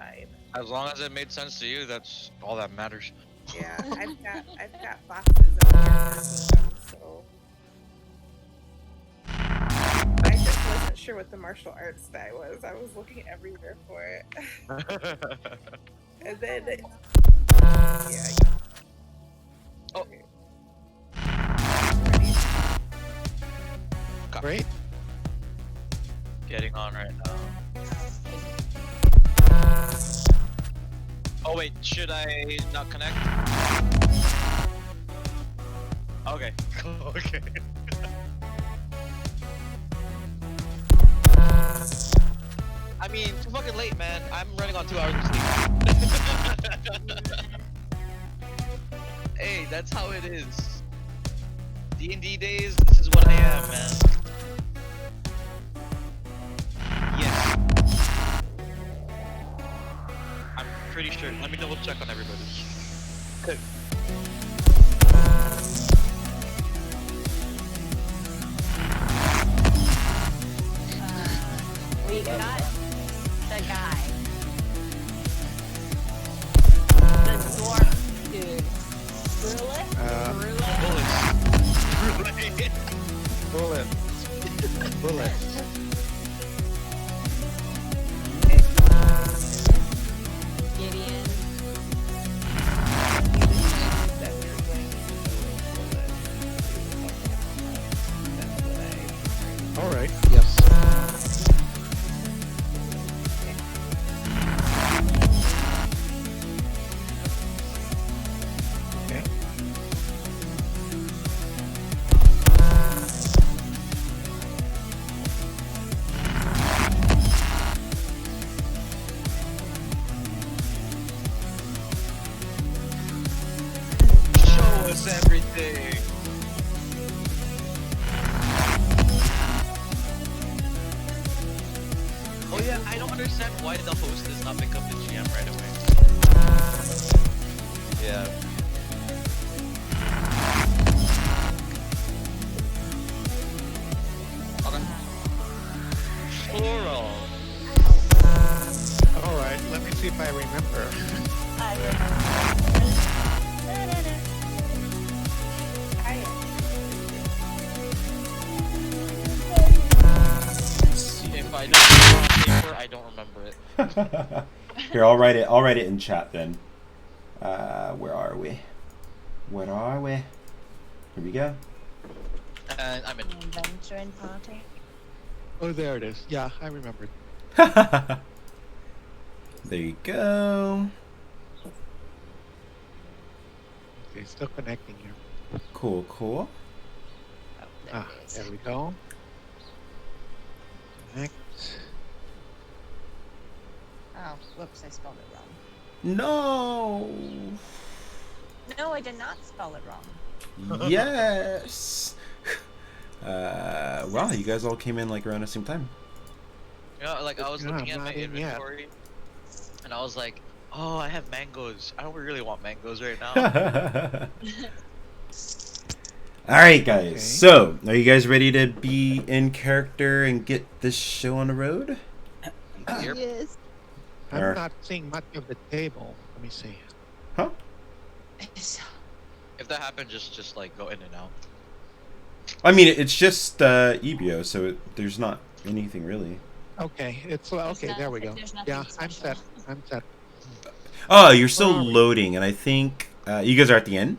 fine. As long as it made sense to you, that's all that matters. Yeah, I've got boxes of them, so I just wasn't sure what the martial arts die was. I was looking everywhere for it, and then yeah. Oh. Okay. Great. Getting on right now. Oh wait, should I not connect? Okay. Okay. I mean, too fucking late, man. I'm running on 2 hours of sleep. Hey, that's how it is. D&D days, this is what I am, man. Yes. I'm pretty sure. Let me double check on everybody. Good. We got the guy. The dwarf dude. Bullet. Gideon. All right. Yes. Okay. Show us everything. Oh yeah, I don't understand why the host does not pick up the GM right away. Yeah. Okay. Plural. All right. Let me see if I remember. I remember. If I don't remember on paper, I don't remember it. Here, I'll write it in chat then. Where are we? Where are we? Here we go. And I'm in. Adventure and party. Oh, there it is. Yeah, I remembered. There you go. Okay, still connecting here. Cool, cool. Oh, there Ah, it is. there we go. Connect. Oh, whoops, I spelled it wrong. No. No, I did not spell it wrong. Yes. Wow, you guys all came in like around the same time. You know, like I was Yeah, looking at I'm my not in yet. inventory, and I was like, "Oh, I have mangoes. I don't really want mangoes right now." All right, guys. Okay. So, are you guys ready to be in character and get this show on the road? Yep. Yes. I'm Or- not seeing much of the table. Let me see. Huh? If that happened, just like go in and out. I mean, it's just EBO, so there's not anything really. Okay, it's okay. There we go. There's nothing Yeah, I'm special. set. I'm set. Oh, you're still Where are we? loading, and I think you guys are at the end.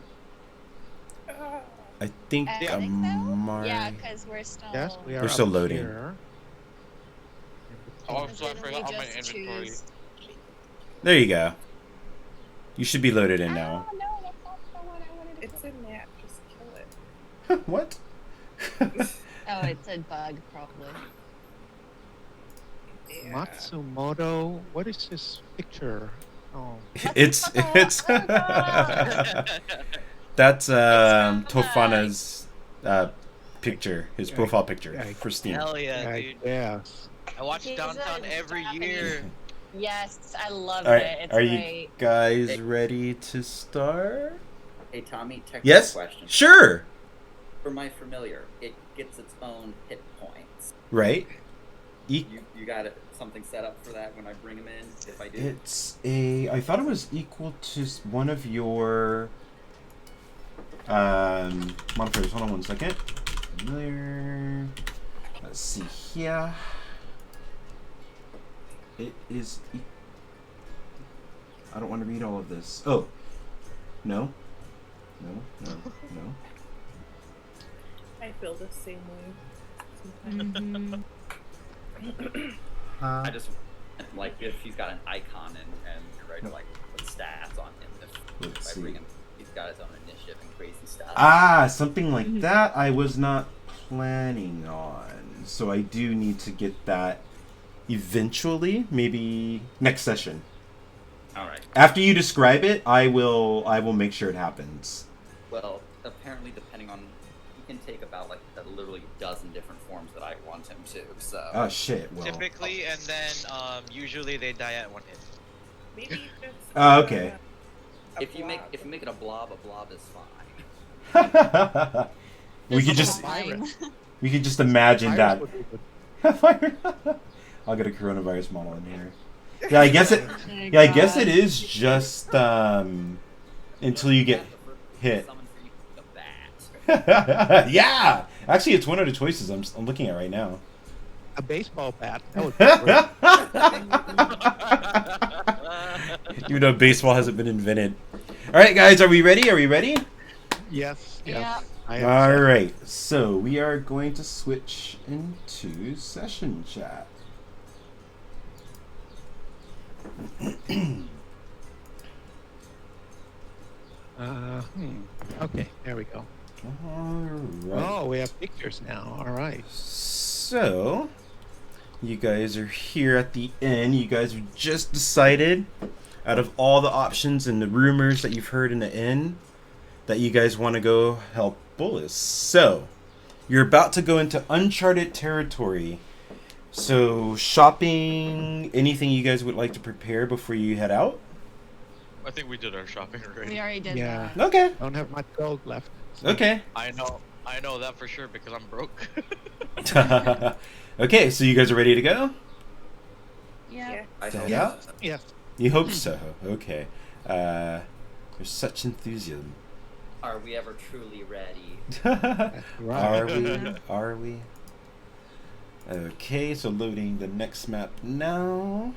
I think I think so. Amari. Yeah, because we're still. Yes, we are. We're still up loading. here. Oh, And so I then forgot we on my just inventory. choose- There you go. You should be loaded in now. Oh, no, that's not the one I wanted to It's put. a gnat. Just kill it. What? Oh, it's a bug, probably. Yeah. Matsumoto. What is this picture? Oh, it's that's from, Tofana's picture, his Yeah, profile picture yeah, for Steam. Hell yeah, I dude! guess. I watch He's Downtown a every Japanese- year. Yes, I love All it. right, It's are you great. guys ready to start? Hey Tommy, technical Yes. question. Sure. For my familiar, it gets its own hit points. Right. You got it. something set up for that when I bring him in? If I do. It's a. I thought it was equal to one of your modifiers. Hold on one second. Familiar. Let's see here. It is. I don't want to read all of this. Oh. No. No. I feel the same way sometimes. I just like if he's got an icon and you're ready to like put stats on him. Let's If I see. bring him, he's got his own initiative and crazy stuff. Ah, something like that I was not planning on. So I do need to get that eventually, maybe next session. All right. After you describe it, I will make sure it happens. Well, apparently, depending on, he can take about like literally a dozen different forms that I want him to. So. Oh shit. Well. Typically, and then usually they die at one hit. Maybe just. Oh, okay. If you make it a blob is fine. we could just Fine. we could just imagine Virus that. would be good. I'll get a coronavirus model in here. Yeah, I guess it. Yeah, I guess it is just until you get hit. Summon for you the bat. Yeah, actually, it's one of the choices I'm looking at right now. A baseball bat. That would be great. Even though baseball hasn't been invented. All right, guys, are we ready? Are we ready? Yes. Yeah. I am All set. right, so we are going to switch into session chat. Okay, there we go. All right. Oh, we have pictures now. All right. So, you guys are here at the end. You guys have just decided, out of all the options and the rumors that you've heard in the inn, that you guys want to go help Bullis. So, you're about to go into uncharted territory. So, shopping, anything you guys would like to prepare before you head out? I think we did our shopping already. We already did Yeah. that. Okay. Don't have much gold left. so- Okay. I know that for sure because I'm broke. Okay, so you guys are ready to go? Yeah. I Stand hope out? so. Yes. You hope so. Okay. There's such enthusiasm. Are we ever truly ready? Right. Are we? Okay, so loading the next map now.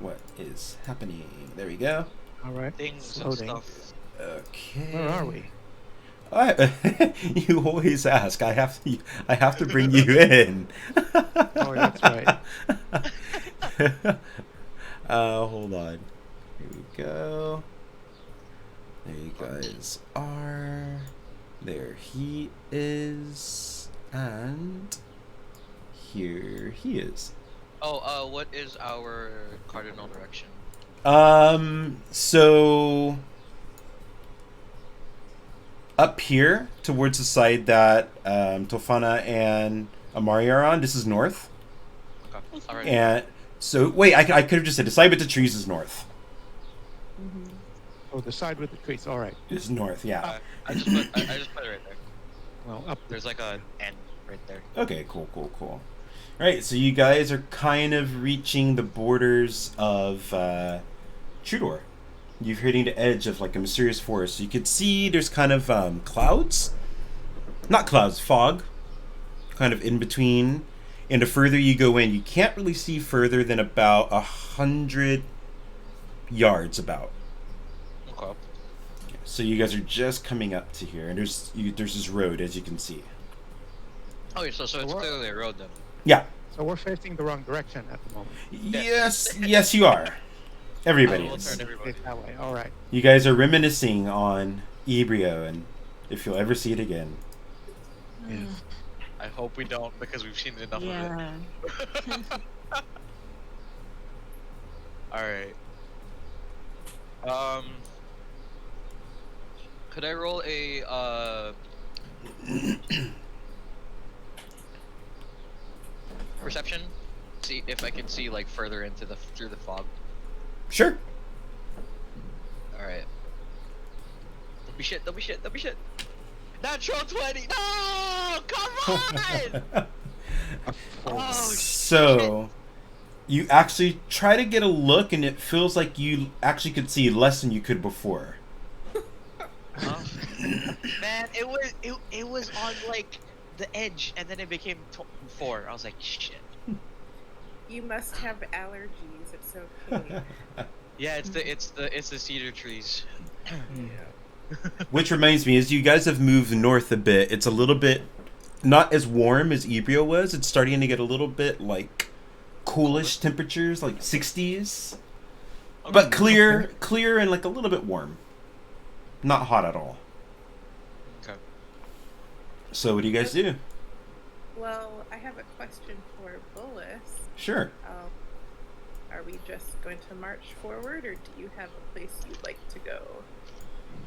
What is happening? There we go. All right. Things and Loading. stuff. Okay. Where are we? You always ask. I have to bring you in. Oh, that's right. Hold on. Here we go. There you guys are. There he is. And here he is. Oh, what is our cardinal direction? So up here towards the side that Tofana and Amari are on, this is north. Okay. Alright. And so wait, I could have just said the side with the trees is north. Oh, the side with the trees. All right. It's north, yeah. I just put it right there. Well, up. There's like a N right there. Okay, cool. All right, so you guys are kind of reaching the borders of Trudor. You're hitting the edge of like a mysterious forest. So you could see there's kind of clouds. Not clouds, fog. Kind of in between. And the further you go in, you can't really see further than about 100 yards about. Okay. So you guys are just coming up to here, and there's this road, as you can see. Okay, so it's What? clearly a road then. Yeah. So we're facing the wrong direction at the moment. Yes, you are. Everybody I will is. turn everybody. It's that way. All right. You guys are reminiscing on Ebrio, and if you'll ever see it again. Yes. I hope we don't because we've seen enough of Yeah. it. Alright. Could I roll a perception? See if I can see like further into through the fog. Sure. Alright. Don't be shit. Natural 20! No! come on! Oh, So, you actually try to get a look, and it feels like you actually could see less than you could before. Man, it was on like the edge, and then it became 4. I was like, shit. You must have allergies. It's okay. Yeah, it's the cedar trees. Which reminds me, as you guys have moved north a bit, it's a little bit not as warm as Ebrio was. It's starting to get a little bit like coolish temperatures, like 60s, but clear and like a little bit warm. Not hot at all. Okay. So what do you guys do? Well, I have a question for Bullis. Sure. Are we just going to march forward, or do you have a place you'd like to go?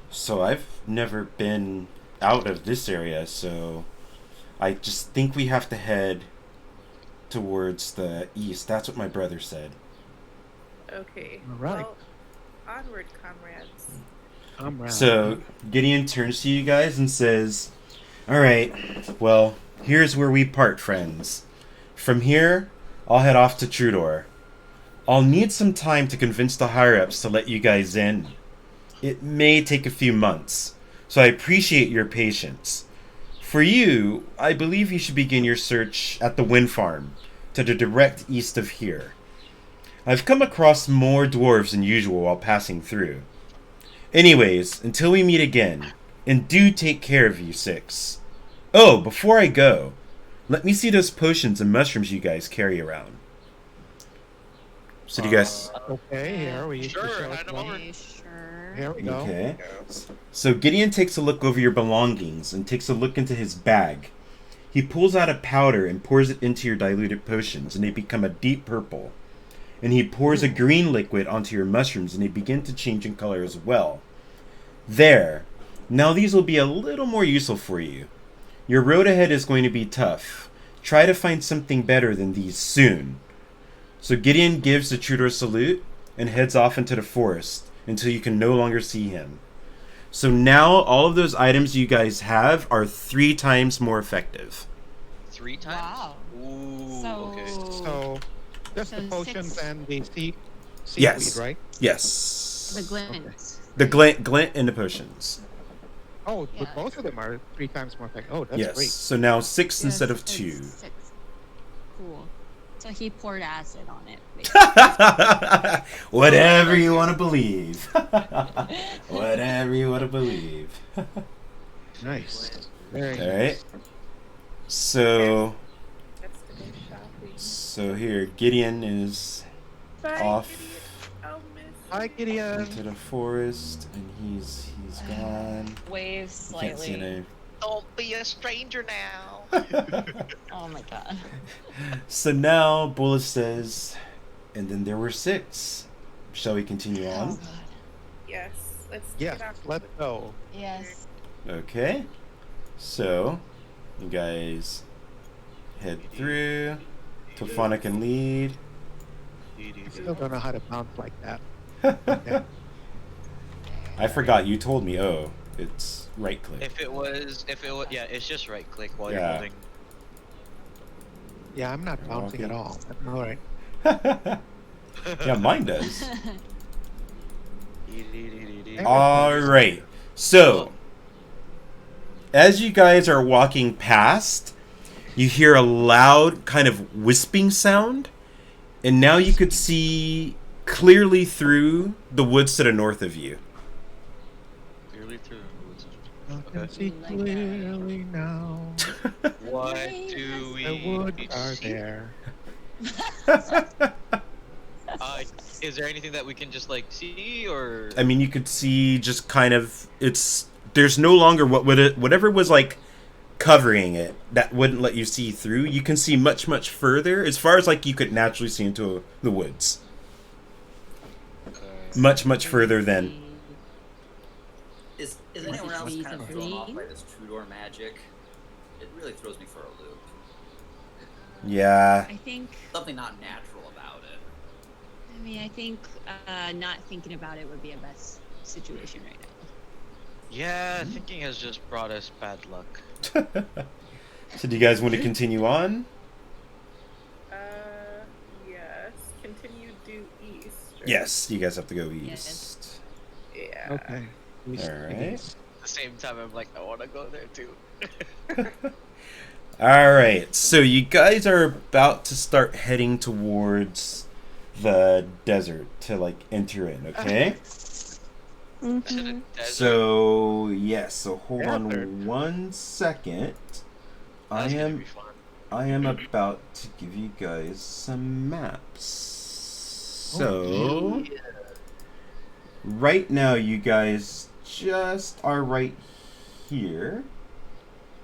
So I've never been out of this area, so I just think we have to head towards the east. That's what my brother said. Okay. All right. Well, onward, comrades. I'm round. So Gideon turns to you guys and says, "All right, well, here's where we part, friends. From here, I'll head off to Trudor. I'll need some time to convince the higher-ups to let you guys in. It may take a few months, so I appreciate your patience. For you, I believe you should begin your search at the wind farm, to the direct east of here. I've come across more dwarves than usual while passing through. Anyways, until we meet again, and do take care of you 6. Oh, before I go, let me see those potions and mushrooms you guys carry around." So do you guys... Okay, here we Sure, show us hand 'em one. over. Are you sure? Here we go. Okay. So Gideon takes a look over your belongings and takes a look into his bag. He pulls out a powder and pours it into your diluted potions, and they become a deep purple. And he pours a green liquid onto your mushrooms, and they begin to change in color as well. There. Now these will be a little more useful for you. Your road ahead is going to be tough. Try to find something better than these soon. So Gideon gives the Trudor salute and heads off into the forest until you can no longer see him. So now all of those items you guys have are 3 times more effective. 3 times? Wow. Ooh, So- okay. So, just the So potions 6. and the seaweed, Yes. right? Yes. The glint. The glint and the potions. Oh, Yeah. but both of them are 3 times more effective. Oh, that's Yes. great. So now 6 Yes, instead of it's 2. 6. Cool. So he poured acid on it. Whatever you want to believe. Whatever you want to believe. Nice. Very All right. So That's the day shopping. so here Gideon is Bye, off Gideon. I'll miss Hi, you. Gideon. into the forest, and he's gone. Wave Can't see slightly. Don't be a stranger now. Oh my god. So now Bullis says, and then there were 6. Shall we continue Oh on? god. Yes. Let's Yes, get off let's the- go. Yes. Okay. So you guys head through. Tofana can lead. I still don't know how to bounce like that. I forgot you told me. Oh, it's right click. If it was, yeah, it's just right click while Yeah. you're holding. Yeah, I'm not bouncing at all. All right. Yeah, mine does. Hey, All right. So, as you guys are walking past, you hear a loud kind of wisping sound, and now you could see clearly through the woods to the north of you. Clearly through the woods. I can Okay. see Like that. clearly now. What do The we woods are see? there. Is there anything that we can just like see, or I mean, you could see just kind of there's no longer whatever was like covering it that wouldn't let you see through. You can see much further as far as like you could naturally see into the woods. Much further than Is Was anyone it else trees kind of and thrown off trees? by this Trudor magic? It really throws me for a loop. yeah. I think. Something not natural about it. I mean, I think not thinking about it would be a best situation right now. yeah, thinking has just brought us bad luck. So do you guys want to continue on? Yes. Continue due east. Right? Yes, you guys have to go Yes. east. Yeah. Okay. East All right. against- At the same time, I'm like, I want to go there too. All right. So you guys are about to start heading towards the desert to like enter in, okay? I said a desert. So yes, so hold on Desert. 1 second. That's gonna be fun. I am about to give you guys some maps. So Yeah. right now you guys just are right here.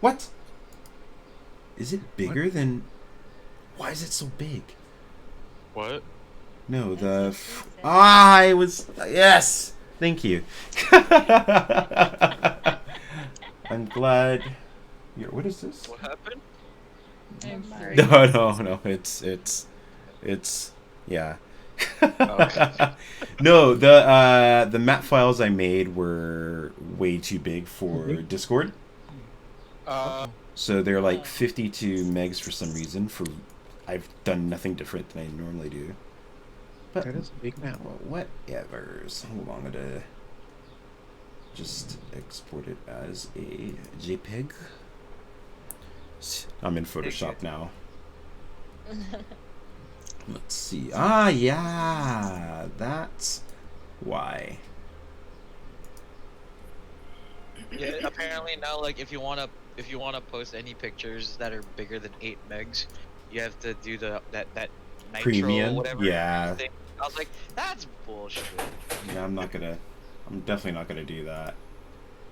What? Is it bigger than? Why is it so big? What? No, That's the what it says. I was yes. Thank you. I'm glad. What is this? What happened? I'm Amari. sorry. No. It's yeah. Okay. No, the map files I made were way too big for Discord. So they're like 52 megs for some reason. I've done nothing different than I normally do. But That is a big map. whatevers. Hold on, I'm gonna just export it as a JPEG. I'm in Photoshop now. Let's see. Ah, yeah, that's why. Yeah, apparently now, like, if you wanna post any pictures that are bigger than 8 megs, you have to do that nitro Premium? whatever Yeah. thing. I was like, that's bullshit. Yeah, I'm definitely not gonna do that.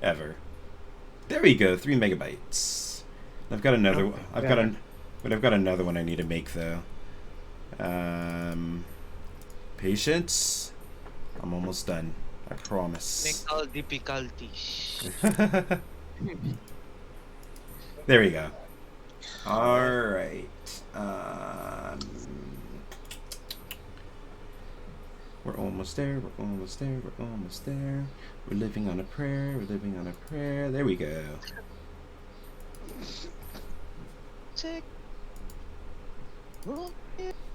Ever. There we go, 3 megabytes. I've got another one. I've got another one I need to make though. Patience. I'm almost done. I promise. Technical difficulties. There we go. Alright. We're almost there. We're almost there. We're almost there. We're living on a prayer. We're living on a prayer. There we go. Sick.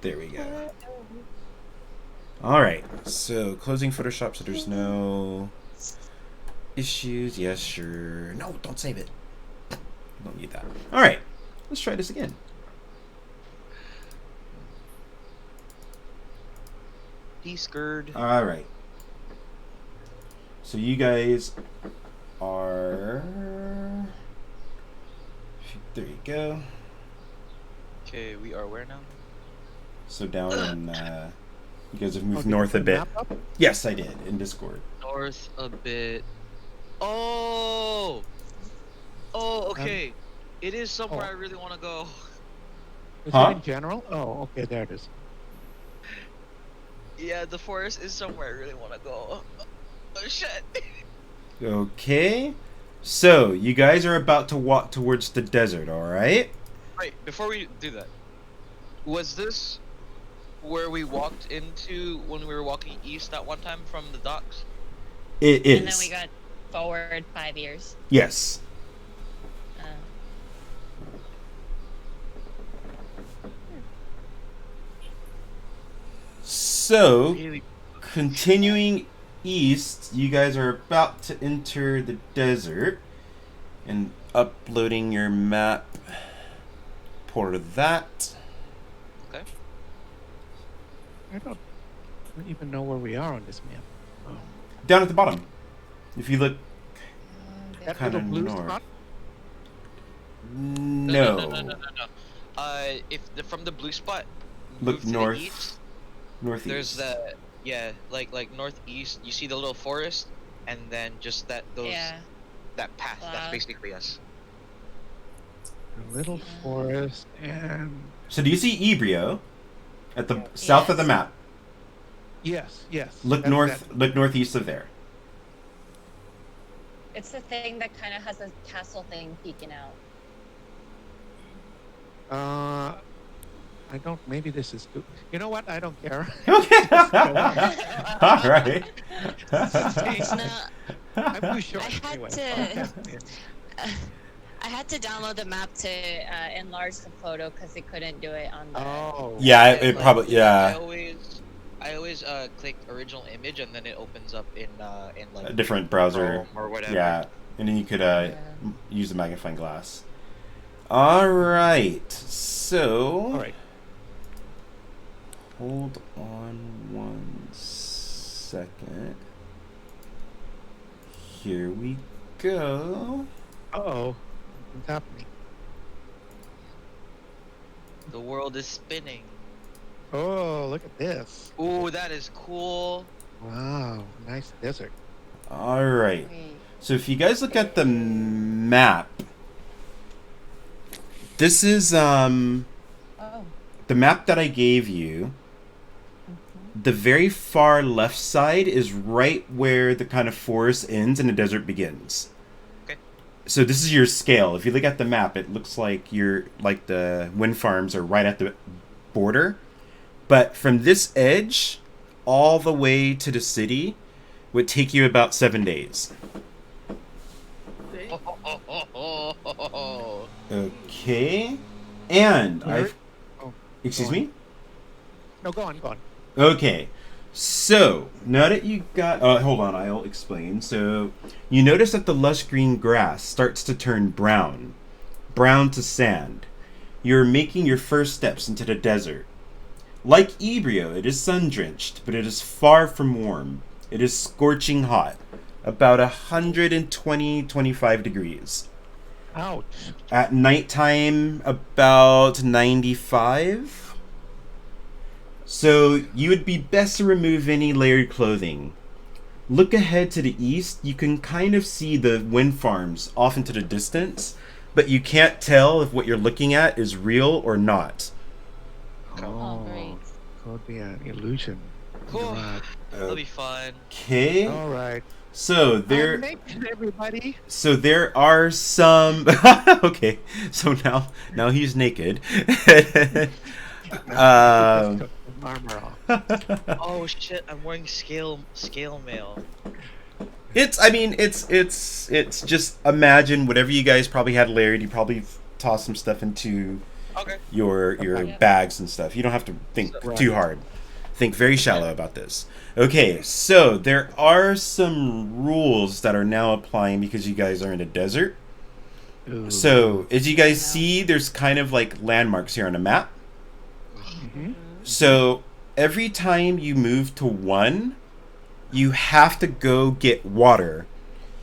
There we go. Alright. So, closing Photoshop so there's no issues. Yes, sure. No, don't save it. Don't need that. Alright. Let's try this again. Skirt. Alright. So you guys are... There you go. Okay, we are where now? So down in... you guys have moved did you north put a the bit. map up? Yes, I did. In Discord. North a bit. Oh! Oh, okay. It is somewhere oh. I really want to go. Is Huh? it in general? Oh, okay, there it is. Yeah, the forest is somewhere I really want to go. Oh, shit. Okay. So, you guys are about to walk towards the desert, alright? Wait, before we do that, was this where we walked into when we were walking east that one time from the docks? It is. And then we got forward 5 years. Yes. So, Really? continuing east, you guys are about to enter the desert and uploading your map for that. Okay. I don't even know where we are on this map. Oh. Down at the bottom. If you look That Kinda little blue north. spot? no. No. If from the blue spot, Look move to north. the east, Northeast. there's the like northeast. You see the little forest, and then just that path. That's Wow. basically us. A little forest and So do you see Ebrio at the south of the Yes. map? yes. Look That's north. Look northeast of there. It's the thing that kind of has a castle thing peeking out. that. I don't. Maybe this is good. You know what? I don't care. Okay. All right. No, I'm too short I had anyway. to- Yeah. I had to download the map to enlarge the photo because they couldn't do it on the. Oh. Yeah, And, it like, probably yeah. I always click original image and then it opens up in like A different browser. Chrome or whatever. Yeah, and then you could Yeah. use the magnifying glass. All right, so All right. hold on 1 second. Here we go. Uh-oh. What's happening? The world is spinning. Oh, look at this. Ooh, that is cool. Wow. Nice desert. All right. Wait. So if you guys look at the map, this is Oh. the map that I gave you. The very far left side is right where the kind of forest ends and the desert begins. Okay. So this is your scale. If you look at the map, it looks like the wind farms are right at the border. But from this edge all the way to the city would take you about 7 days. See? Okay. And Where- Oh, excuse go on. me? No, go on, go on. Okay, so now that you got, hold on, I'll explain. So you notice that the lush green grass starts to turn brown to sand. You're making your first steps into the desert. Like Ebrio, it is sun-drenched, but it is far from warm. It is scorching hot, about 120-125 degrees. Ouch. At nighttime, about 95. So you would be best to remove any layered clothing. Look ahead to the east. You can kind of see the wind farms off into the distance, but you can't tell if what you're looking at is real or not. Oh, great. Could be an illusion. Cool. Right. That'll be fun. Okay. All right. So I'm there naked, everybody. are some okay. So now he's naked. Took the armor off. Oh shit! I'm wearing scale mail. It's just imagine whatever you guys probably had layered. You probably tossed some stuff into Okay. your Okay. bags and stuff. You don't have to think Right. too hard. Think very shallow about this. Okay, so there are some rules that are now applying because you guys are in a desert. Ooh. So as you guys Yeah. see, there's kind of like landmarks here on the map. Mhm. So every time you move to one, you have to go get water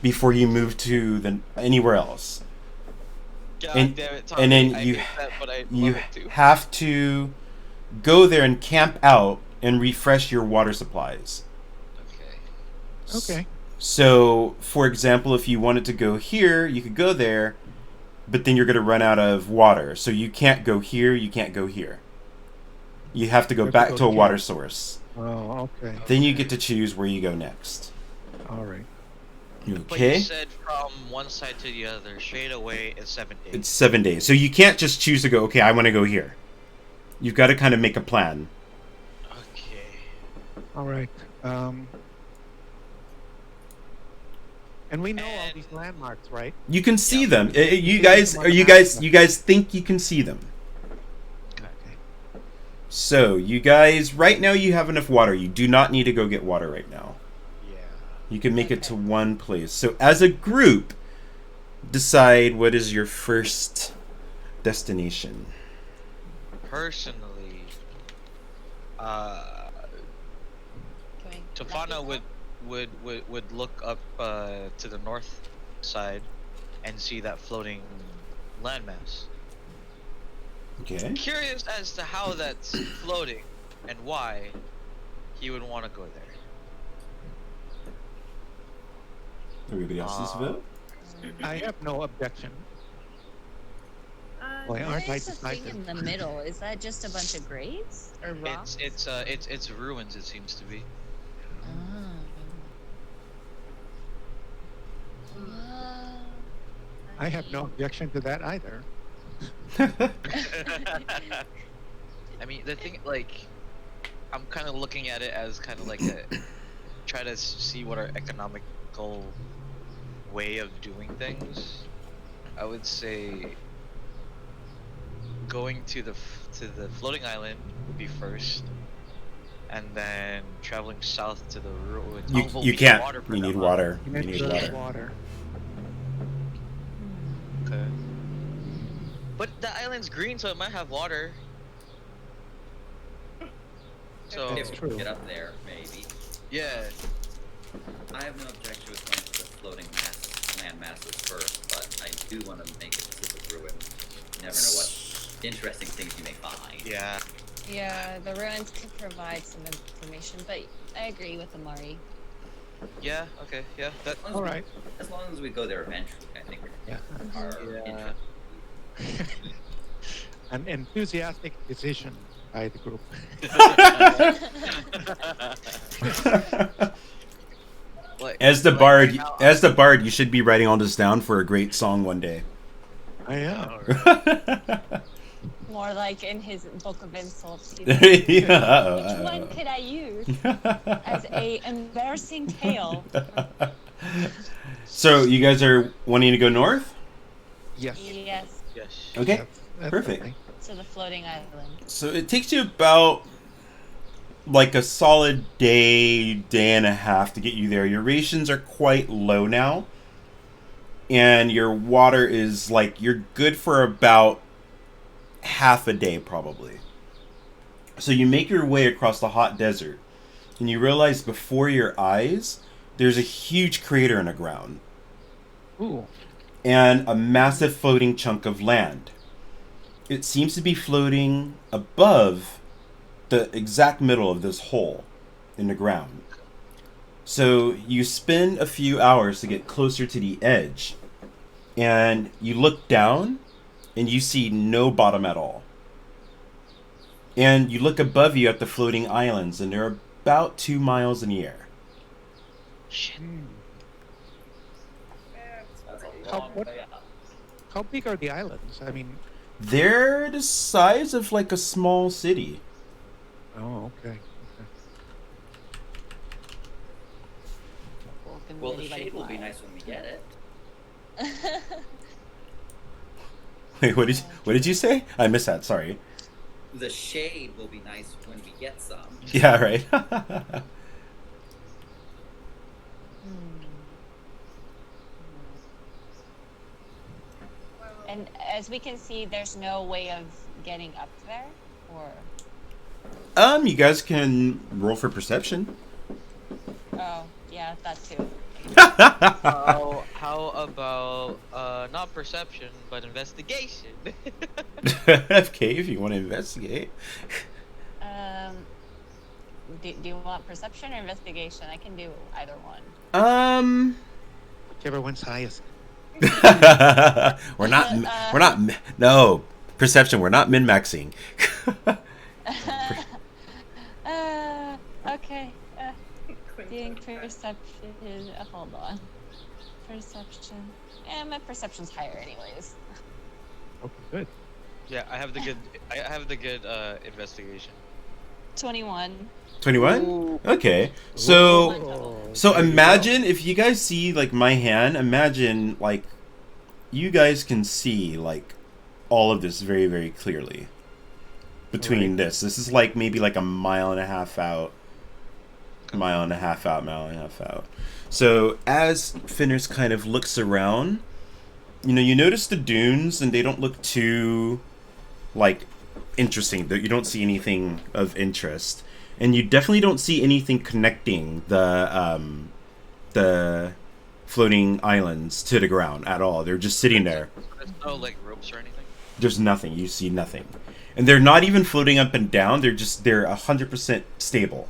before you move to anywhere else. God And- damn it, and then I you- hate that, but I You love it too. have to go there and camp out and refresh your water supplies. Okay. Okay. So, for example, if you wanted to go here, you could go there, but then you're going to run out of water. So you can't go here, you can't go here. You have to go You have to back go to a here. water source. Oh, okay. Then you get to choose where you go next. All right. But Okay? you said from one side to the other, straight away is 7 days. It's 7 days. So you can't just choose to go, okay, I want to go here. You've got to kind of make a plan. Okay. All right. And we know all And- these landmarks, right? You can see Yeah. them. You see guys, them or on the you map. guys think you can see them. Okay. So you guys, right now you have enough water. You do not need to go get water right now. Yeah. You can make it to one place. So as a group, decide what is your first destination. Personally, Tofana would look up to the north side and see that floating landmass. Okay. Curious as to how that's floating and why he would want to go there. Everybody else's vote? I have no objection. Boy, What aren't I is the thing decisive? in the middle? Is that just a bunch of graves or rocks? It's ruins. It seems to be. I have no objection to that either. I mean, the thing, like, I'm kind of looking at it as kind of like a try to see what our economical way of doing things. I would say going to the floating island would be first, and then traveling south to the ruins. You, Oh, but we you need can't. water for You them, need huh? water. You You need need the water. water. Okay. But the island's green, so it might have water. So Oh. If we true. can get up there, maybe. yeah, I have no objection with going to the floating land masses first, but I do want to make it to the ruin. You never know what interesting things you may find. yeah. Yeah, the ruins could provide some information, but I agree with Amari. Yeah, okay, yeah. That As long as All we- right. As long as we go there eventually, I think Yeah. our Yeah. interest. An enthusiastic decision by the group. like, As the like bard, right now, as the bard, you should be writing all this down for a great song one day. I am. alright. More like in his book of insults. Yeah, Which one could I use as a embarrassing tale? So you guys are wanting to go north? Yes. Yes, Yes. Okay, That's perfect. okay. to the floating island. So it takes you about like a solid day, day and a half to get you there. Your rations are quite low now. And your water is like, you're good for about half a day probably. So you make your way across the hot desert. And you realize before your eyes, there's a huge crater in the ground. Ooh. And a massive floating chunk of land. It seems to be floating above the exact middle of this hole in the ground. So you spend a few hours to get closer to the edge, and you look down and you see no bottom at all. And you look above you at the floating islands, and they're about 2 miles in the air. Shit. That's a How- long what- way up. How big are the islands? I mean, They're the size of like a small city. oh, okay. Well, the shade will be nice when we get it. Wait, what did you say? I missed that. Sorry. The shade will be nice when we get some. Yeah, right. And as we can see, there's no way of getting up there, or You guys can roll for perception. oh yeah, that too. How about not perception but investigation? FK, if you want to investigate. Do you want perception or investigation? I can do either one. Whichever one's highest. No, perception, we're not min-maxing. Okay. Doing perception. Hold on. Perception. My perception's higher, anyways. Okay, good. Yeah, I have the good investigation. 21. 21? Okay. So Oh, imagine if you guys see like my hand, imagine like you guys can see like all of this very, very clearly. Between Right. this is like maybe like a mile and a half out. Mile and a half out. So as Fenris kind of looks around, you notice the dunes and they don't look too like interesting. You don't see anything of interest. And you definitely don't see anything connecting the floating islands to the ground at all. They're just sitting there. There's no like ropes or anything. There's nothing. You see nothing. And they're not even floating up and down. They're 100% stable.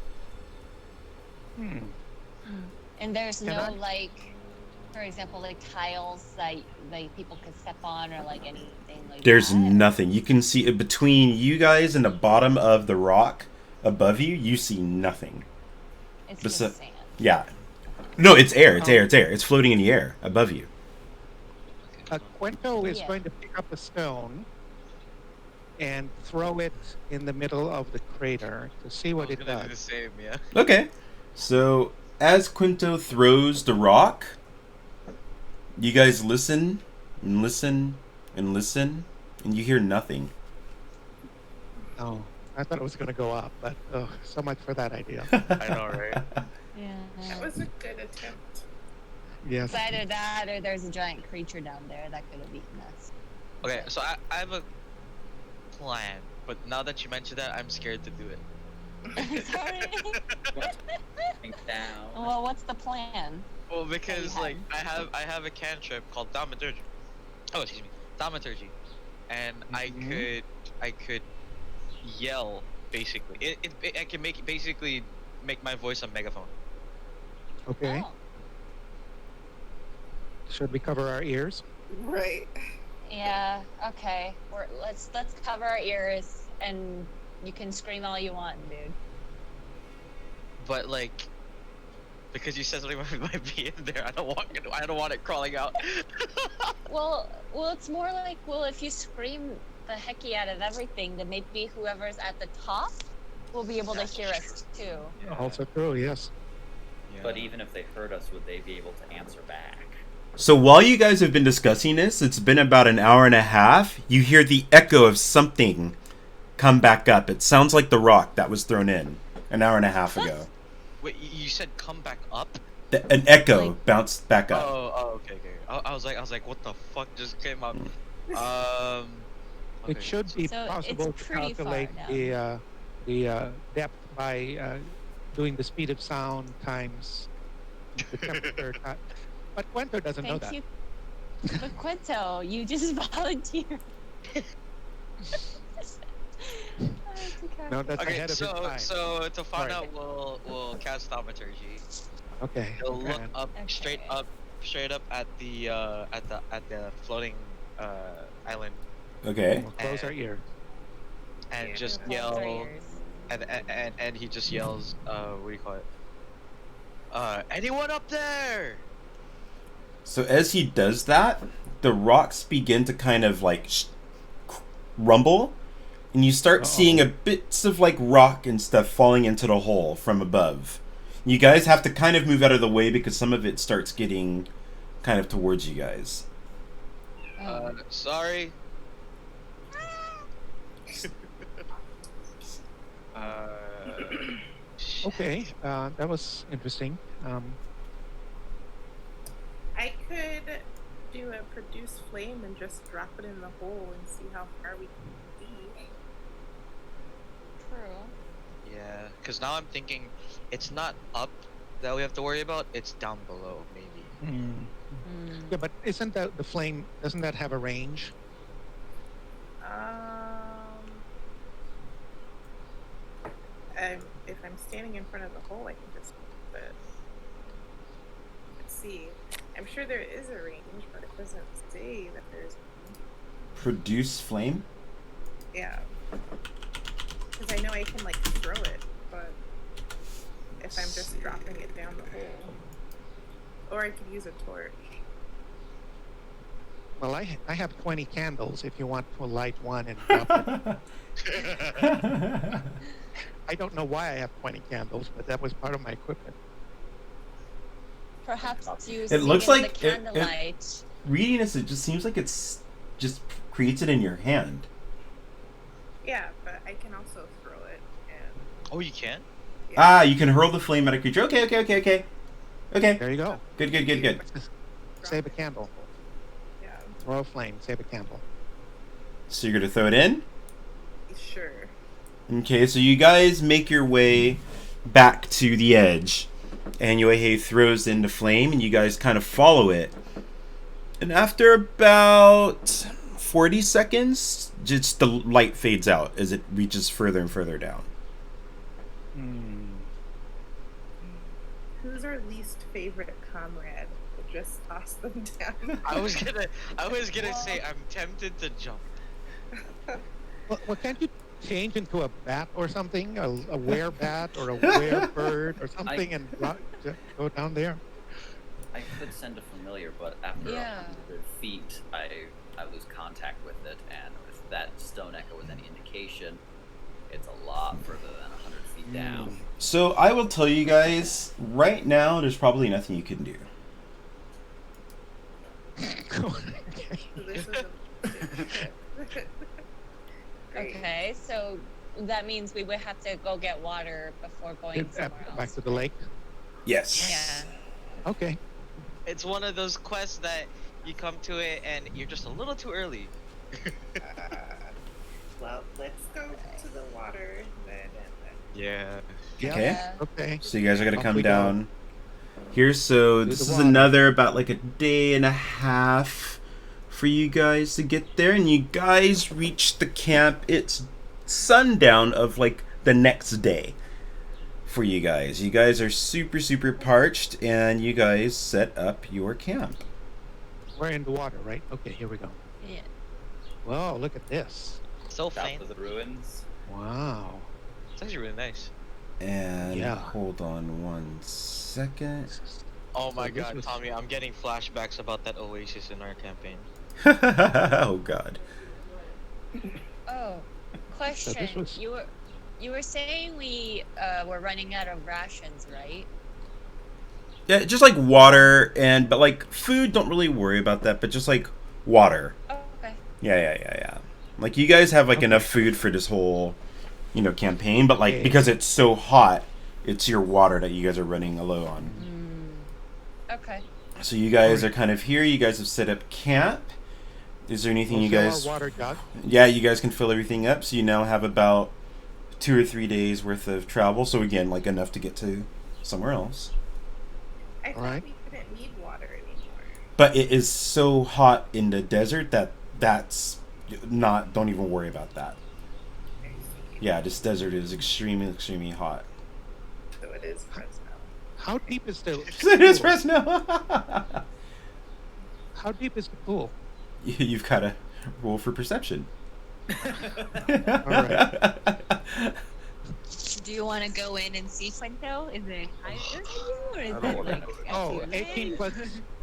And there's Can no I- like, for example, like tiles that like people could step on or like anything like There's that. nothing. You can see between you guys and the bottom of the rock above you, you see nothing. It's Besi- just sand. Yeah. No, it's air. It's air. It's air. It's floating in the air above you. Kwento is Yeah. going to pick up a stone and throw it in the middle of the crater to see what it gonna do the does. same, yeah. Okay. So, as Kwento throws the rock, you guys listen and listen and listen, and you hear nothing. Oh, I thought it was going to go up, but so much for that idea. I know, right? Yeah. That was a good attempt. Yes. It's either that or there's a giant creature down there that could have eaten us. Okay, so I have a plan, but now that you mentioned that, I'm scared to do it. Sorry. Think down. Well, what's the plan? Well, because had. like I have a cantrip called thaumaturgy. Oh, excuse me, thaumaturgy, and I could yell basically. I can basically make my voice a megaphone. Okay. Oh, Should we cover our ears? Right. yeah. Okay. Let's cover our ears, and you can scream all you want, dude. But like, because you said something might be in there, I don't want it crawling out. Well, it's more like, if you scream the hecky out of everything, then maybe whoever's at the top will be able to hear us too. Also true, yes. But even if they heard us, would they be able to answer back? So while you guys have been discussing this, it's been about an hour and a half. You hear the echo of something come back up. It sounds like the rock that was thrown in an hour and a half ago. Wait, you said come back up? An echo bounced back up. Okay. I was like, what the fuck just came up? Okay. It should be So possible it's to pretty far calculate the depth by doing the speed of sound times the temperature. But Kwento doesn't know Thank that. you. But Kwento, you just volunteered. No, that's Okay, ahead of his time. so Tofana Sorry. will cast thaumaturgy. Okay. He'll look okay. up straight up at the floating island Okay. We'll close our ears. and Yeah. just Close our yell ears. and he just yells what do you call it? Anyone up there? So as he does that, the rocks begin to kind of like rumble, and you start seeing a bits of like rock and stuff falling into the hole from above. You guys have to kind of move out of the way because some of it starts getting kind of towards you guys. Sorry. Okay, that was interesting. I could do a produce flame and just drop it in the hole and see how far we can see. True. Yeah, because now I'm thinking it's not up that we have to worry about, it's down below, maybe. Yeah, but isn't that the flame? Doesn't that have a range? If I'm standing in front of the hole, I can just put it. Let's see. I'm sure there is a range, but it doesn't say that there's. Produce flame? Yeah. Because I know I can like throw it, but if I'm just dropping it down the hole, or I could use a torch. Well, I have 20 candles if you want to light one and drop it. I don't know why I have 20 candles, but that was part of my equipment. Perhaps you. It looks see in like the it- candlelight. Reading this, it just seems like it's just creates it in your hand. Yeah, but I can also throw it and. Oh, you can? Ah, you can hurl the flame at a creature. Okay. Okay. There you go. Good. Save a candle. Yeah. Throw a flame. Save a candle. So you're gonna throw it in? Sure. Okay, so you guys make your way back to the edge, and Yoyhey throws in the flame, and you guys kind of follow it. And after about 40 seconds, just the light fades out as it reaches further and further down. Who's our least favorite comrade? We'll just toss them down. I was gonna say I'm tempted to jump. Well, can't you change into a bat or something? A werebat or a werebird or something and go down there? I could send a familiar, but after Yeah. 100 feet, I lose contact with it, and if that stone echo was any indication, it's a lot further than 100 feet down. So I will tell you guys, right now, there's probably nothing you can do. this was a big trip. Great. Okay, so that means we would have to go get water before going somewhere else. Back to the lake. Yes. Yeah. Okay. It's one of those quests that you come to it and you're just a little too early. Well, let's go to the water then. Yeah. Yeah. Okay. Okay. So you guys are gonna Off come we go. down here. So To this the is water. another about like a day and a half for you guys to get there, and you guys reach the camp. It's sundown of like the next day for you guys. You guys are super parched, and you guys set up your camp. We're in the water, right? Okay, here we go. Yeah. Whoa, look at this. So South faint. of the ruins. Wow. It's actually really nice. And Yeah. hold on one second. Oh my this god, was- Tommy, I'm getting flashbacks about that oasis in our campaign. Oh god. Oh, question. this was- You were saying we were running out of rations, right? Yeah, just like water but like food, don't really worry about that, but just like water. Oh, okay. Yeah. Like you guys have like enough food for this whole, campaign, but like Okay. because it's so hot, it's your water that you guys are running low on. Okay. So you guys are kind of here. You guys have set up camp. Is there anything We'll you fill guys? our water jug. Yeah, you guys can fill everything up. So you now have about 2 or 3 days worth of travel. So again, like enough to get to somewhere else. I thought Alright. we couldn't need water anymore. But it is so hot in the desert that's not. Don't even worry about that. I see. Yeah, this desert is extremely hot. So it is Fresno. How deep is the It is pool? Fresno. How deep is the pool? You've got to roll for perception. Alright. Do you want to go in and see Kwento? Is it higher or is don't it wanna like? know. Oh, actually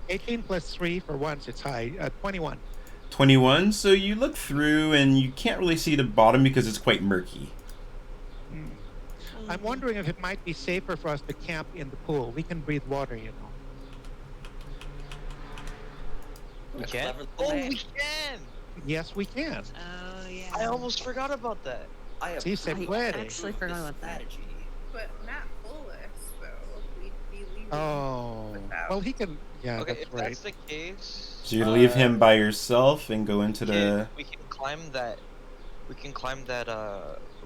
18 plus 3 for once, it's high. 21. 21. So you look through and you can't really see the bottom because it's quite murky. I'm wondering if it might be safer for us to camp in the pool. We can breathe water, you know. We That's can? clever Oh, plan. we can! yes, we can. Oh yeah. I almost forgot about that. I have Sí se puede. actually forgot about that. strategy. But not fullest, though. We'd be leaving. Oh. without- Well, he can. Yeah, Okay, that's if right. that's the case, So you leave him by yourself and go into the. we can climb that. We can climb that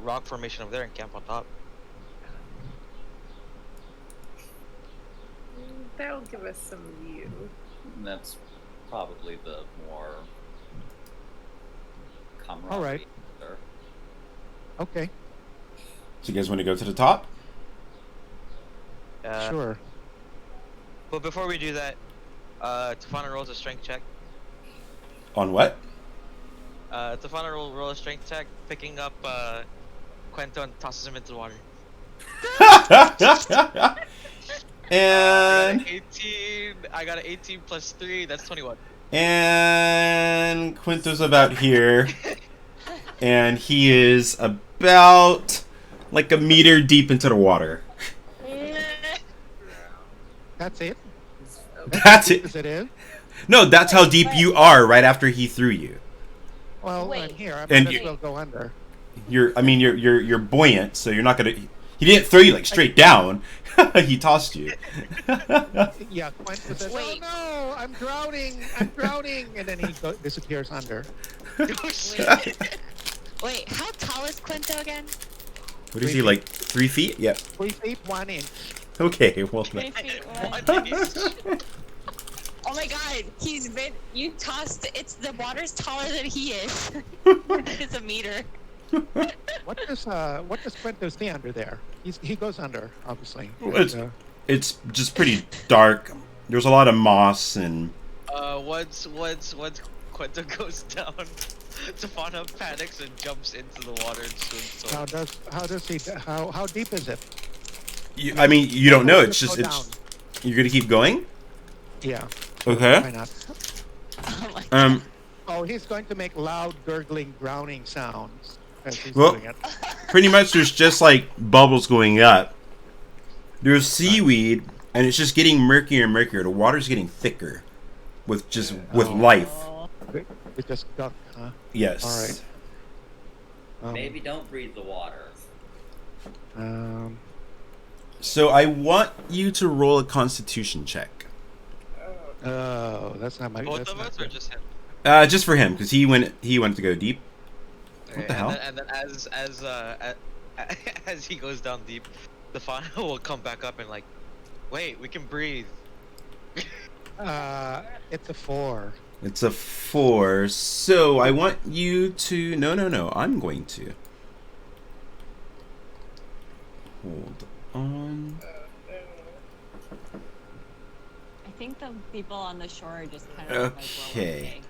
rock formation over there and camp on top. That'll give us some view. And that's probably the more camaraderie. All right. there. Okay, So you guys want to go to the top? sure. But before we do that, Tofana rolls a strength check. On what? Tofana roll a strength check, picking up Kwento and tosses him into the water. And 18. I got an 18 plus 3. That's 21. and Quinto's about here, and he is about like a meter deep into the water. That's it? That's it. Is it in? No, that's how deep you are right after he threw you. Well, Wait. I'm here. I And might you- as well go under. You're buoyant, so you're not gonna. He didn't throw you like straight down. He tossed you. Yeah, Quento says, "Oh Wait. no, I'm drowning! I'm drowning!" And then he disappears under. Wait, how tall is Kwento again? What is he, like 3 feet? Yep. 3 feet 1 inch. Okay, well. 3 feet one. Oh my god, you tossed, the water's taller than he is. It's a meter. What does Quento see under there? He goes under, obviously. Well, it's just pretty dark. There's a lot of moss and. Once Kwento goes down, Tofana panics and jumps into the water and swims. How deep is it? I mean, you don't know. Go It's just down. You're gonna keep going. Yeah. Okay. Why not? Oh my Oh, he's going to make loud gurgling, drowning sounds as he's Well- doing it. Pretty much, there's just like bubbles going up. There's seaweed, and it's just getting murkier and murkier. The water's getting thicker with life. It's just gunk, huh? Yes. All right. Maybe don't breathe the water. So I want you to roll a Constitution check. Oh, that's not my. Both that's of not us or good. just him? Just for him, because he wanted to go deep. What the hell? And then as he goes down deep, the Tofana will come back up and like, wait, we can breathe. It's a 4. It's a 4. So I want you to. No. I'm going to. Hold on. I think the people on the shore are just kind of Okay.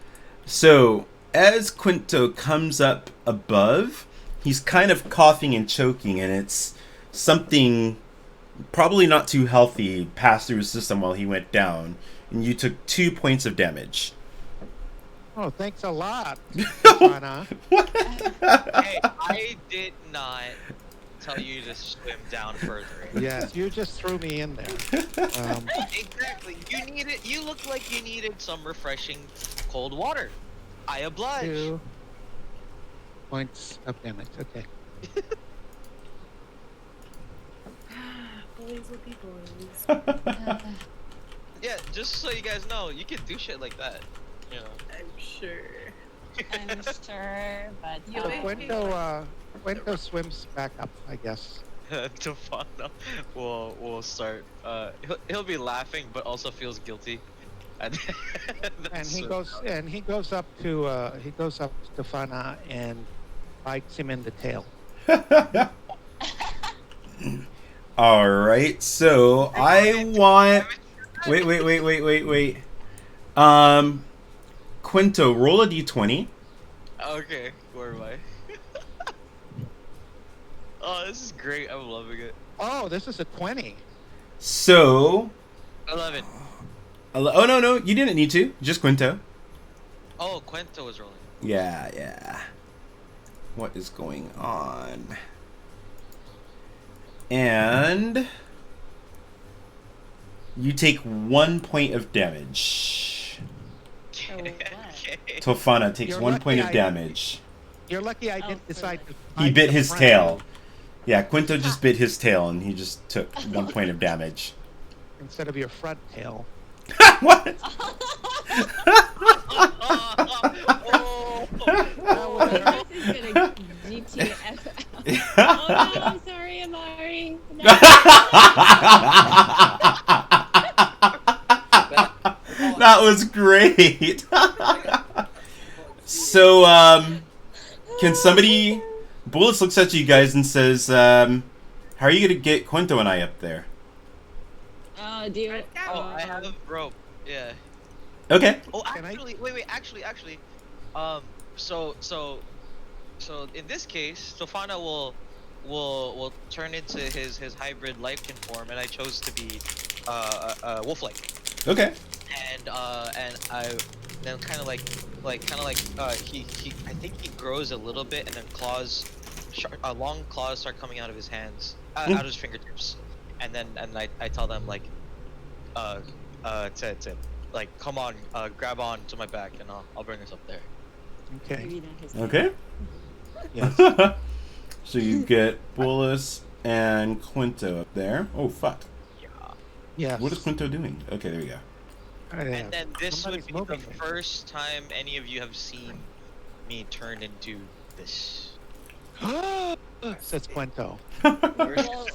So as Kwento comes up above, he's kind of coughing and choking, and it's something probably not too healthy passed through his system while he went down, and you took 2 points of damage. Oh, thanks a lot, Tofana. Hey, I did not tell you to swim down further. Yes, you just threw me in there. Exactly. You look like you needed some refreshing cold water. I oblige. 2 points of damage. Okay. Boys will be boys. Yeah, just so you guys know, you can do shit like that. You know. I'm sure. I'm sure, but You So wait. Kwento swims back up, I guess. Tofana will start. He'll be laughing, but also feels guilty. And He goes up to Tofana and bites him in the tail. All right. So I want. Wait. Kwento, roll a d20. Okay, where am I? Oh, this is great. I'm loving it. Oh, this is a 20. So. 11. Oh no, you didn't need to. Just Kwento. Oh, Kwento is rolling. Yeah. What is going on? And you take 1 point of damage. Oh, what? Okay. Tofana takes You're 1 lucky point of I- damage. You're lucky I Oh, didn't for decide like- to. He bite bit the his front. tail. Yeah, Kwento just bit his tail, and he just took 1 point of damage. Instead of your front tail. What? Oh. This is gonna GTF. Oh no, I'm sorry, Amari. No. That was great. So, can somebody? Bullets looks at you guys and says, "How are you gonna get Kwento and I up there?" Oh, do you? Oh, I have rope. Yeah. Okay. Oh, Can I- actually, wait. Actually, so in this case, Tofana will turn into his hybrid Lycan form, and I chose to be wolf-like. Okay. And I then kind of like he I think he grows a little bit, and then long claws start coming out of his hands, out of his fingertips, and I tell them like to like come on, grab on to my back, and I'll bring us up there. Okay. Maybe not his Okay. Yes. So you get Bullis and Kwento up there. Oh fuck. Yeah. Yes. What is Kwento doing? Okay, there you go. And then this Somebody's would be moving the me. first time any of you have seen me turn into this. Says Kwento. Well,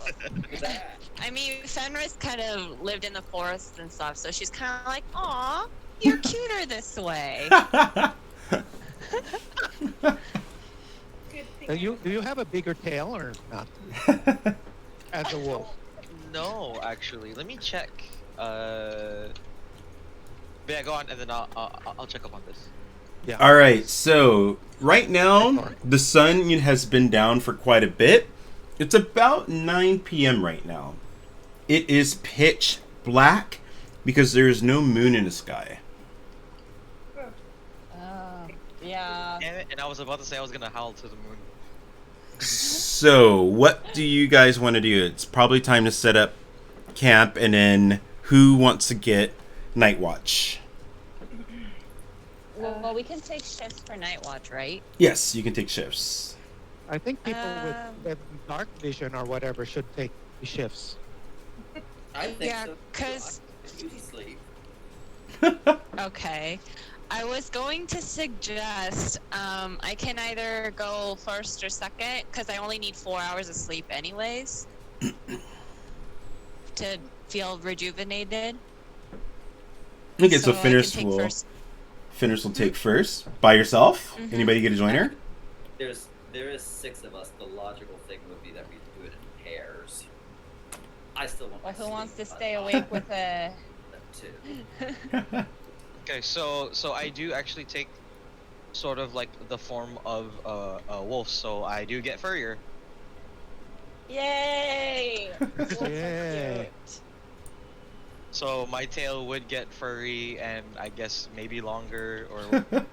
Who's that? I mean, Fenris kind of lived in the forest and stuff, so she's kind of like, "Aw, you're cuter this way." Good thing. Do you have a bigger tail or not? As a wolf. No, actually, let me check. But yeah, go on, and then I'll check up on this. Yeah. All right. So right now the sun has been down for quite a bit. It's about 9 p.m. right now. It is pitch black because there is no moon in the sky. yeah. Damn it! And I was about to say I was gonna howl to the moon. So what do you guys want to do? It's probably time to set up camp, and then who wants to get night watch? Well, we can take shifts for night watch, right? Yes, you can take shifts. I think people Um, with dark vision or whatever should take the shifts. I think Yeah, so. 'cause- I usually sleep. Okay. I was going to suggest I can either go first or second because I only need 4 hours of sleep anyways to feel rejuvenated. Okay, so I can Fenris take will first. Fenris will take first by yourself. Mhm. Anybody get a joiner? There is 6 of us. The logical thing would be that we do it in pairs. I still want. Well, to who wants to sleep, stay but awake with a? that too. Okay, so I do actually take sort of like the form of a wolf, so I do get furrier. Yay! Wolves are Yay. cute. So my tail would get furry and I guess maybe longer or Okay.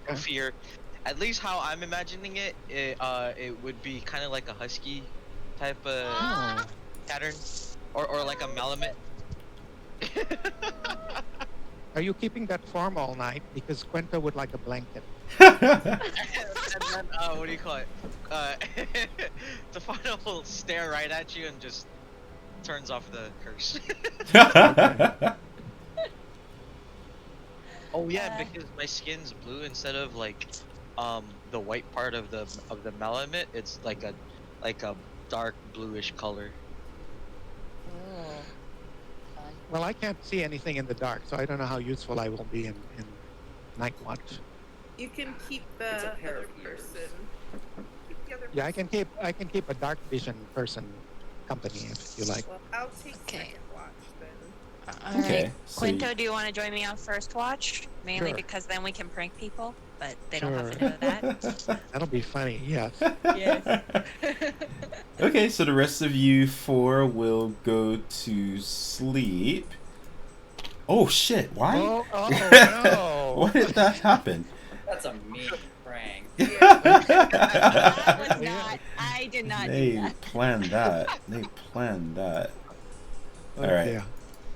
puffier. At least how I'm imagining it, it would be kind of like a husky type of Oh. pattern, or like a Malamute. Are you keeping that form all night? Because Kwento would like a blanket. And then what do you call it? Tofana will stare right at you and just turns off the curse. Oh yeah, because my skin's blue instead of like the white part of the Malamute. It's like a dark bluish color. Ooh. Fun. Well, I can't see anything in the dark, so I don't know how useful I will be in night watch. You can keep It's the a pair other of ears. person. Keep the other Yeah, I person. can keep a dark vision person company if you like. Well, I'll take Okay. second watch then. All right. Okay, so Quinto, do you want to join me on first watch? Mainly Sure. because then we can prank people, but they don't have to Sure. know that. That'll be funny. Yes. Yes. Okay, so the rest of you 4 will go to sleep. Oh shit! Why? Oh, no. Why did that happen? That's a mean prank. That was Yeah. not. I did not do They that. planned that. They planned that. Oh, All right. yeah.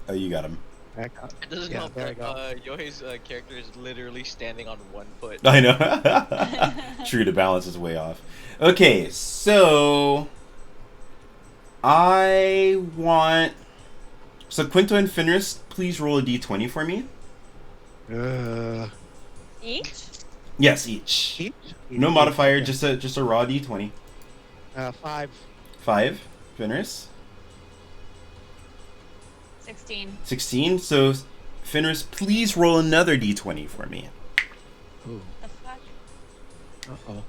Oh, you got him. Back up. It doesn't Yeah, help there that you go. Yohei's character is literally standing on one foot. I know. True, the balance is way off. Okay, so I want. So Quinto and Fenris, please roll a d20 for me. Each? Yes, each. Each? No modifier, Okay. just a raw d20. 5. 5, Fenris. 16. 16. So Fenris, please roll another d20 for me. Ooh. The fuck? Uh-oh.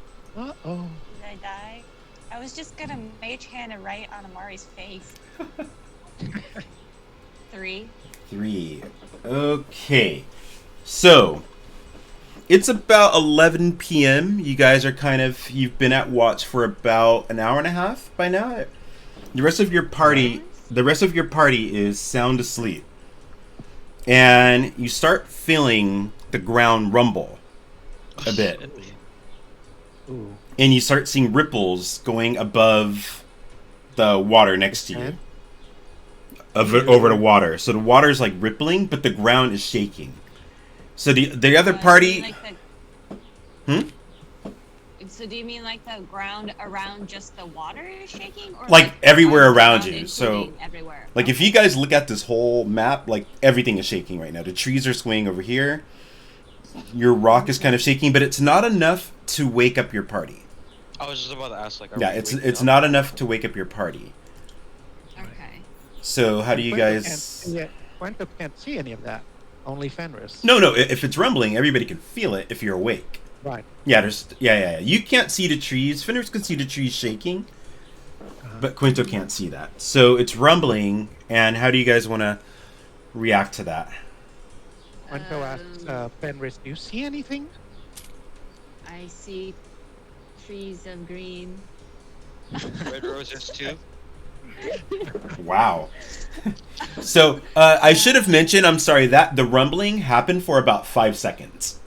Uh-oh. Did I die? I was just gonna mage hand it right on Amari's face. 3. 3. Okay. So, it's about 11 p.m. You guys are you've been at watch for about an hour and a half by now. The rest of your party is sound asleep. And you start feeling the ground rumble a bit. Ooh. And you start seeing ripples going above the water next to you. Okay. Over the water. So the water is like rippling, but the ground is shaking. So the other party. So do you mean like the ground around just the water is shaking, or Like everywhere around the around ground you, so- including everywhere? Like if you guys look at this whole map, like everything is shaking right now. The trees are swaying over here. Your rock is kind of shaking, but it's not enough to wake up your party. I was just about to ask, like, are Yeah, we it's waking up? not enough to wake up your party. Okay. So how do you Quento guys? can't- Yeah, Kwento can't see any of that. Only Fenris. No. If it's rumbling, everybody can feel it if you're awake. Right. Yeah, yeah. You can't see the trees. Fenris can see the trees shaking, but Quinto can't see that. So it's rumbling, and how do you guys want to react to that? Kwento asks Fenris, do you see anything? I see trees of green. Red roses too. Wow. So I should have mentioned, I'm sorry, that the rumbling happened for about 5 seconds.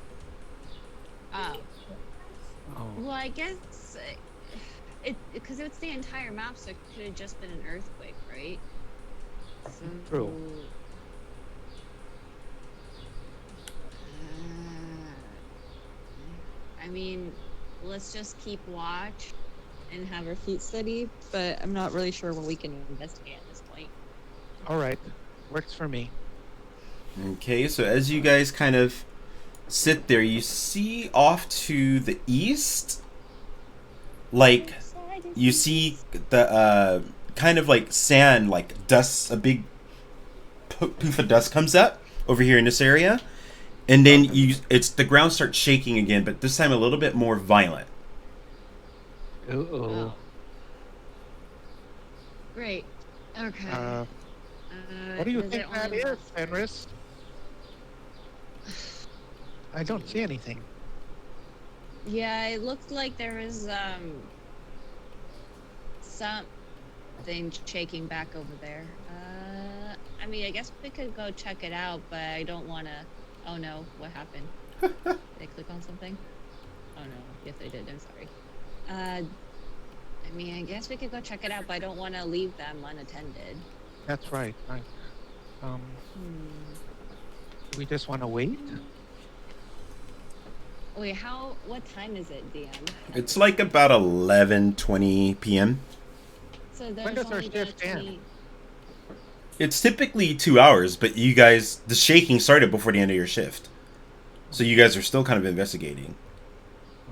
Oh. Oh. Well, I guess because it's the entire map, so it could have just been an earthquake, right? So, True. I mean, let's just keep watch and have our feet steady, but I'm not really sure what we can investigate at this point. All right, works for me. Okay, so as you guys kind of sit there, you see off to the east, like you see the kind of like sand, like dust, a big poof of dust comes up over here in this area, and then the ground starts shaking again, but this time a little bit more violent. Uh-oh. Great. Okay. What do you does think it that only is, last- Fenris? I don't see anything. Yeah, it looked like there was something shaking back over there. I mean, I guess we could go check it out, but I don't want to. Oh no, what happened? Did I click on something? Oh no, yes I did. I'm sorry. I mean, I guess we could go check it out, but I don't want to leave them unattended. That's right. Right. Do we just want to wait? Wait, what time is it, DM? It's like about 11:20 p.m. So there's When does our only been a shift end? 20 It's typically 2 hours, but you guys, the shaking started before the end of your shift. So you guys are still kind of investigating.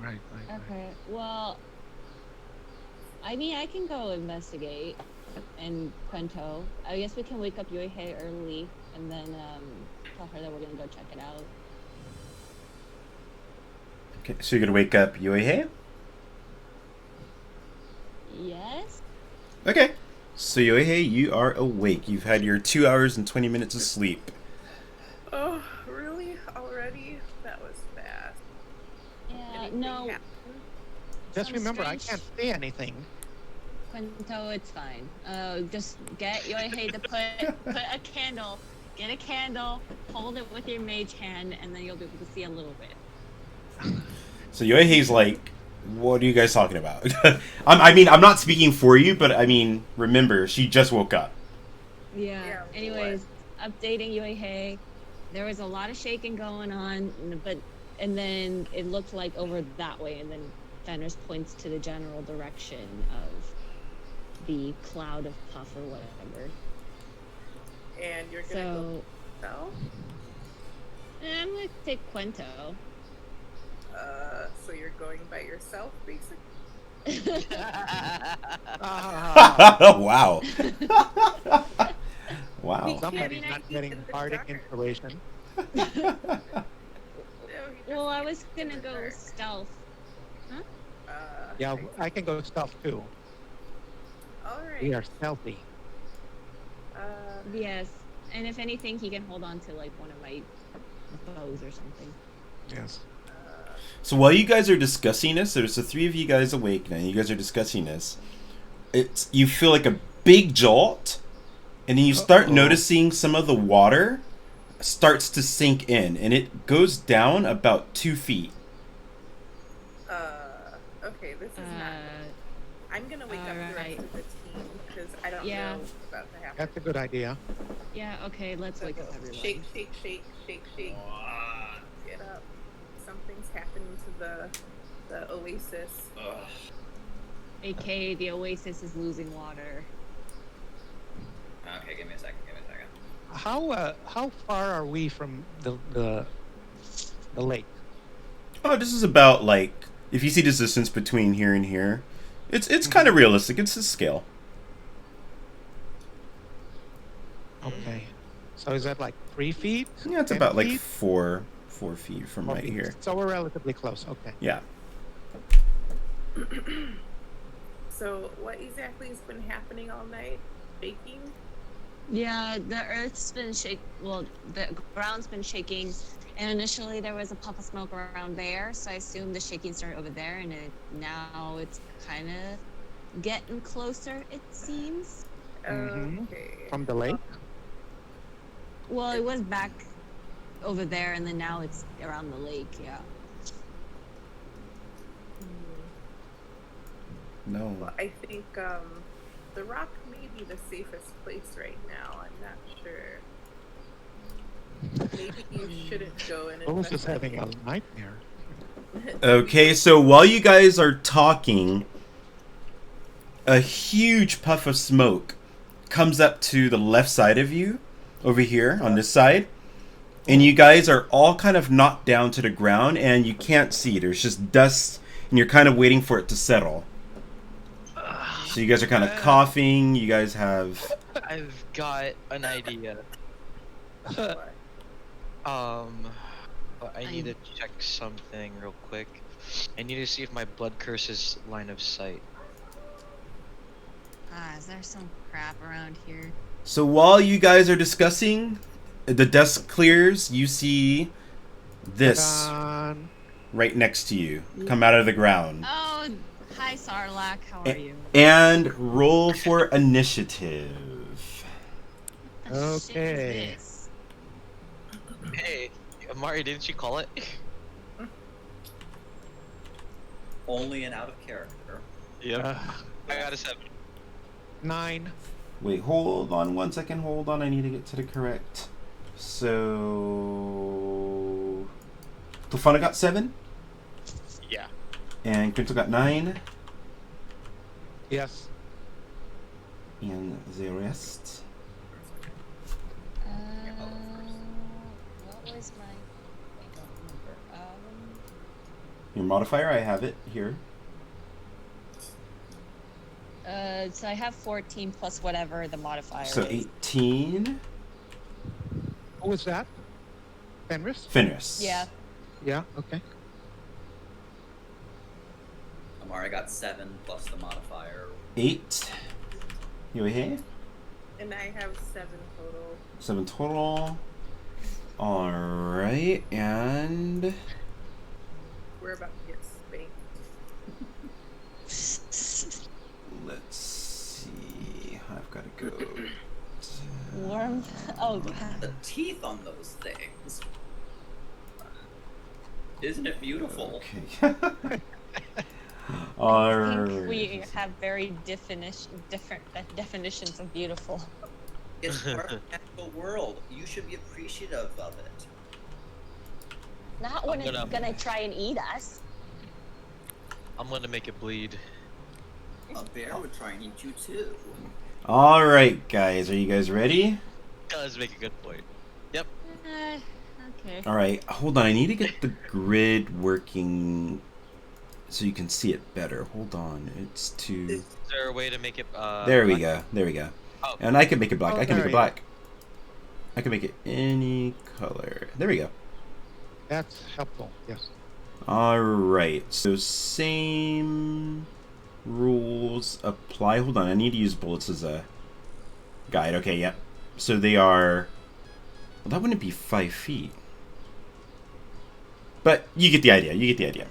Right. Okay, well, I mean, I can go investigate and Kwento. I guess we can wake up Yoyhey early and then tell her that we're gonna go check it out. Okay, so you're gonna wake up Yoyhey? Yes? Okay. So Yoyhey, you are awake. You've had your 2 hours and 20 minutes of sleep. Oh, really? Already? That was fast. Yeah, Anything no, happen? Just Some remember, I strange- can't see anything. Kwento, it's fine. Just get Yoyhey to put a candle, get a candle, hold it with your mage hand, and then you'll be able to see a little bit. So Yoyhei's like, what are you guys talking about? I mean, I'm not speaking for you, but I mean, remember, she just woke up. Yeah. Anyways, updating Yoyhey, there was a lot of shaking going on, and then it looked like over that way, and then Fenris points to the general direction of the cloud of puff or whatever. And you're gonna So go I'm gonna take Kwento. so you're going by yourself, basically? Wow. Wow. Yeah, Somebody's I not keep getting in the bardic dark. inspiration. No, he Well, I just was keeps gonna in the go dark. stealth. Yeah, I can go stealth too. Alright. We are stealthy. Yes, and if anything, he can hold on to like one of my bows or something. Yes. So while you guys are discussing this, there's the three of you guys awake now. You guys are discussing this. You feel like a big jolt, and then you start noticing some of the water starts to sink in, and it goes down about 2 feet. Okay, this is not. I'm gonna wake up the rest Alright. of the team because I don't Yeah. know what's about to happen. That's a good idea. Yeah. Okay. Let's wake up everyone. Shake, shake, shake, shake, shake. Get up. Something's happening to the oasis. AKA the oasis is losing water. Okay, give me a second. How far are we from the lake? Oh, this is about like, if you see this distance between here and here, it's kind of realistic. It's a scale. Okay. So is that like 3 feet? Yeah, it's 10 about like feet? 4 feet from right Okay, here. So we're relatively close. Okay. Yeah. So what exactly has been happening all night? Baking? Yeah, the earth's been well, the ground's been shaking, and initially there was a puff of smoke around there, so I assumed the shaking started over there, and now it's kind of getting closer, it seems. Mhm. Okay. From the lake? Well, it was back over there, and then now it's around the lake, yeah. No. Well, I think the rock may be the safest place right now. I'm not sure. Maybe you shouldn't go and Rose is investigate. having a nightmare. Okay, so while you guys are talking, a huge puff of smoke comes up to the left side of you, over here on this side, and you guys are all kind of knocked down to the ground, and you can't see. There's just dust, and you're kind of waiting for it to settle. So you guys are kind of coughing. You guys have... I've got an idea. But I need to check something real quick. I need to see if my blood curse is line of sight. Is there some crap around here? So while you guys are discussing, the dust clears. You see this Ta-da. right next to you come out of the ground. Oh, hi Sarlacc, how are you? And roll for initiative. What shit Okay. is this? Hey, Amari, didn't you call it? Only an out of character. Yep. I got a 7. 9. Wait, hold on 1 second. Hold on, I need to get to the correct. So... Tofana got 7, Yeah. and Kwento got 9, Yes. and the rest... What was my? I don't remember. Your modifier, I have it here. So I have 14 plus whatever the modifier So is. 18. What was that? Fenris? Fenris. Yeah. Yeah, okay. Amari got 7 plus the modifier. 8. Yoyhey? And I have 7 total. 7 total. Alright, and... We're about to get spanked. Let's see. I've got to go... Worm. Oh god. The teeth on those things. Isn't it beautiful? Okay. I think we Alright. have very different definitions of beautiful. It's part of the natural world. You should be appreciative of it. Not when I'm it's gonna- gonna try and eat us. I'm gonna make it bleed. A bear would try and eat you too. Alright, guys. Are you guys ready? Let's make a good point. Okay. Alright, hold on. I need to get the grid working so you can see it better. Hold on. It's to... Is there a way to make it, There we black? go. There we go. Oh. And I can make it black. Oh, I can make there it you go. black. I can make it any color. There we go. That's helpful, yes. Alright, so same rules apply. Hold on, I need to use bullets as a guide. Okay, yep. So they are... Well, that wouldn't be 5 feet. But you get the idea. You get the idea.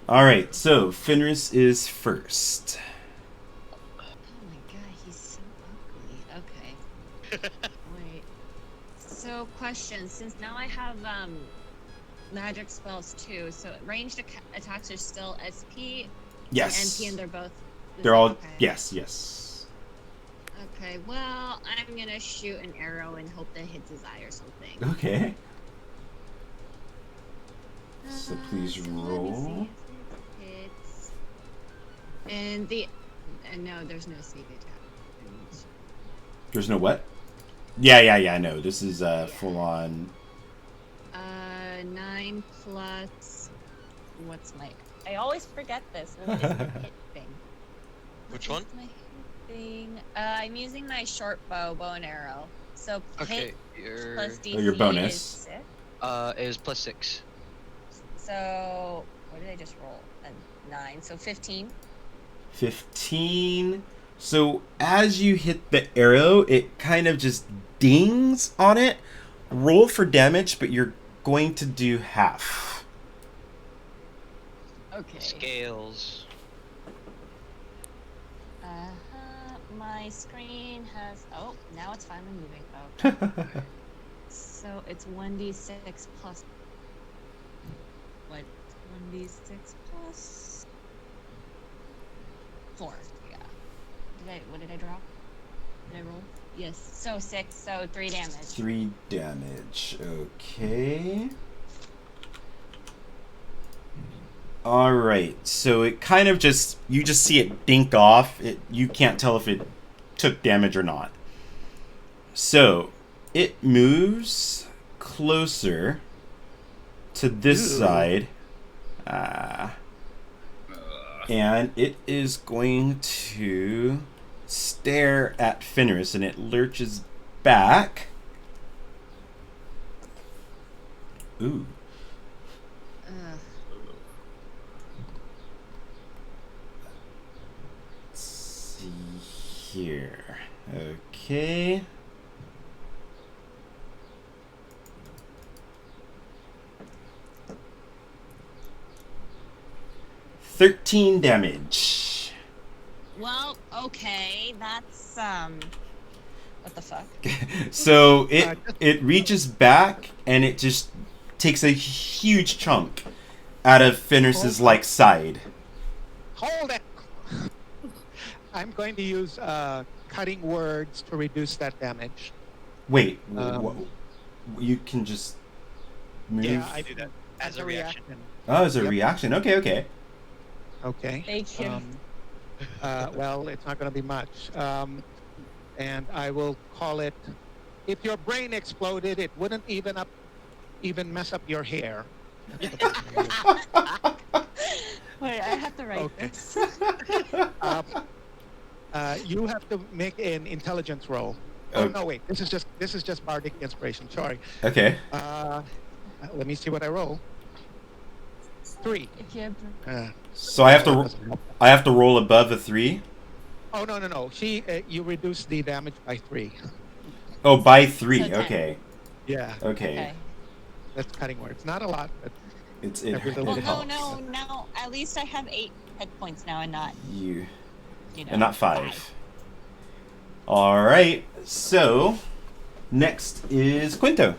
Alright, so Fenris is first. Oh my god, he's so ugly. Okay. Wait. So, question. Since now I have magic spells too, so ranged attacks are still SP Yes. and NP, and they're both. the They're same? all... Okay. Yes, yes. Okay. Well, I'm gonna shoot an arrow and hope that hits his eye or something. Okay. So please let me roll. see if it hits. And the no, there's no sneak attack. There's no what? Yeah, no. This is full on... 9 plus. What's my? I always forget this. What is my hit thing? Which What one? is my hit thing? I'm using my short bow and arrow. So Okay, hit your plus DC your bonus. is 6. is +6. So what did I just roll? A 9. So 15. 15. So as you hit the arrow, it kind of just dings on it. Roll for damage, but you're going to do half. Okay. Scales. My screen has. Oh, now it's finally moving. Okay. So it's 1d6 plus. What? 1d6 plus 4. Yeah. What did I draw? Did I roll? Yes. So 6. So 3 damage. 3 damage. Okay. All right. So it kind of just you just see it dink off. You can't tell if it took damage or not. So it moves closer to this side. And it is going to stare at Fenris, and it lurches back. Ooh. Let's see here. Okay. $13 damage. Well, okay, that's what the fuck? So it reaches back and it just takes a huge chunk out of Fenris's side. Hold it! I'm going to use cutting words to reduce that damage. Wait, you can just move? Yeah, I do that. As a reaction. Oh, as a reaction. Okay. Okay. Thank you. Well, it's not going to be much. And I will call it, if your brain exploded, it wouldn't even mess up your hair. Wait, I have to write Okay. this. You have to make an intelligence roll. Oh no, wait. This is just bardic inspiration. Sorry. Okay. Let me see what I roll. 3. If you have So I have to roll above a 3. Oh no. You reduce the damage by 3. Oh, by 3. So 10. Okay. Yeah. Okay. That's cutting words. Not a lot, but It every little well, bit helps. no. At least I have 8 hit points now, and not You you know and not 5. All right. So next is Kwento.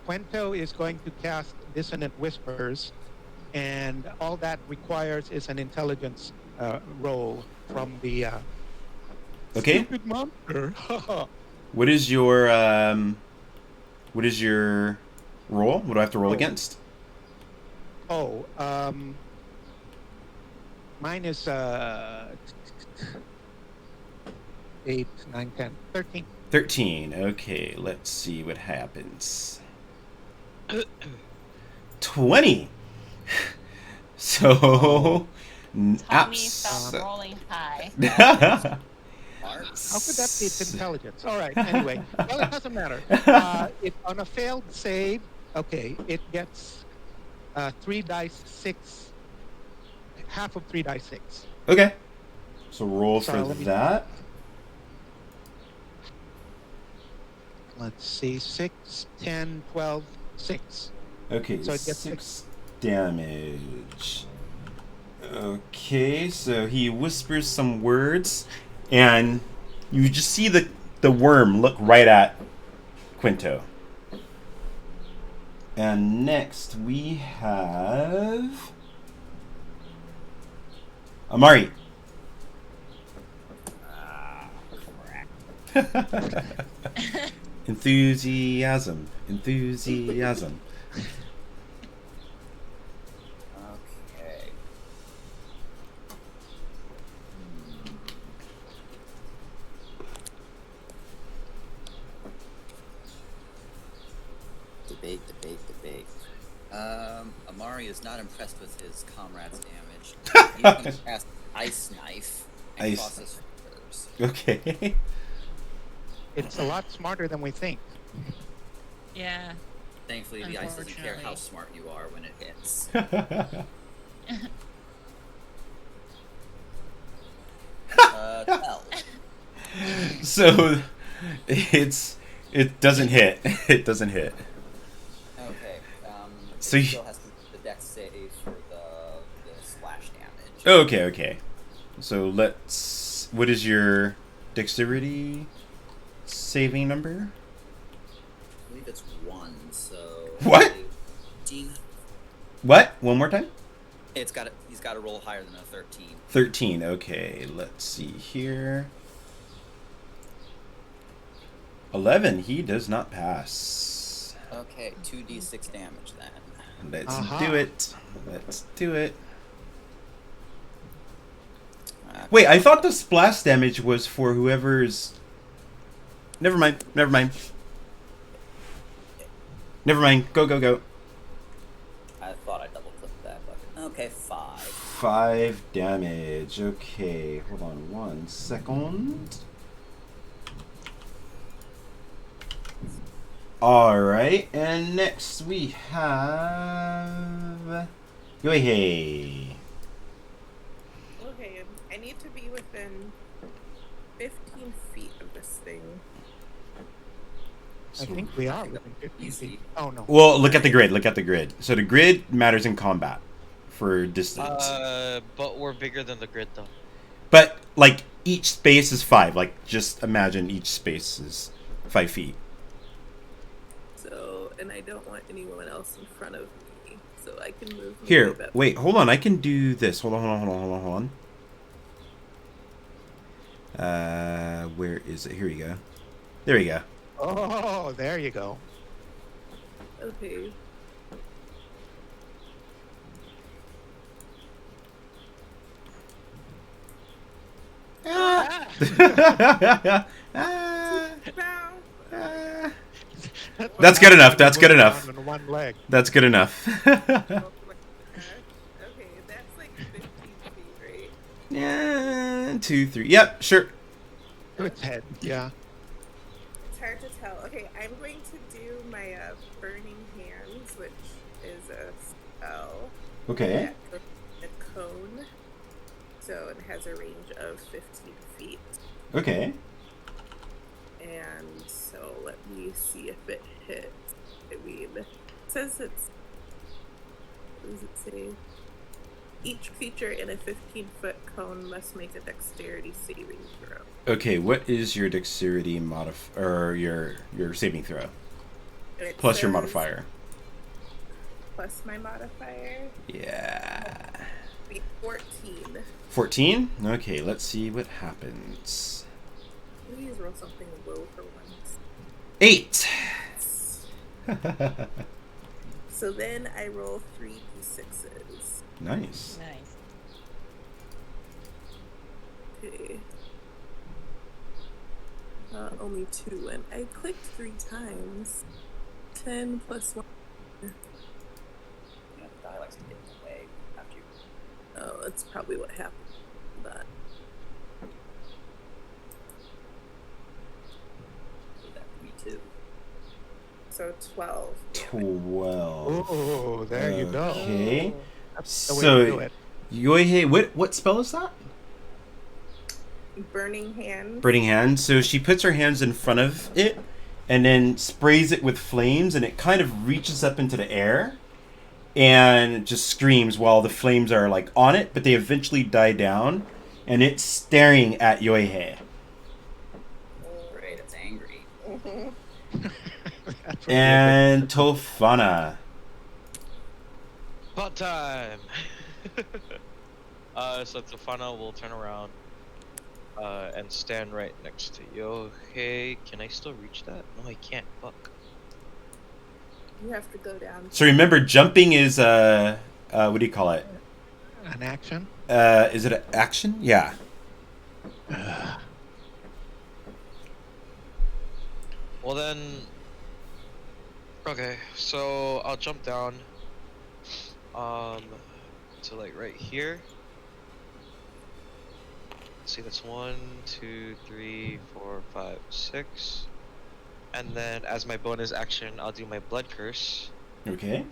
Kwento is going to cast Dissonant Whispers, and all that requires is an intelligence roll from the Okay. stupid monster. What is your roll? What do I have to roll against? Oh, mine is 8, 9, 10, 13. 13. Okay, let's see what happens. 20. So, Taught me stop rolling high. How could that be? It's intelligence. All right. Anyway, well, it doesn't matter. On a failed save, okay, it gets 3 dice 6, half of 3 dice 6. Okay. So roll Sorry, for let me- that. Let's see, 6, 10, 12, 6. Okay, So it gets 6 damage. Okay, so he whispers some words, and you just see the worm look right at Kwento. And next we have Amari. Enthusiasm. Okay. Debate. Amari is not impressed with his comrade's damage. He's going to cast Ice Knife and cross his fingers. Okay. It's a lot smarter than we think. Yeah. Thankfully, the ice doesn't care how smart you are when it hits. 12. So it doesn't hit. It doesn't hit. Okay. So it you- still has to do the dex save for the splash damage. Okay. So what is your dexterity saving number? I believe it's 1, so... What? 15. What? One more time? He's got to roll higher than a 13. 13. Okay, let's see here. 11. He does not pass. Okay, 2d6 damage then. Let's Aha. do it. Let's do it. Wait, I thought the splash damage was for whoever's... Never mind. Never mind. Never mind. Go, go, go. I thought I double clicked that, but okay, 5. 5 damage. Okay, hold on 1 second. Alright, and next we have... Yoyhey. Okay, I need to be within 15 feet of this thing. I think we are within 50 feet. Oh, no. Well, look at the grid. Look at the grid. So the grid matters in combat for distance. But we're bigger than the grid though. But, like, each space is 5. Like, just imagine each space is 5 feet. So, and I don't want anyone else in front of me, so I can move. Here, maybe about- wait, hold on. I can do this. Hold on. Where is it? Here we go. There we go. Oh, there you go. Okay. That's good enough. That's good enough. On one leg. That's good enough. Okay, that's like 15 feet, right? Yeah, 2, 3. Yep, sure. To its head, yeah. It's hard to tell. Okay, I'm going to do my Burning Hands, which is a spell. Okay. that goes in a cone. So it has a range of 15 feet. Okay. And so let me see if it hits. I mean, it says it's. What does it say? Each creature in a 15-foot cone must make a dexterity saving throw. Okay, what is your dexterity or your saving throw? And it Plus your says modifier. Plus my modifier. Yeah. Be 14. 14? Okay, let's see what happens. Please roll something low for once. 8! So then I roll 3d6s. Nice. Nice. Okay. Only 2, and I clicked 3 times. 10 plus 1. Yeah, the die likes to get in the way after you. Oh, that's probably what happened. But So that me too. so 12. 12. Oh, there you go. Okay. That's the way to do So, it. Yoyhey, what spell is that? Burning Hand. Burning Hand. So she puts her hands in front of it and then sprays it with flames, and it kind of reaches up into the air and just screams while the flames are like on it, but they eventually die down, and it's staring at Yoyhey. Great, it's angry. That's what And Tofana. Pot time. So Tofana will turn around and stand right next to Yoyhey. Can I still reach that? No, I can't. Fuck. You have to go down. So remember, jumping is what do you call it? an action. Is it an action? Yeah. Well then. Okay, so I'll jump down. To like right here. Let's see, that's 1, 2, 3, 4, 5, 6. And then as my bonus action, I'll do my blood curse. Okay.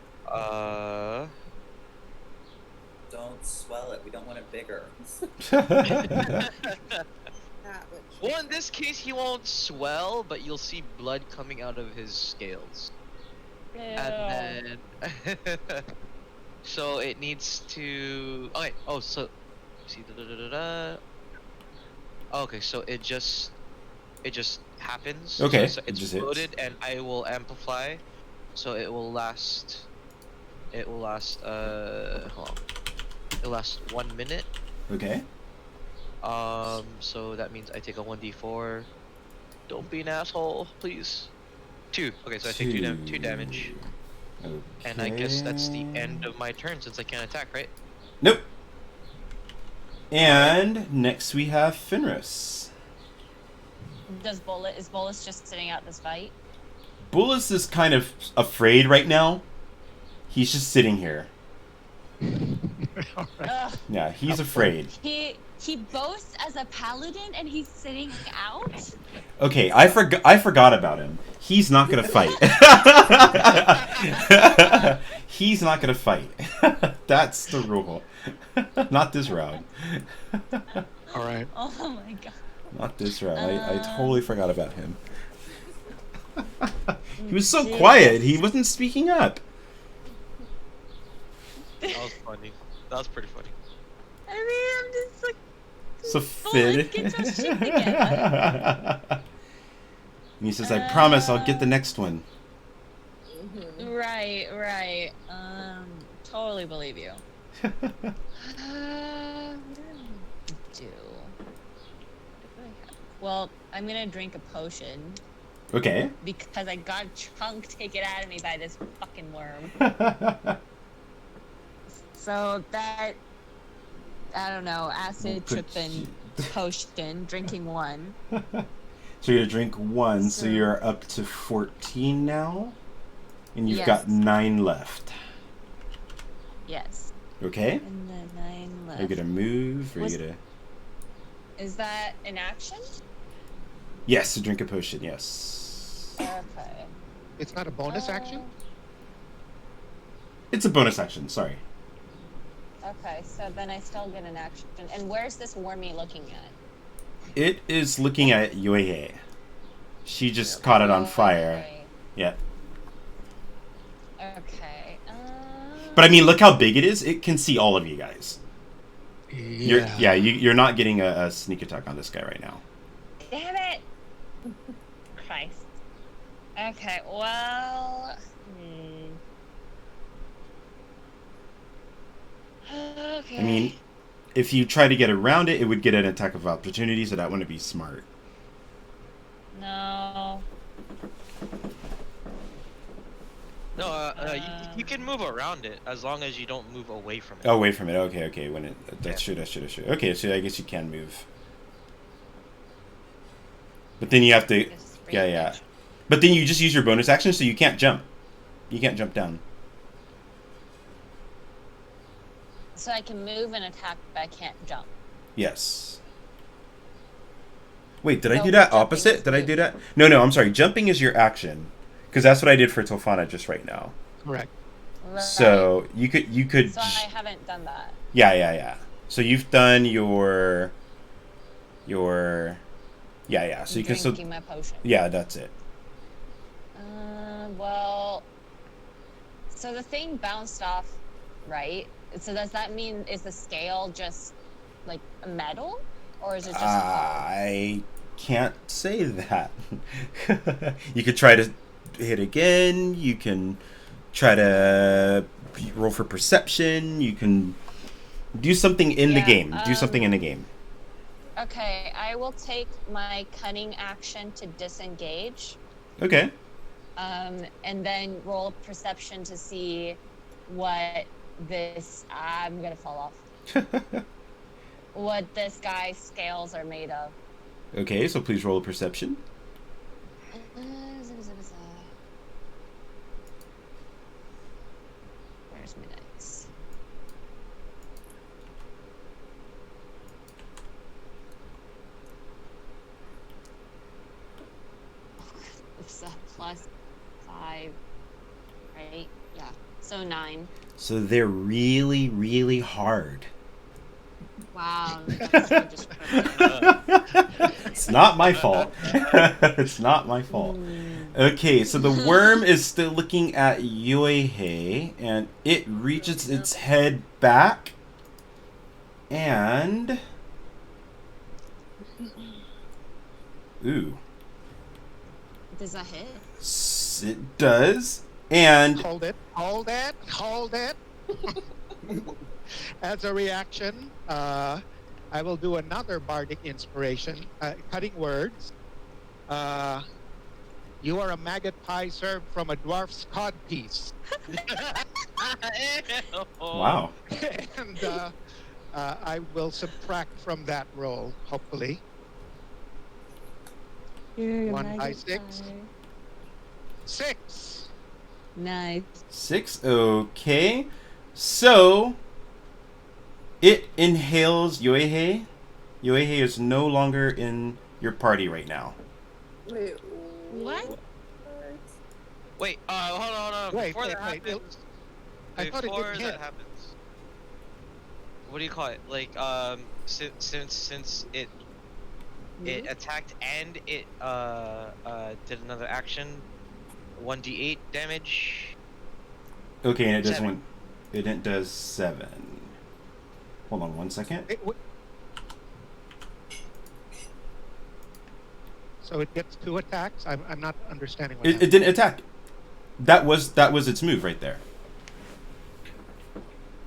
Don't swell it. We don't want it bigger. That which Well, in this case, he won't swell, but you'll see blood coming out of his scales. And then, so it needs to. Okay. Oh, so see. Okay, so it just happens. Okay, So it it's just hits. loaded, and I will amplify, so it will last. It will last. Hold on. It'll last 1 minute. Okay. So that means I take a 1d4. Don't be an asshole, please. 2. Okay, so I take 2 damage. And I guess that's the Okay. end of my turn since I can't attack, right? Nope. And next we have Fenris. Is Bolus just sitting out this fight? Bullis is kind of afraid right now. He's just sitting here. Ugh. Yeah, he's afraid. He boasts as a paladin and he's sitting out? Okay, I forgot about him. He's not gonna fight. He's not gonna fight. That's the rule. Not this round. All right. Oh my god. Not this round. I totally forgot about him. He was so quiet. He wasn't speaking up. That was funny. That was pretty funny. I mean, I'm just like... So Bullet, fit. get your shit together. And he says, "I promise I'll get the next one." Right. Totally believe you. What do I do? Well, I'm gonna drink a potion. Okay. Because I got a chunk taken out of me by this fucking worm. So that, I don't know, acid tripping potion, drinking one. So you're gonna drink one, so you're up to 14 now, and you've Yes. got 9 left. Yes. Okay. And then 9 left. Are you gonna move, or are you gonna? Is that an action? Yes, to drink a potion. Yes. Okay. It's not a bonus action? It's a bonus action. Sorry. Okay, so then I still get an action. And where's this wormy looking at? It is looking at Yoyhey. She just caught it on fire. Okay. Yeah. Okay. But I mean, look how big it is. It can see all of you guys. Yeah. You're not getting a sneak attack on this guy right now. Damn it! Christ. Okay, well... Okay. I mean, if you try to get around it, it would get an attack of opportunity, so that wouldn't be smart. No. No, you can move around it as long as you don't move away from it. Oh, away from it. Okay. When it that's true. Okay, so I guess you can move. But then you have to. Yeah. But then you just use your bonus action, so you can't jump. You can't jump down. So I can move and attack, but I can't jump. Yes. Wait, did I No, do that jumping opposite? is Did I move. do that? No, I'm sorry. Jumping is your action, because that's what I did for Tofana just right now. Correct. Right. So you could. So I haven't done that. Yeah. So you've done your. Yeah. So you can still. Drinking my potion. Yeah, that's it. Well, so the thing bounced off, right? So does that mean, is the scale just like a metal, or is it just I can't say that. You could try to hit again. You can try to roll for perception. You can do something in the game. Do something in the game. Okay, I will take my cunning action to disengage. Okay. And then roll perception to see what this... I'm gonna fall off. What this guy's scales are made of. Okay, so please roll a perception. Where's my dice? It's a +5, right? Yeah. So 9. So they're really, really hard. Wow. That's so just It's not my fault. It's not my fault. Okay, so the worm is still looking at Yoyhey, and it reaches its head back, and... Ooh. Does that hit? It does, and... Hold it. As a reaction, I will do another bardic inspiration, cutting words. You are a maggot pie served from a dwarf's cod piece. Wow. And I will subtract from that roll, hopefully. You're a 1 by maggot 6. pie. 6. Nice. 6. Okay. So it inhales Yoyhey. Yoyhey is no longer in your party right now. Wait, What? Wait, hold on. Wait, Before wait, that wait. happens, I thought it before didn't that hit. happens, what do you call it? Like, since it attacked and it did another action, 1d8 damage. Okay, and it does 7. It does 7. Hold on 1 second. So it gets 2 attacks? I'm not understanding what It happened. didn't attack. That was its move right there.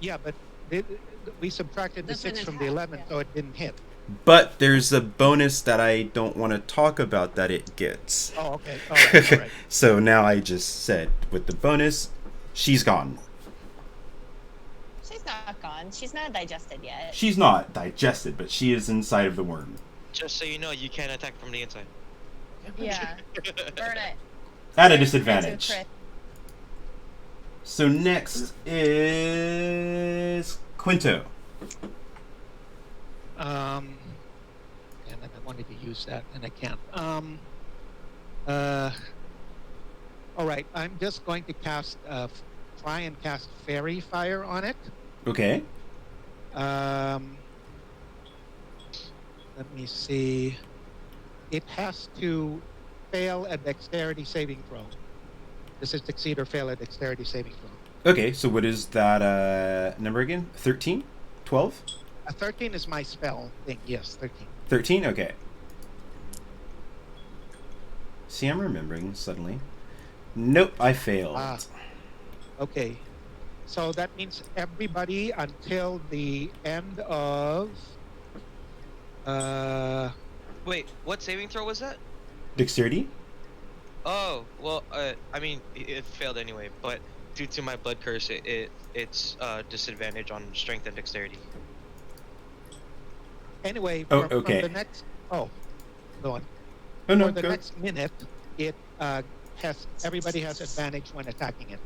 Yeah, but we subtracted the That's an 6 from the attack, 11, yeah. so it didn't hit. But there's a bonus that I don't want to talk about that it gets. Oh, okay. All right, all right. So now I just said with the bonus, she's gone. She's not gone. She's not digested yet. She's not digested, but she is inside of the worm. Just so you know, you can't attack from the inside. Yeah. Burn it. At a Into disadvantage. crit. So next is Kwento. And then I wanted to use that, and I can't. All right, I'm just going to cast, try and cast Fairy Fire on it. Okay. Let me see. It has to fail a dexterity saving throw. This is succeed or fail a dexterity saving throw. Okay, so what is that number again? 13? 12? 13 is my spell thing. Yes, 13. 13? Okay. See, I'm remembering suddenly. Nope, I failed. Ah. Okay. So that means everybody until the end of... Wait, what saving throw was that? Dexterity? Oh, well, I mean, it failed anyway, but due to my blood curse, it's disadvantage on strength and dexterity. Anyway, Oh, from okay. the next... Oh, go on. Oh, no, For the go. next minute, it everybody has advantage when attacking it.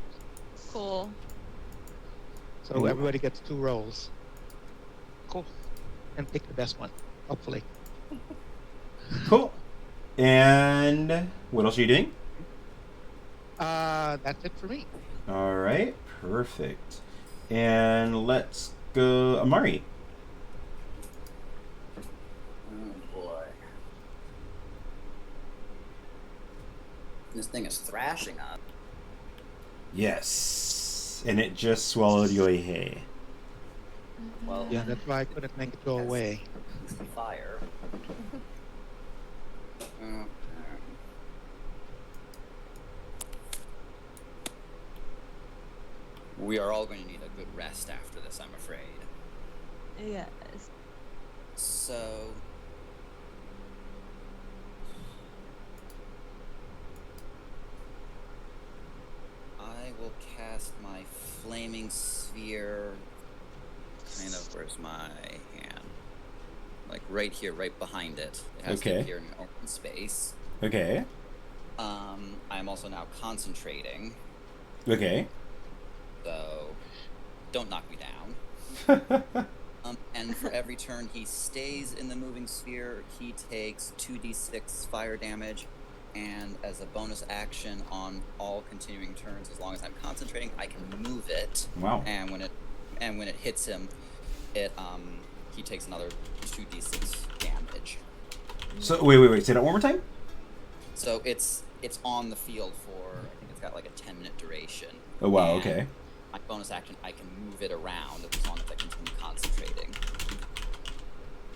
Cool. So Ooh. everybody gets 2 rolls. Cool. And pick the best one, hopefully. Cool. And what else are you doing? That's it for me. All right, perfect. And let's go, Amari. Oh boy. This thing is thrashing us. Yes. And it just swallowed Yoyhey. Well, Yeah, that's why I couldn't make it go Yes. away. fire. We are all going to need a good rest after this, I'm afraid. Yes. So... I will cast my flaming sphere... Kind of, where's my hand? Like right here, right behind it. It has to Okay. appear in an open space. Okay. I'm also now concentrating, Okay. so don't knock me down. And for every turn he stays in the moving sphere, he takes 2d6 fire damage, and as a bonus action on all continuing turns, as long as I'm concentrating, I can move it. Wow. And when it hits him, he takes another 2d6 damage. So wait. Say that one more time. So it's on the field for, I think it's got like a 10-minute duration. Oh wow. And Okay. my bonus action, I can move it around as long as I continue concentrating.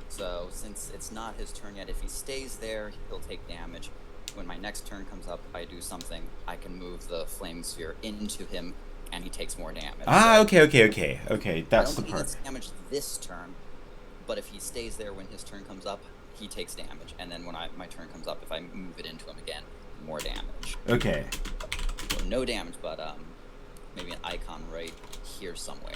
So since it's not his turn yet, if he stays there, he'll take damage. When my next turn comes up, I do something, I can move the flaming sphere into him, and he takes more damage. Ah. So Okay. That's I the don't think he part. gets damage this turn, but if he stays there when his turn comes up, he takes damage. And then when my turn comes up, if I move it into him again, more damage. Okay. So no damage, but maybe an icon right here somewhere.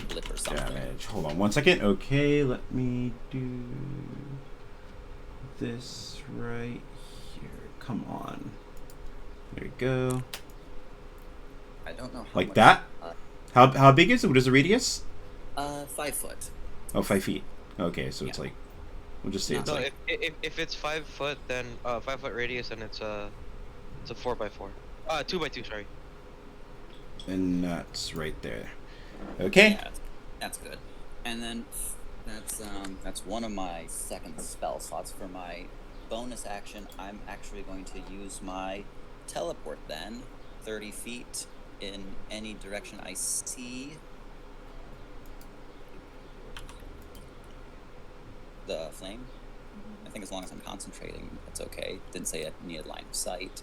Blip or something. Damage. Hold on 1 second. Okay, let me do this right here. Come on. There we go. I don't know how like much, that? How big is it? What is the radius? 5 foot. Oh, 5 feet. Okay, so it's like, we'll just say it's No, like, if it's 5 foot, then 5 foot radius, and it's a 4x4. 2x2, sorry. and that's right there. Okay. Yeah, that's good. And then that's one of my second spell slots. For my bonus action, I'm actually going to use my teleport then, 30 feet in any direction I see the flame. I think as long as I'm concentrating, it's okay. Didn't say I needed line of sight.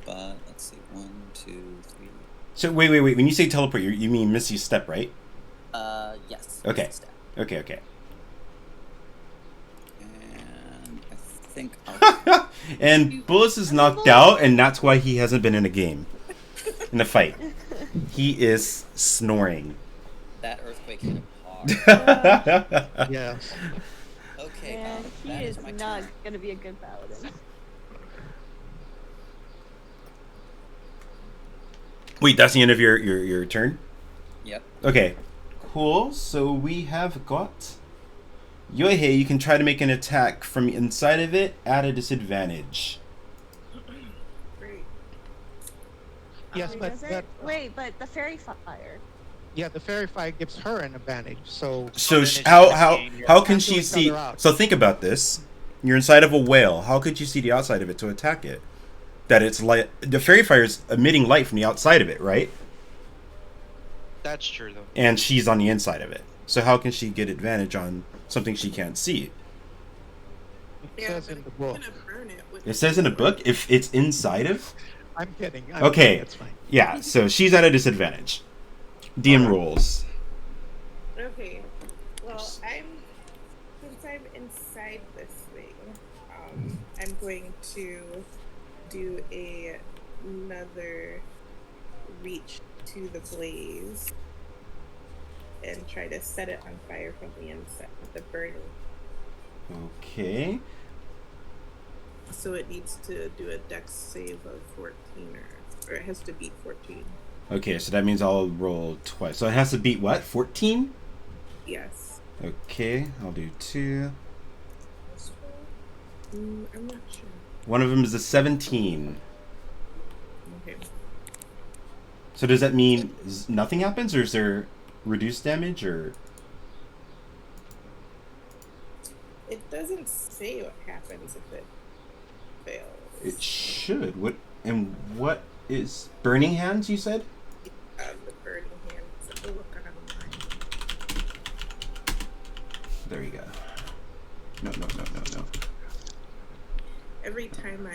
But let's see, 1, 2, 3. So wait. When you say teleport, you mean Missy's step, right? Yes. Okay. Step. Okay. And I think I'll... And Bullis is knocked out, and that's why he hasn't been in a game, in a fight. He is snoring. that earthquake hit him hard. Yes. Okay, Yeah, he that is my not turn. gonna be a good paladin. Wait, that's the end of your turn? Yep. Okay, cool. So we have got Yoyhey. You can try to make an attack from inside of it at a disadvantage. Great. Yes, Wait, but does it? that, Wait, but the fairy fire. yeah, the fairy fire gives her an advantage. So So then sh- it's how gonna how gain your how can cancel she each see? other out. So think about this. You're inside of a whale. How could you see the outside of it to attack it? That it's light. The fairy fire is emitting light from the outside of it, right? That's true, though. And she's on the inside of it. So how can she get advantage on something she can't see? it Yeah, says but in the I'm book. gonna burn it with It says in a book if it's inside of. I'm kidding. Okay. That's fine. Yeah. So she's at a disadvantage. DM rolls. Okay. Well, since I'm inside this thing, I'm going to do another reach to the blaze and try to set it on fire from the inside with the burning. So it needs to do a dex save of 14, or it has to beat 14. Okay, so that means I'll roll twice. So it has to beat what? 14? Yes. Okay, I'll do 2. I'm not sure. One of them is a 17. Okay. So does that mean nothing happens, or is there reduced damage, or? It doesn't say what happens if it fails. It should. What is burning hands? You said. The burning hands. Oh, look online. There you go. No. Every time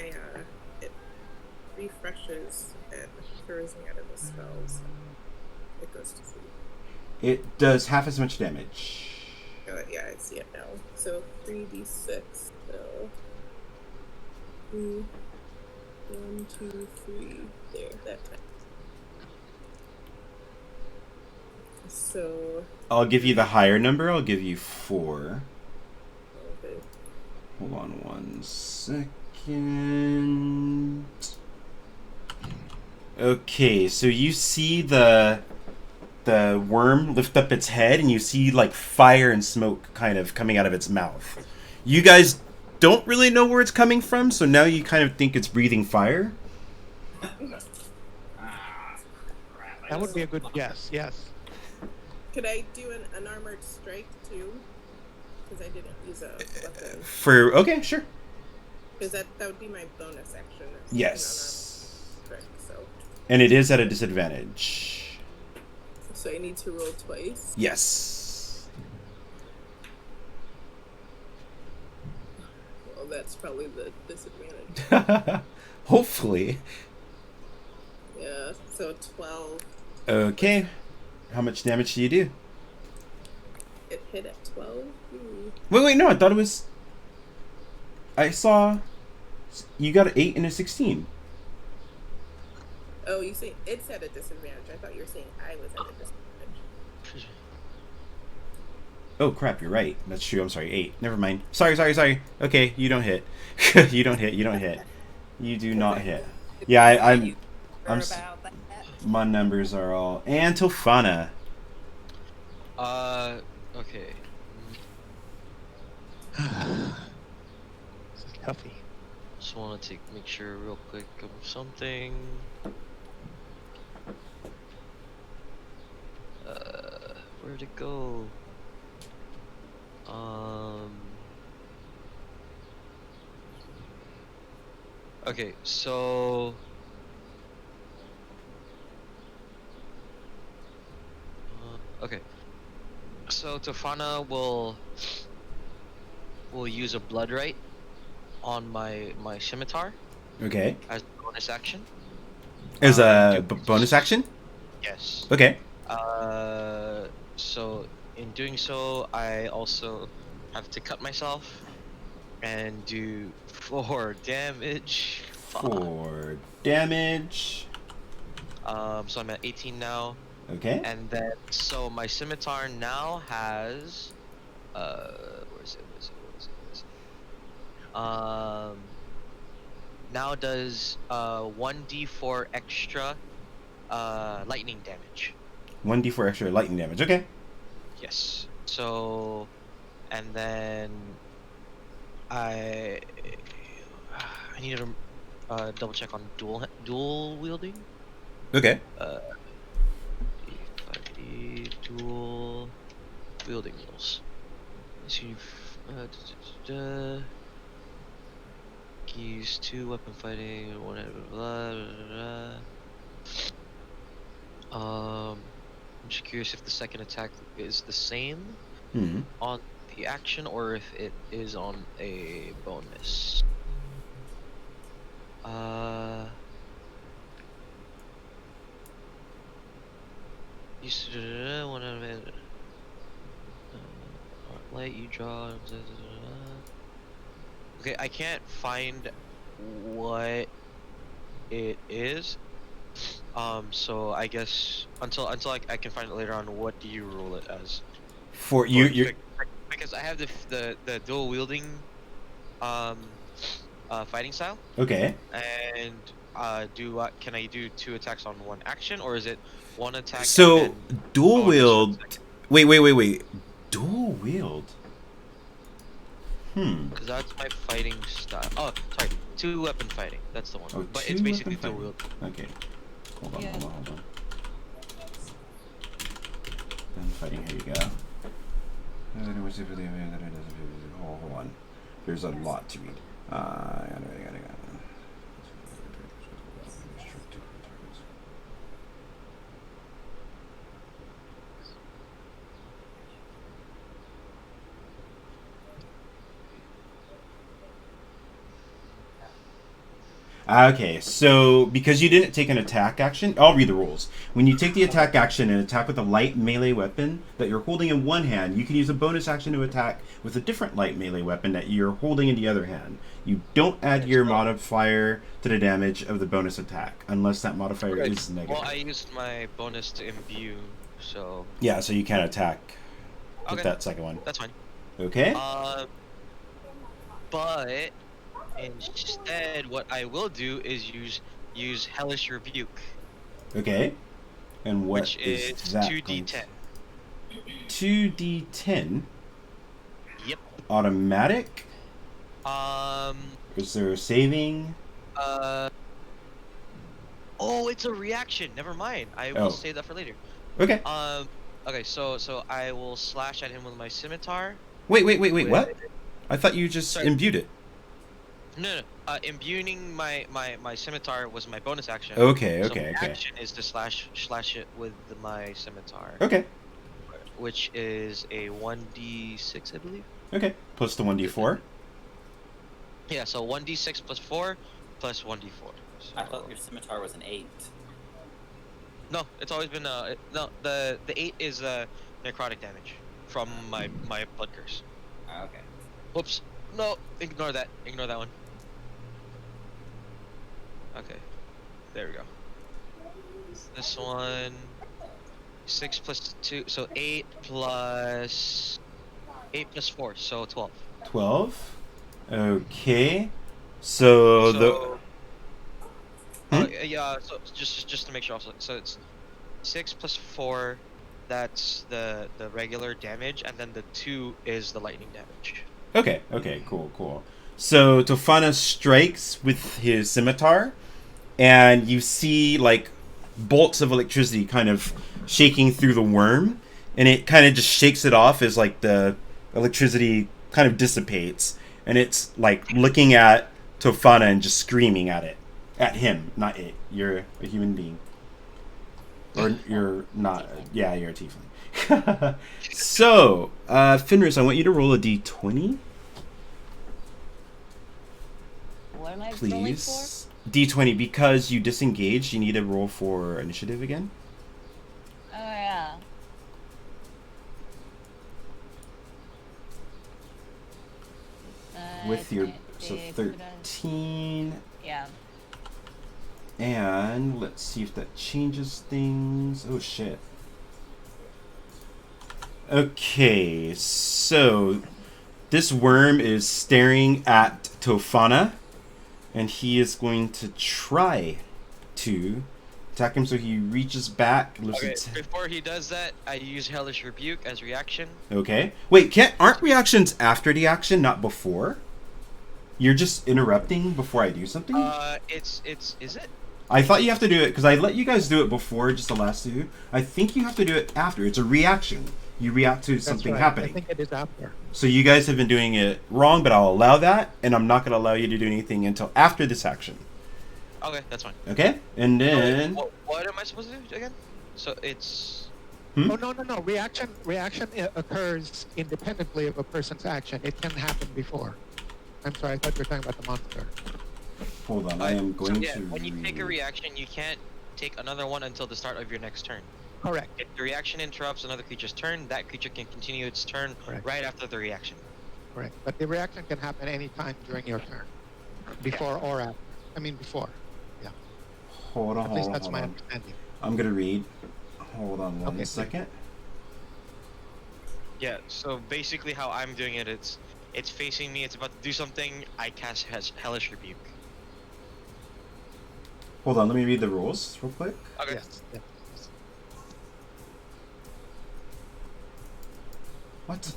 it refreshes and throws me out of the spells, it goes to sleep. It does half as much damage. Yeah, I see it now. So 3d6 still. 1, 2, 3. There, that time. So. I'll give you the higher number. I'll give you 4. Okay. Hold on 1 second. Okay, so you see the worm lift up its head, and you see like fire and smoke kind of coming out of its mouth. You guys don't really know where it's coming from, so now you kind of think it's breathing fire. That would be a good guess. Yes. Could I do an unarmored strike too? Because I didn't use a weapon. Okay, sure. Because that would be my bonus action. Is Yes. an unarmored strike, And it is at a disadvantage. so I need to roll twice. Yes. Well, that's probably the disadvantage. Hopefully. Yeah. So 12. Okay. How much damage do you do? It hit at 12. Wait, no, I thought it was I saw you got an 8 and a 16. Oh, you say it's at a disadvantage. I thought you were saying I was at a disadvantage. Oh crap, you're right. That's true. I'm sorry. 8. Never mind. Sorry. Okay, you don't hit. You don't hit. You do not hit. Yeah, I'm my numbers are all and Tofana. Okay. This is toughy. Just want to make sure real quick of something. Where'd it go? Okay, so okay. So Tofana will use a blood right on my scimitar Okay. as a bonus action. As a bonus action? Yes. Okay. So in doing so, I also have to cut myself and do 4 damage. Fuck. 4 damage. So I'm at 18 now. Okay. And then, so my scimitar now has, where is it? Now does 1d4 extra lightning damage. 1d4 extra lightning damage. Okay. Yes. So, and then I need to double check on dual wielding. Okay. Dual wielding rules. See, keys 2 weapon fighting, 1 blah, blah, blah. I'm just curious if the second attack is the same on the action or if it is on a bonus. Light you draw. Okay, I can't find what it is. So I guess until I can find it later on, what do you rule it as? For you, because I have the dual wielding fighting style. Okay. And can I do 2 attacks on 1 action, or is it 1 attack? So dual wield. Wait. Dual wield. Because that's my fighting style. Oh, sorry, 2 weapon fighting. That's the one. Oh, but it's basically dual wield. Okay. Hold on. Then fighting. Here you go. Hold on. There's a lot to read. Okay, so because you didn't take an attack action, I'll read the rules. When you take the attack action and attack with a light melee weapon that you're holding in one hand, you can use a bonus action to attack with a different light melee weapon that you're holding in the other hand. You don't add your modifier to the damage of the bonus attack, unless that modifier is negative. Well, I used my bonus to imbue, so... Yeah, so you can't attack with that second one. That's fine. Okay. But... instead, what I will do is use Hellish Rebuke. Okay. And what which is is that? 2d10. 2d10? Yep. Automatic? Is there a saving? Oh, it's a reaction. Never mind. I will save that for later. Okay. Okay, so I will slash at him with my scimitar. Wait, what? I thought you just imbued it. No. Imbuing my scimitar was my bonus action. Okay. So my action is to slash it with my scimitar. Okay. Which is a 1d6, I believe. Okay. Plus the 1d4. Yeah, so 1d6 plus 4 plus 1d4. So... I thought your scimitar was an 8. No, it's always been the 8 is necrotic damage from my blood curse. Okay. Whoops. No, ignore that. Ignore that one. Okay. There we go. This one. 6 plus 2, so 8 plus 4, so 12. 12. Okay. So the. Yeah. So just to make sure also, so it's 6 plus 4. That's the regular damage, and then the 2 is the lightning damage. Okay. Okay. Cool. Cool. So Tofana strikes with his scimitar, and you see like bolts of electricity kind of shaking through the worm, and it kind of just shakes it off as like the electricity kind of dissipates, and it's like looking at Tofana and just screaming at him, not it. You're a human being, or you're not. Yeah, you're a tiefling. So, Fenris, I want you to roll a d20, What am I rolling for? please. D20, because you disengaged, you need to roll for initiative again. Oh yeah. With your, so Let's see, 13, Yeah. and let's see if that changes things. Oh shit. Okay, so this worm is staring at Tofana, and he is going to try to attack him. So he reaches back. Okay, before he does that, I use Hellish Rebuke as reaction. Okay. Wait, aren't reactions after the action, not before? You're just interrupting before I do something? Is it? I thought you have to do it, because I let you guys do it before, just the last two. I think you have to do it after. It's a reaction. You react to something happening. I think it is after. So you guys have been doing it wrong, but I'll allow that, and I'm not going to allow you to do anything until after this action. Okay, that's fine. Okay? And then... What am I supposed to do again? So it's... Oh, no. Reaction occurs independently of a person's action. It can happen before. I'm sorry, I thought you were talking about the monster. Hold on, I am going to... when you take a reaction, you can't take another one until the start of your next turn. Correct. If the reaction interrupts another creature's turn, that creature can continue its turn right after the reaction. Correct. But the reaction can happen any time during your turn. Before or after. I mean before. Yeah. Hold on, At least that's my understanding. I'm going to read. Hold on one second. Yeah, so basically how I'm doing it, it's facing me, it's about to do something, I cast Hellish Rebuke. Hold on, let me read the rules real quick. Okay. Yes. What?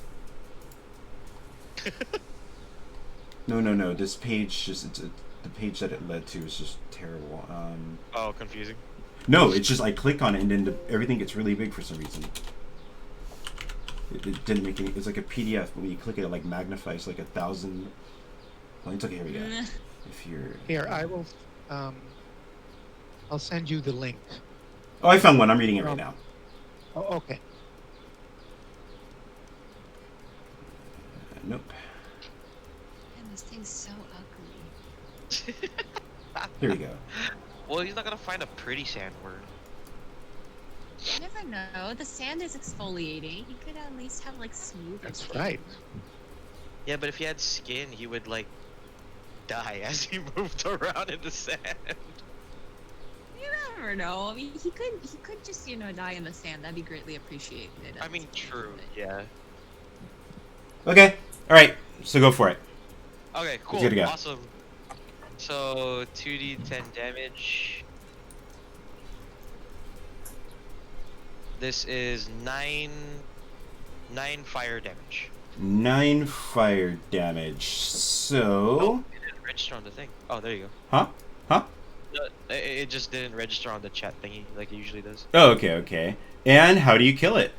No. This page the page that it led to is just terrible. Oh, confusing. No, it's just I click on it and then everything gets really big for some reason. It didn't make any. It's like a PDF, but when you click it, it like magnifies like 1,000. Well, it's okay. Here we go. If you're here, I will. I'll send you the link. Oh, I found one. I'm reading it right now. Oh, okay. Nope. Man, this thing's so ugly. Here we go. Well, he's not gonna find a pretty sandworm. You never know. The sand is exfoliating. He could at least have like smooth. That's skin. right. Yeah, but if he had skin, he would like die as he moved around in the sand. You never know. I mean, he could just die in the sand. That'd be greatly appreciated. I mean, true. Yeah. Okay. All right. So go for it. Okay. Cool. Good to go. Awesome. So 2d10 damage. This is 9 fire damage. 9 fire damage. So. It didn't register on the thing. Oh, there you go. Huh? No, it just didn't register on the chat thingy like it usually does. Oh, okay. And how do you kill it?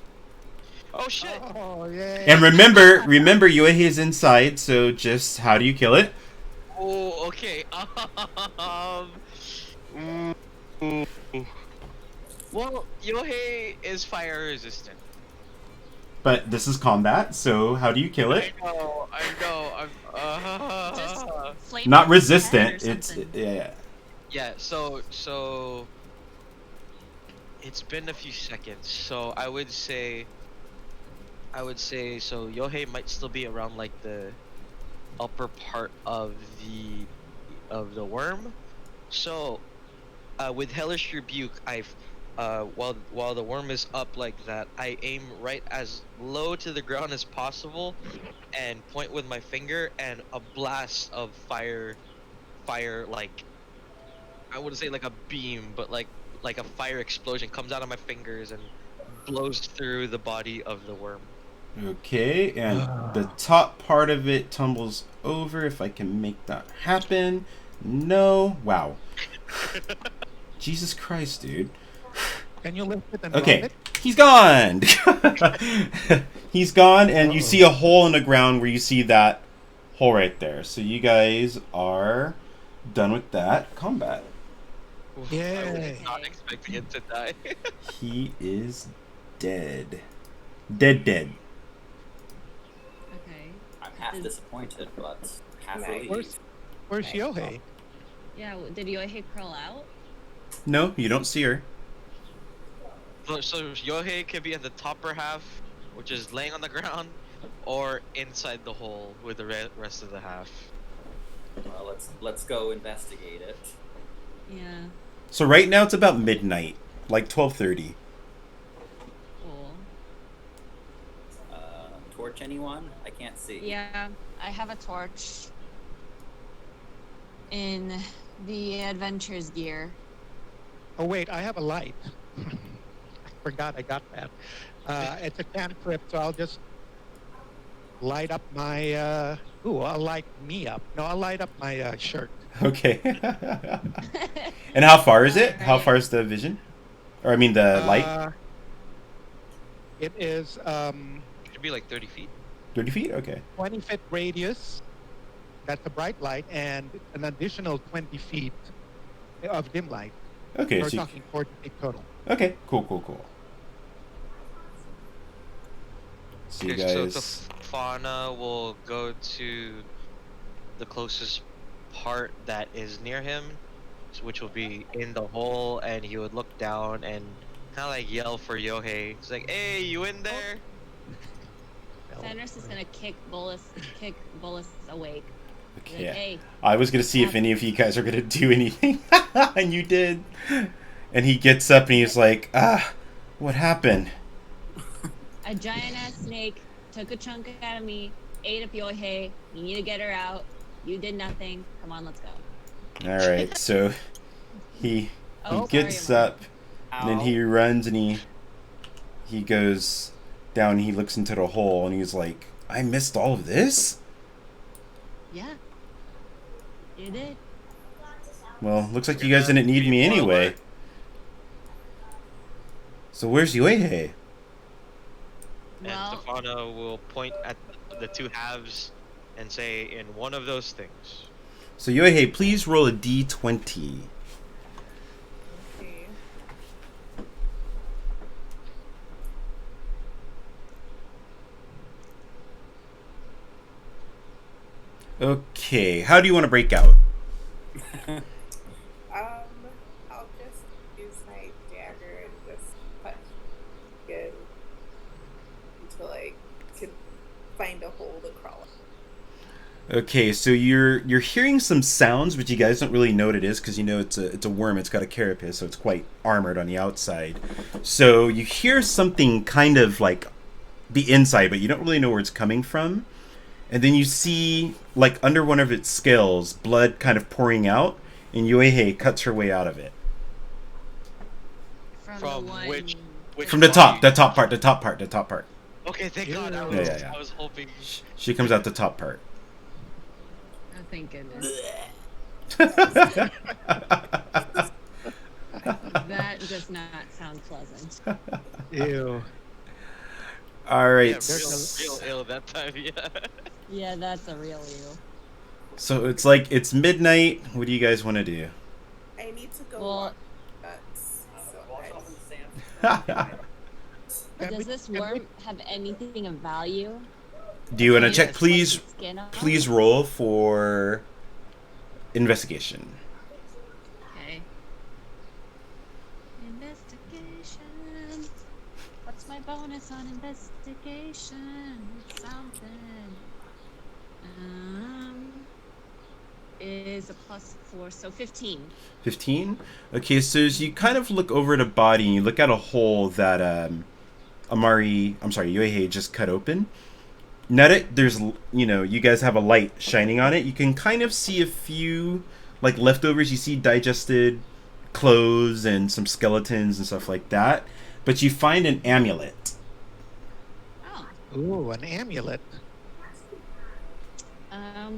Oh shit! Oh yeah. And remember, Yoyhey is inside. So just how do you kill it? Oh, okay. Well, Yoyhey is fire resistant. But this is combat, so how do you kill it? I know. Just flame Not it with his head resistant. or It's something. yeah. Yeah. So it's been a few seconds. So I would say so Yoyhey might still be around like the upper part of the worm. So, with Hellish Rebuke, I've while the worm is up like that, I aim right as low to the ground as possible, and point with my finger, and a blast of fire, like I wouldn't say like a beam, but like a fire explosion comes out of my fingers and blows through the body of the worm. Okay, and the top part of it tumbles over. If I can make that happen. No. Wow. Jesus Christ, dude. Can you lift it and Okay, drop it? he's gone. He's gone, and you see a hole in the ground where you see that hole right there. So you guys are done with that combat. I Yay. was not expecting it to die. He is dead. Dead. Okay. I'm half disappointed, but half Nice. relieved. Where's Yoyhey? Yeah, did Yoyhey crawl out? No, you don't see her. So Yoyhey can be at the topper half, which is laying on the ground, or inside the hole with the rest of the half. Well, let's go investigate it. Yeah. So right now it's about midnight, like 12:30. Cool. Torch anyone? I can't see. Yeah, I have a torch in the adventures gear. Oh wait, I have a light. I forgot I got that. It's a cantrip, so I'll just light up my. I'll light me up. No, I'll light up my shirt. Okay. And how far is it? How far is the vision? Or I mean the light? It is Should be like 30 feet. 30 feet? Okay. 20-foot radius. That's a bright light, and an additional 20 feet of dim light. Okay. We're So talking 40 feet total. okay. Cool. So you Okay, so guys. Tofana will go to the closest part that is near him, which will be in the hole, and he would look down and kind of like yell for Yoyhey. It's like, "Hey, you in there?" Fenris is gonna kick Bolus awake. Be Okay. Like, hey, I was gonna see if any of you guys are gonna do anything, and you did. And he gets up and he's like, what happened? a giant ass snake took a chunk out of me, ate up Yoyhey. You need to get her out. You did nothing. Come on, let's go. All right, so he Oh, gets sorry, Amari. up, and then he runs and he goes down. And he looks into the hole and he's like, I missed all of this. Yeah. You did. Well, looks like you guys didn't need me anyway. So where's Yoyhey? And Well, Tofana will point at the two halves and say, "In one of those things." So Yoyhey, please roll a d20. Okay. Okay, how do you want to break out? I'll just use my dagger and just punch again until I can find a hole to crawl in. Okay, so you're hearing some sounds, but you guys don't really know what it is because you know it's a worm. It's got a carapace, so it's quite armored on the outside. So you hear something kind of like the inside, but you don't really know where it's coming from. And then you see, like under one of its scales, blood kind of pouring out, and Yoyhey cuts her way out of it. From the one... which From the top part. Okay, thank God. Yeah. I was hoping. She comes out the top part. Oh, thank goodness. That does not sound pleasant. Ew. All right. Yeah, real ill that time. Yeah. Yeah, that's a real you. So it's midnight. What do you guys want to do? I need to go Well- walk nuts. So Does this worm have anything of value? Do you want to Any check? of the Please spicy skin on it? Please roll for investigation. Okay. Investigation. What's my bonus on investigation? Something. is a +4, so 15. 15? Okay, so as you kind of look over at a body and you look at a hole that Yoyhey just cut open. Now that there's, you guys have a light shining on it, you can kind of see a few, like, leftovers. You see digested clothes and some skeletons and stuff like that. But you find an amulet. Oh. Ooh, an amulet.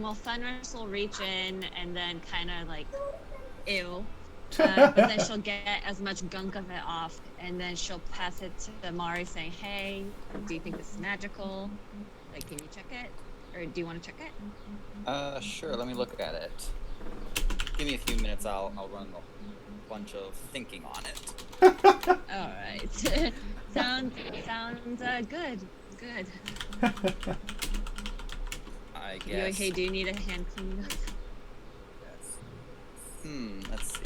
Well, Fenris will reach in and then kind of like, ew. But then she'll get as much gunk of it off, and then she'll pass it to Amari saying, hey, do you think this is magical? Like, can you check it? Or do you want to check it? Sure, let me look at it. Give me a few minutes, I'll run a bunch of thinking on it. All right. sounds good. Good. I guess. Hey, do you need a hand cleaned up? Let's see.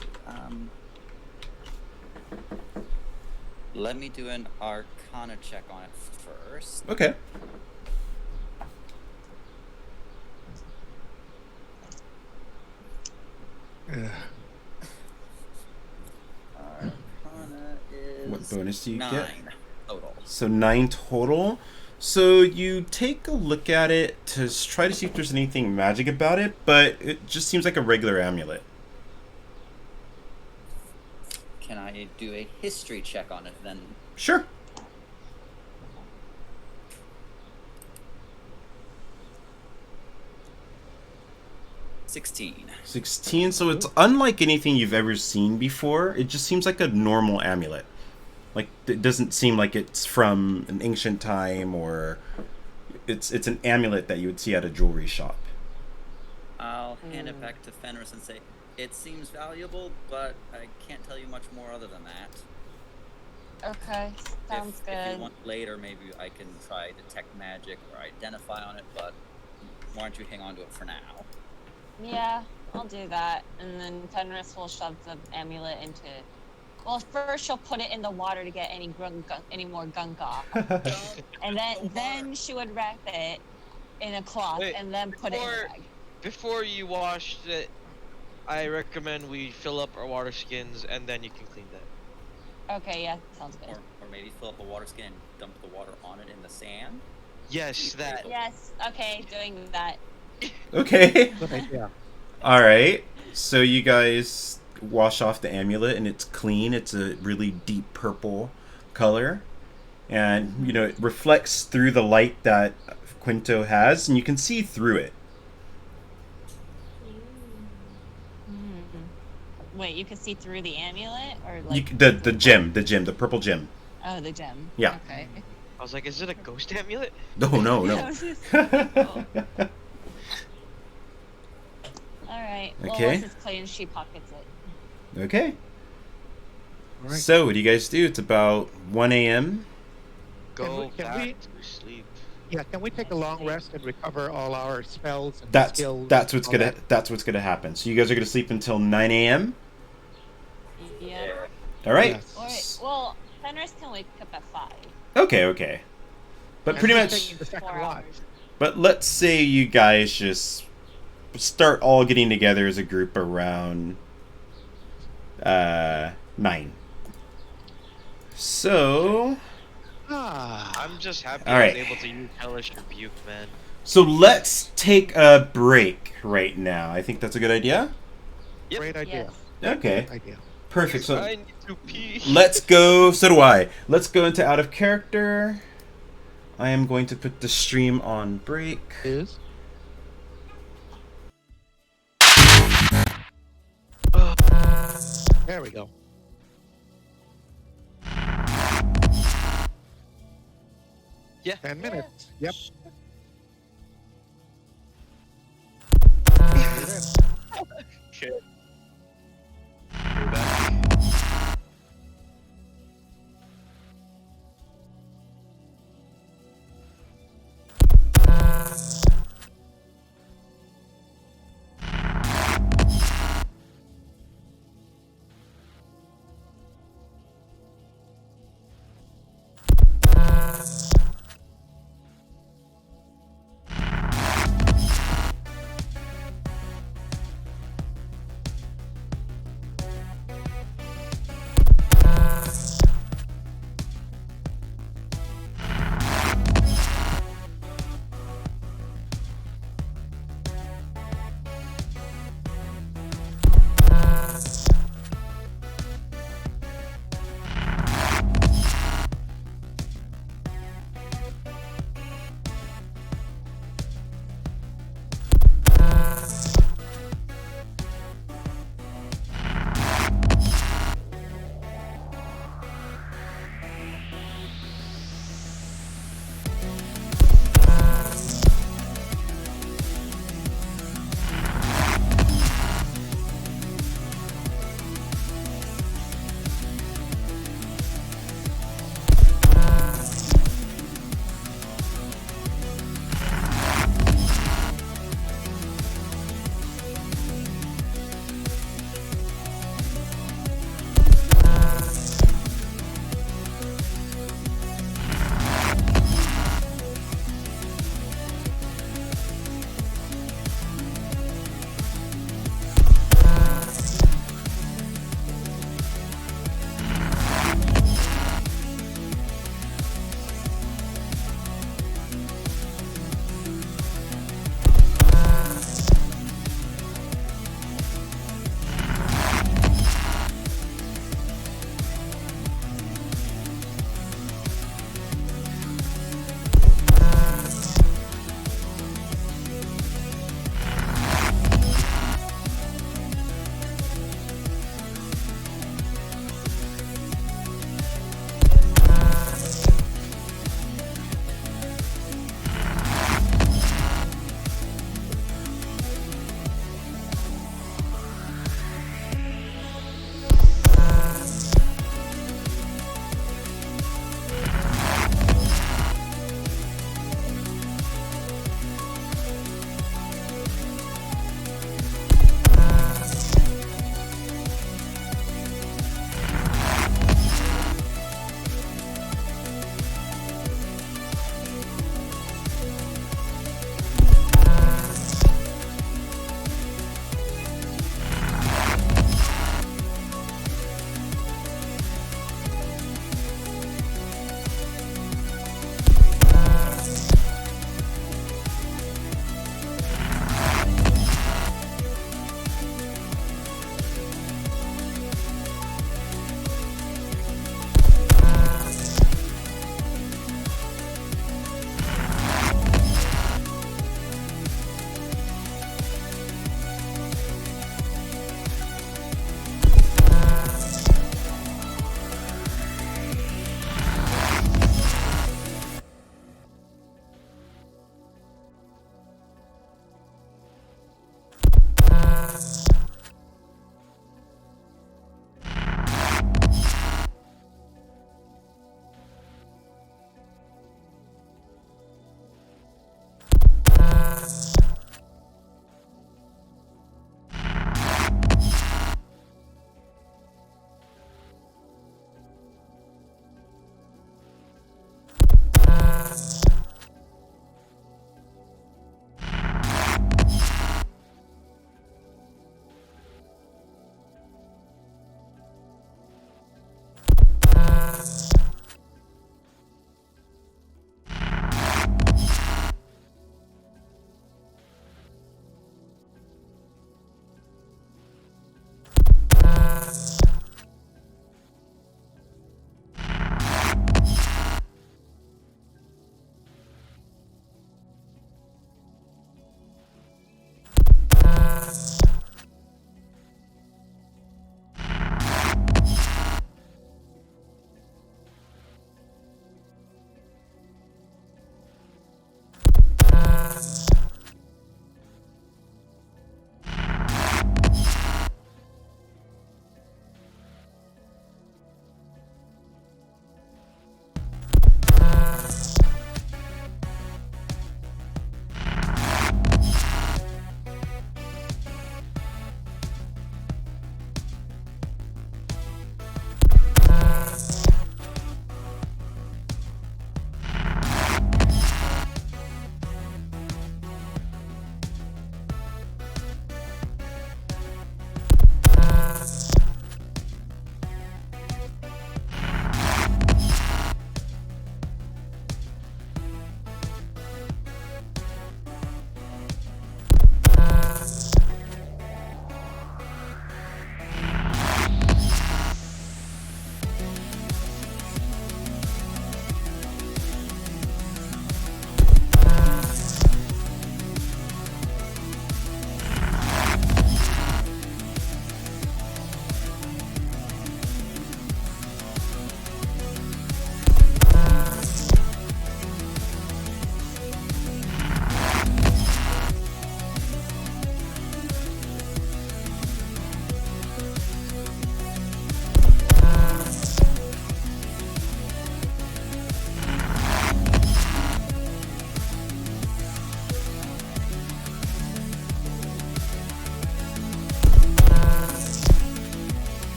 Let me do an Arcana check on it first. Okay. Arcana is What bonus do you 9 get? total. So 9 total. So you take a look at it to try to see if there's anything magic about it, but it just seems like a regular amulet. Can I do a history check on it then? Sure. $16. 16, so it's unlike anything you've ever seen before. It just seems like a normal amulet. Like, it doesn't seem like it's from an ancient time, or it's an amulet that you would see at a jewelry shop. I'll hand it back to Fenris and say, it seems valuable, but I can't tell you much more other than that. Okay, sounds If good. you want later, maybe I can try detect magic or identify on it, but why don't you hang on to it for now? Yeah, I'll do that. And then Fenris will shove the amulet into. Well, first she'll put it in the water to get any more gunk off, and then she would wrap it in a cloth and then put it in a bag. Before you wash it, I recommend we fill up our water skins and then you can clean that. Okay, yeah, sounds good. Or maybe fill up a water skin and dump the water on it in the sand? Yes, that. Yes, okay, doing that. Okay. Good idea. All right. So you guys wash off the amulet, and it's clean. It's a really deep purple color, and it reflects through the light that Kwento has, and you can see through it. Wait, you can see through the amulet, or like The gem, the purple gem. Oh, the gem. Yeah. Okay. I was like, is it a ghost amulet? No. Oh. All right. Well, Okay. once it's clean, she pockets it. Okay. All right. So what do you guys do? It's about 1 a.m. Go Can we- back to sleep. Yeah, can we take a long rest and recover all our spells and That's skills? what's all gonna that? happen. So you guys are gonna sleep until 9 a.m. Yeah. All right. Yes. All right. Well, Fenris can wake up at 5. Okay. But And pretty we're much. taking the second 4 watch. hours. But let's say you guys just start all getting together as a group around 9. So I'm just happy All I right. was able to use Hellish Rebuke, man. let's take a break right now. I think that's a good idea. Yep. Great idea. Yes. Okay. Great idea. Perfect. So I need to pee. let's go. So do I. Let's go into out of character. I am going to put the stream on break. Is there we go. Yeah. 10 minutes. Yep. Okay. We're back.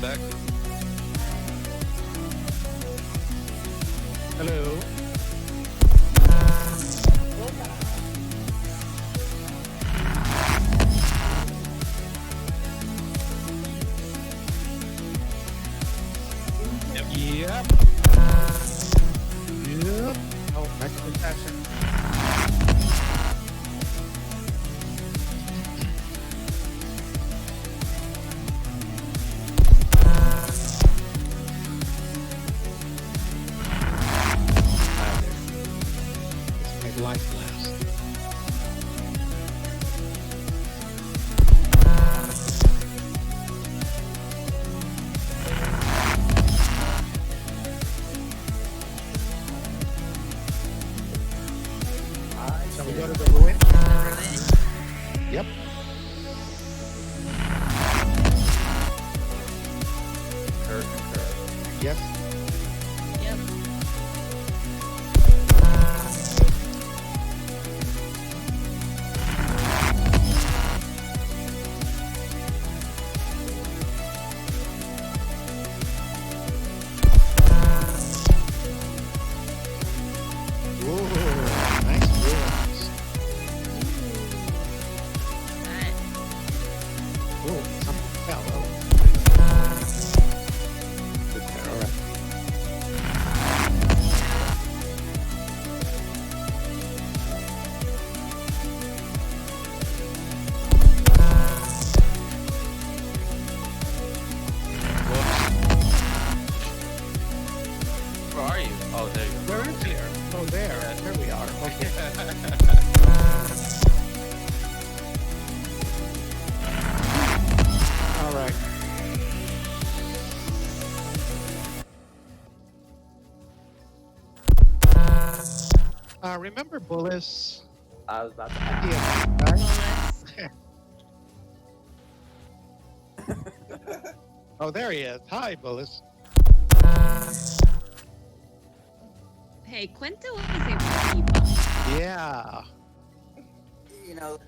back. Hello. Yep. Oh, back to the session. Make life last. Shall we go to the ruin? Yep. Yes. Yep. Ooh, nice ruins. Alright. Ooh, something fell. Oh. Good there, all right. Where are you? Oh, there you go. Where is here? Oh, there. There we are. Okay. All right. Remember Bullis? I was about to ask. Yeah, right? Oh, there he is. Hi, Bullis. Hey, Kwento was able to keep up. Yeah. You know,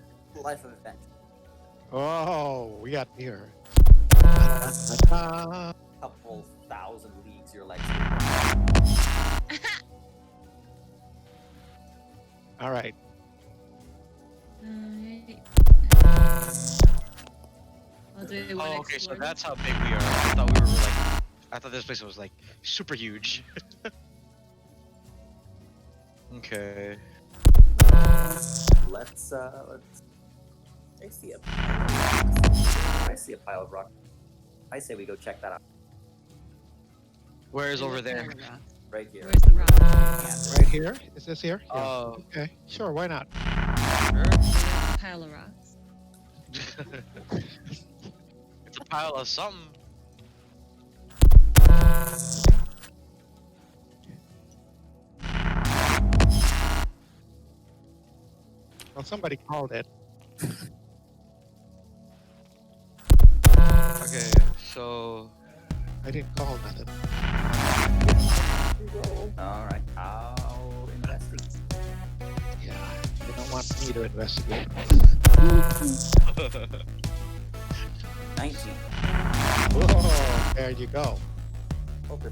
life of adventure. Oh, we got near. Couple thousand leagues your legs. All right. Alright. I'll do one Oh, okay, so explorer. that's how big we are. I thought we were like, I thought this place was like super huge. Okay. Let's. I see a I see a pile of rock. I say we go check that out. Where's over What there? kind of rock? Right here. Where's the rock? Right here? Is this here? Yeah. Oh, Okay. Sure. Why not? sure. There's a pile of rocks. It's a pile of something. Well, somebody called it. Okay, so I didn't call nothing. All right. I'll investigate. Yeah. They don't want me to investigate. 19. Whoa. There you go. Okay.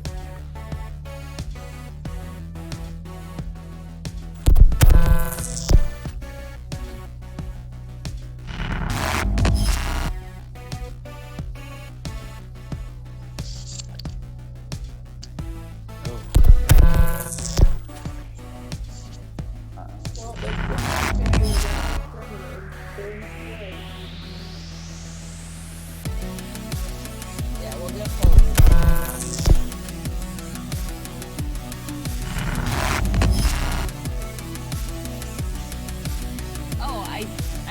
Yeah, we'll get both. Oh, I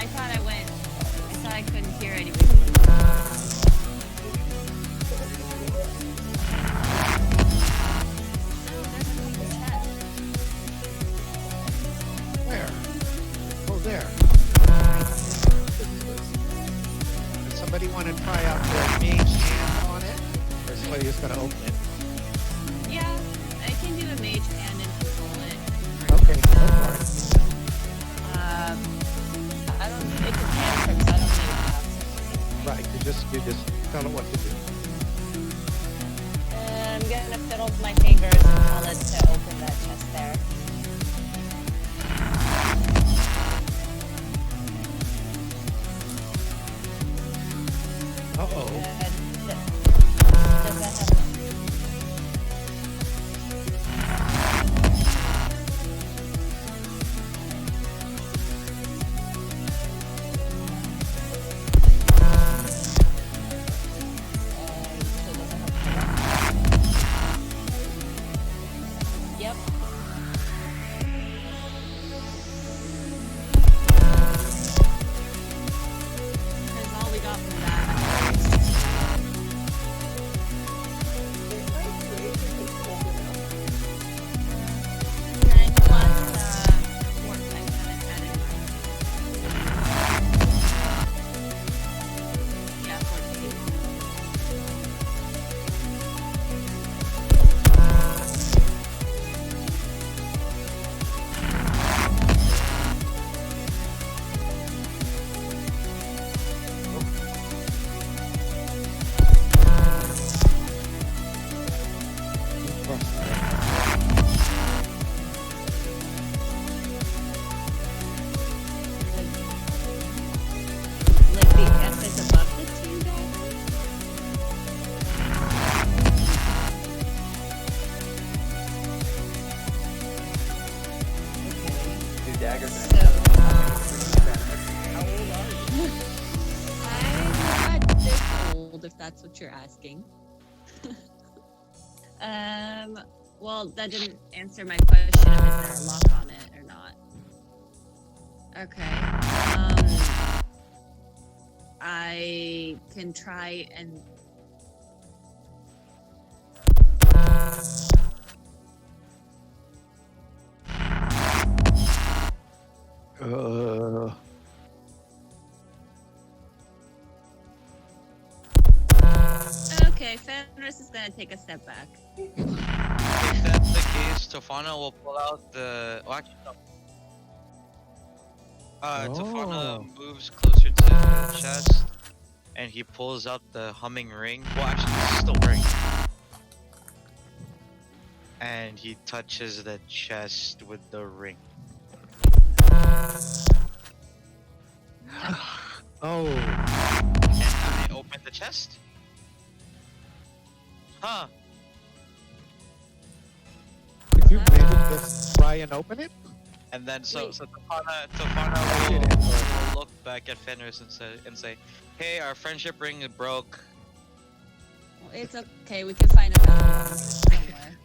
thought I went. I thought I couldn't hear anybody. Where? Oh, there. Does somebody want to try out their mage hand on it? Or somebody just going to open it? Yeah, I can do a mage hand and control it. Okay, go for it. I don't. It's a cantrip, so I don't need to have to. Right, you just tell it what to do. I'm gonna fiddle my fingers and tell it to open that chest there. Uh-oh. Does that have... Yep. That's all we got from that. And plus, work I kind of had in mind. Yeah, 14. Like the F is above the two daggers? Two daggers and So, How old are you? I'm not this old, if that's what you're asking. Well, that didn't answer my question of is there a lock on it or not. Okay. I can try and... Okay, Fenris is gonna take a step back. If that's the case, Tofana will pull out the. Oh, actually, no. Tofana moves closer to the chest, and he pulls out the humming ring. Well, actually, it's still ring. And he touches the chest with the ring. Oh. And I open the chest. Huh. Could you maybe just try and open it? And then so Wait. Tofana Did it will look back at Fenris and say, "Hey, our friendship ring broke." Well, it's okay, we can find another one somewhere.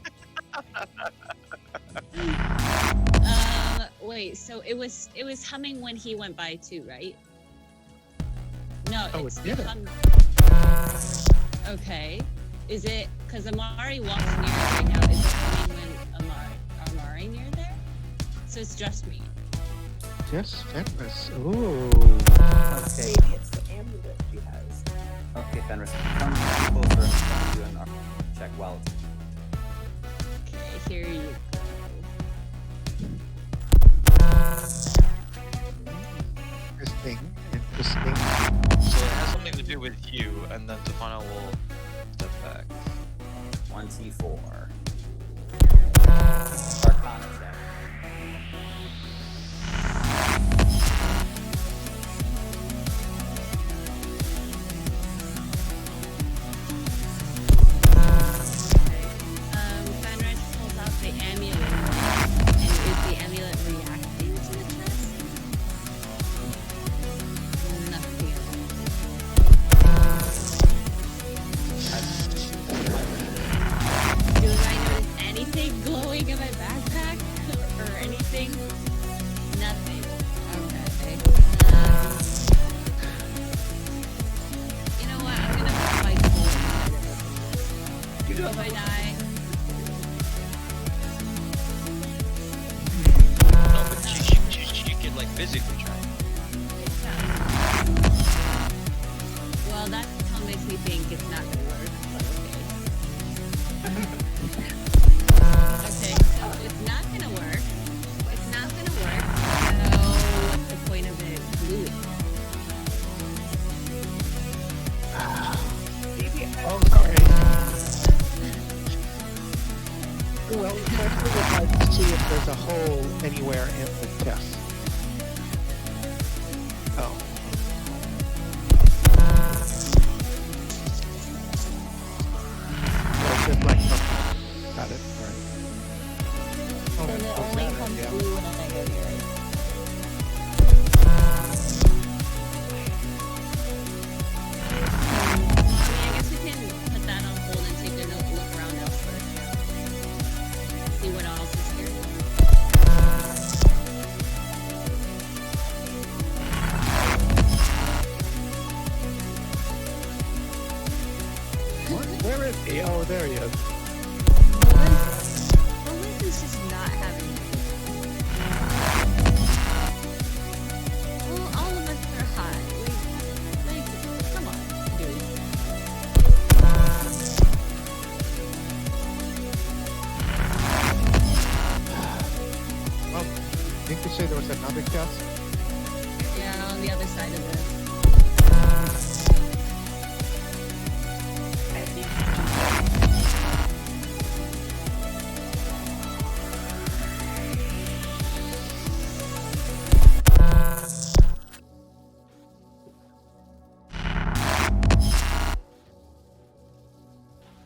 Wait, so it was humming when he went by too, right? No, Oh, it's it didn't. Okay. Is it because Amari walks near it right now? Is it humming when Amari near there? So it's just me. Just Fenris. Ooh. Okay. Maybe it's the amulet she has. Okay, Fenris, come closer and do an check while it's Okay, here you go. Interesting. So it has something to do with you, and then Tofana will step back. 24. Arcana check. Fenris pulls out the amulet. And is the amulet reacting to the chest? Nothing at all. Do I notice anything glowing in my backpack? Or anything? Nothing. Okay. You know what? I'm gonna fight for it. You do If I die. No, but she can like physically try. Well, that still makes me think it's not gonna work, but okay. Okay, so it's not gonna work. It's not gonna work. So what's the point of it gluing? Maybe I Oh, sorry. well, Kwento would like to see if there's a hole anywhere in the chest. Oh. So it's just like, okay. Got it. All right. Oh, So that's it so only sad, comes yeah. blue when I go here. I guess we can put that on hold and take a look around elsewhere. See what else is here. What? Where is he? Oh, there he is. Melissa is just not having it. Well, all of us are hot. Come on, dude. Well, didn't you say there was another chest? Yeah, on the other side of this.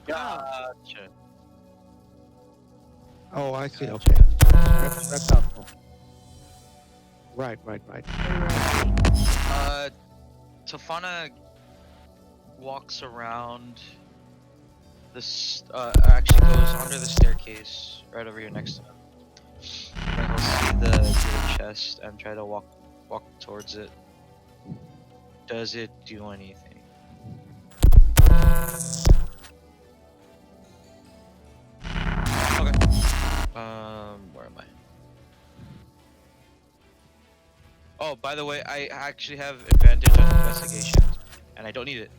Gotcha. Oh, I see. Okay. That's helpful. Right. Tofana walks around this, actually goes under the staircase right over here next to him. And he'll see the chest and try to walk towards it. Does it do anything? Okay. Where am I? Oh, by the way, I actually have advantage on investigation, and I don't need it.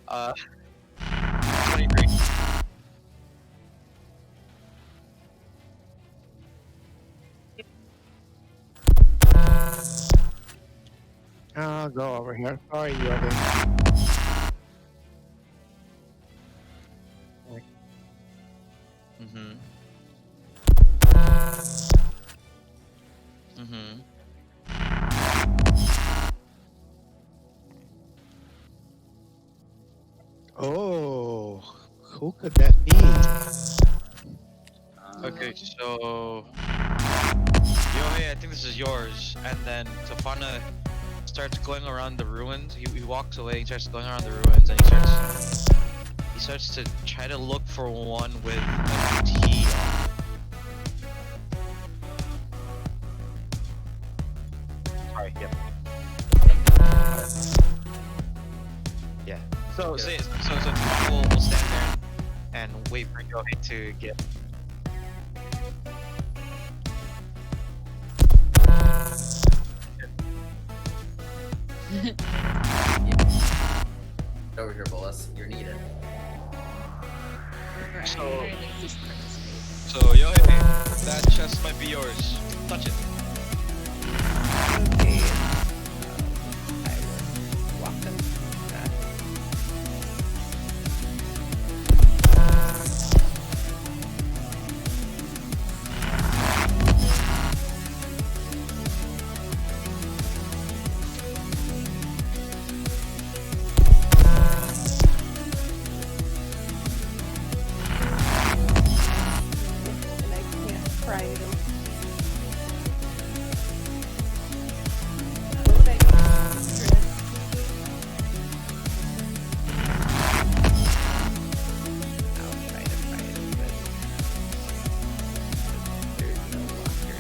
23. I'll go over here. Sorry, Yogi. Mm-hmm. Mm-hmm. Oh, who could that be? Okay, so Yoyhey, I think this is yours. And then Tofana starts going around the ruins. He walks away. He starts going around the ruins, and he starts to try to look for one with a T on. Sorry. Yep. Yeah. So Tofana will stand there and wait for Yoyhey to get. Over here, Bolas. You're needed. So Yoyhey, that chest might be yours. Touch it. Okay. I will walk them through that. And I can't pry it open. What would I use? Chris? I'll try to pry it open. There's no locker.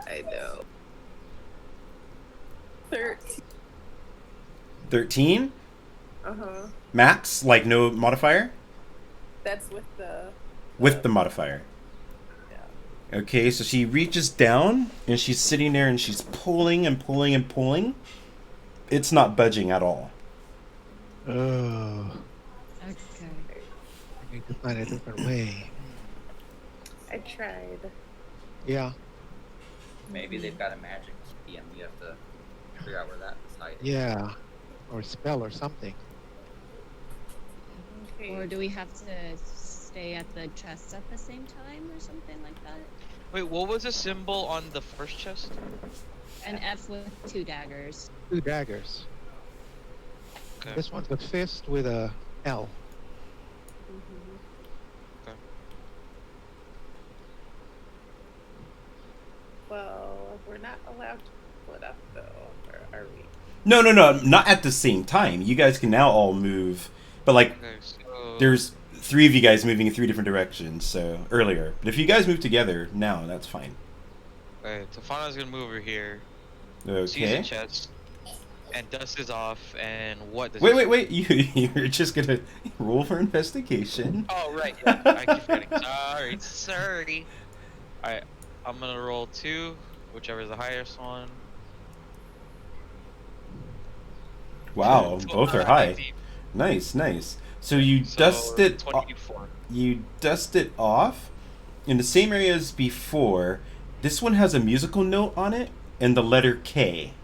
I know. 13. 13? Uh-huh. Max? Like no modifier? That's with the... With the modifier. Yeah. Okay, so she reaches down and she's sitting there and she's pulling and pulling and pulling. It's not budging at all. Oh, Okay. I need to find a different way. I tried. Yeah. Maybe they've got a magic key and we have to figure out where that is hiding. Yeah. or spell or something. Okay. Or do we have to stay at the chest at the same time or something like that? Wait, what was the symbol on the first chest? An F with 2 daggers. 2 daggers. Okay. This one's a fist with a L. Mhm. Okay. Well, we're not allowed to split up though, or are we? No, not at the same time. You guys can now all move, but like Okay, so there's 3 of you guys moving in 3 different directions. So earlier, but if you guys move together now, that's fine. okay, Tofana's gonna move over here. Sees the Okay. chest, and dust is off. And what? Does Wait. You're just gonna roll for investigation. Oh right, yeah. I keep forgetting. Sorry. All right, I'm gonna roll 2, whichever is the highest one. Wow, both are high. 19. Nice. So you So, dust it. 24. You dust it off in the same area as before. This one has a musical note on it and the letter K.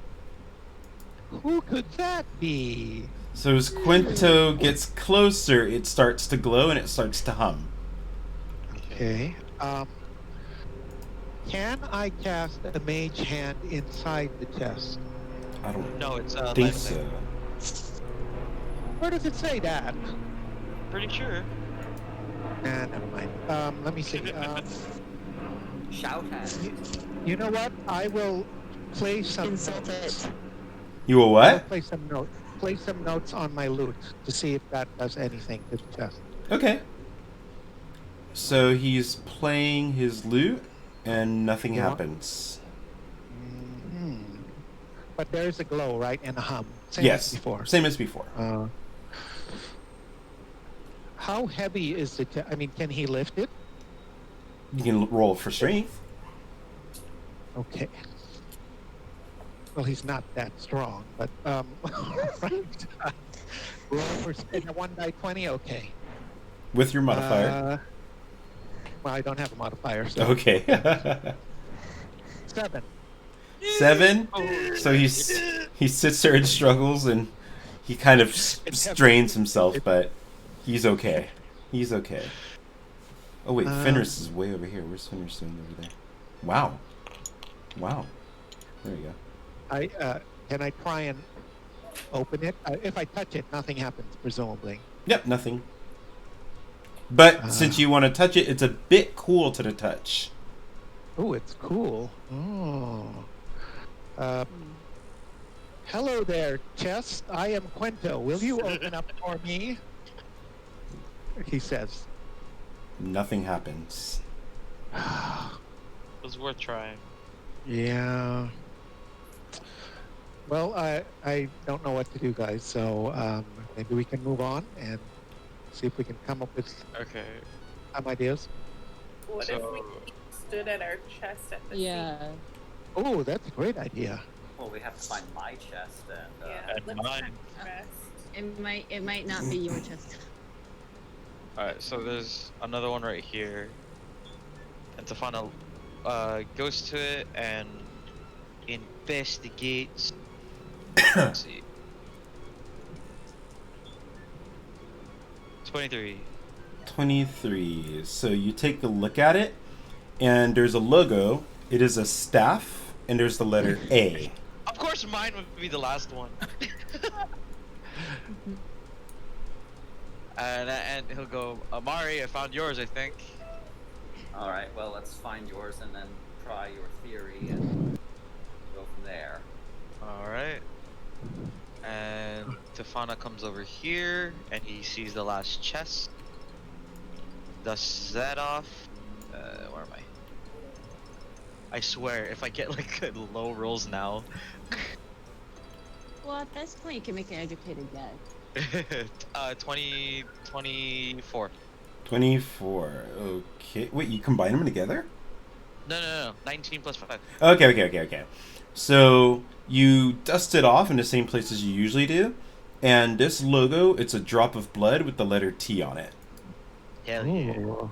Who could that be? So as Kwento gets closer, it starts to glow and it starts to hum. Okay. Can I cast a mage hand inside the chest? I don't No, it's think life so. thing. Where does it say that? Pretty sure. Nah, never mind. Let me see. Shout hand. You know what? I will play some Insult notes. it. You will I'll what? play some notes. Play some notes on my loot to see if that does anything to the chest. Okay. So he's playing his lute and nothing Yeah. happens. Hmm. But there is a glow, right, and a hum. Same Yes. as before. Same as before. How heavy is the? I mean, can he lift it? You can roll for strength. Okay. Well, he's not that strong, but right. Roll for in a 1 die 20. Okay. With your modifier. Well, I don't have a modifier, so Okay. 7. 7. So he sits there and struggles, and he kind of strains himself, but he's okay. He's okay. Oh wait, Fenris is way over here. Where's Fenris doing over there? Wow. There we go. Can I try and open it? If I touch it, nothing happens, presumably. Yep, nothing. But since you want to touch it, it's a bit cool to the touch. Oh, it's cool. Oh. Hello there, chest. I am Kwento. Will you open up for me? He says. Nothing happens. It was worth trying. Yeah. Well, I don't know what to do, guys. So maybe we can move on and see if we can come up with Okay. some ideas. What if we stood at our chest at the Yeah. Oh, that's a great idea. Well, we have to find my chest and. Yeah, And let's mine. not rest. It might not be your chest. Alright, so there's another one right here. And Tofana goes to it and investigates. Let's see. 23. 23. So you take a look at it, and there's a logo. It is a staff, and there's the letter A. Of course mine would be the last one. and he'll go, Amari, I found yours, I think. All right. Well, let's find yours and then try your theory and go from there. Alright. And Tofana comes over here, and he sees the last chest. Dusts that off. Where am I? I swear, if I get like low rolls now. Well, at this point, you can make an educated guess. 24. 24. Okay. Wait, you combine them together? No. 19 plus 5. Okay. So you dust it off in the same place as you usually do, and this logo, it's a drop of blood with the letter T on it. Hell yeah. Ooh.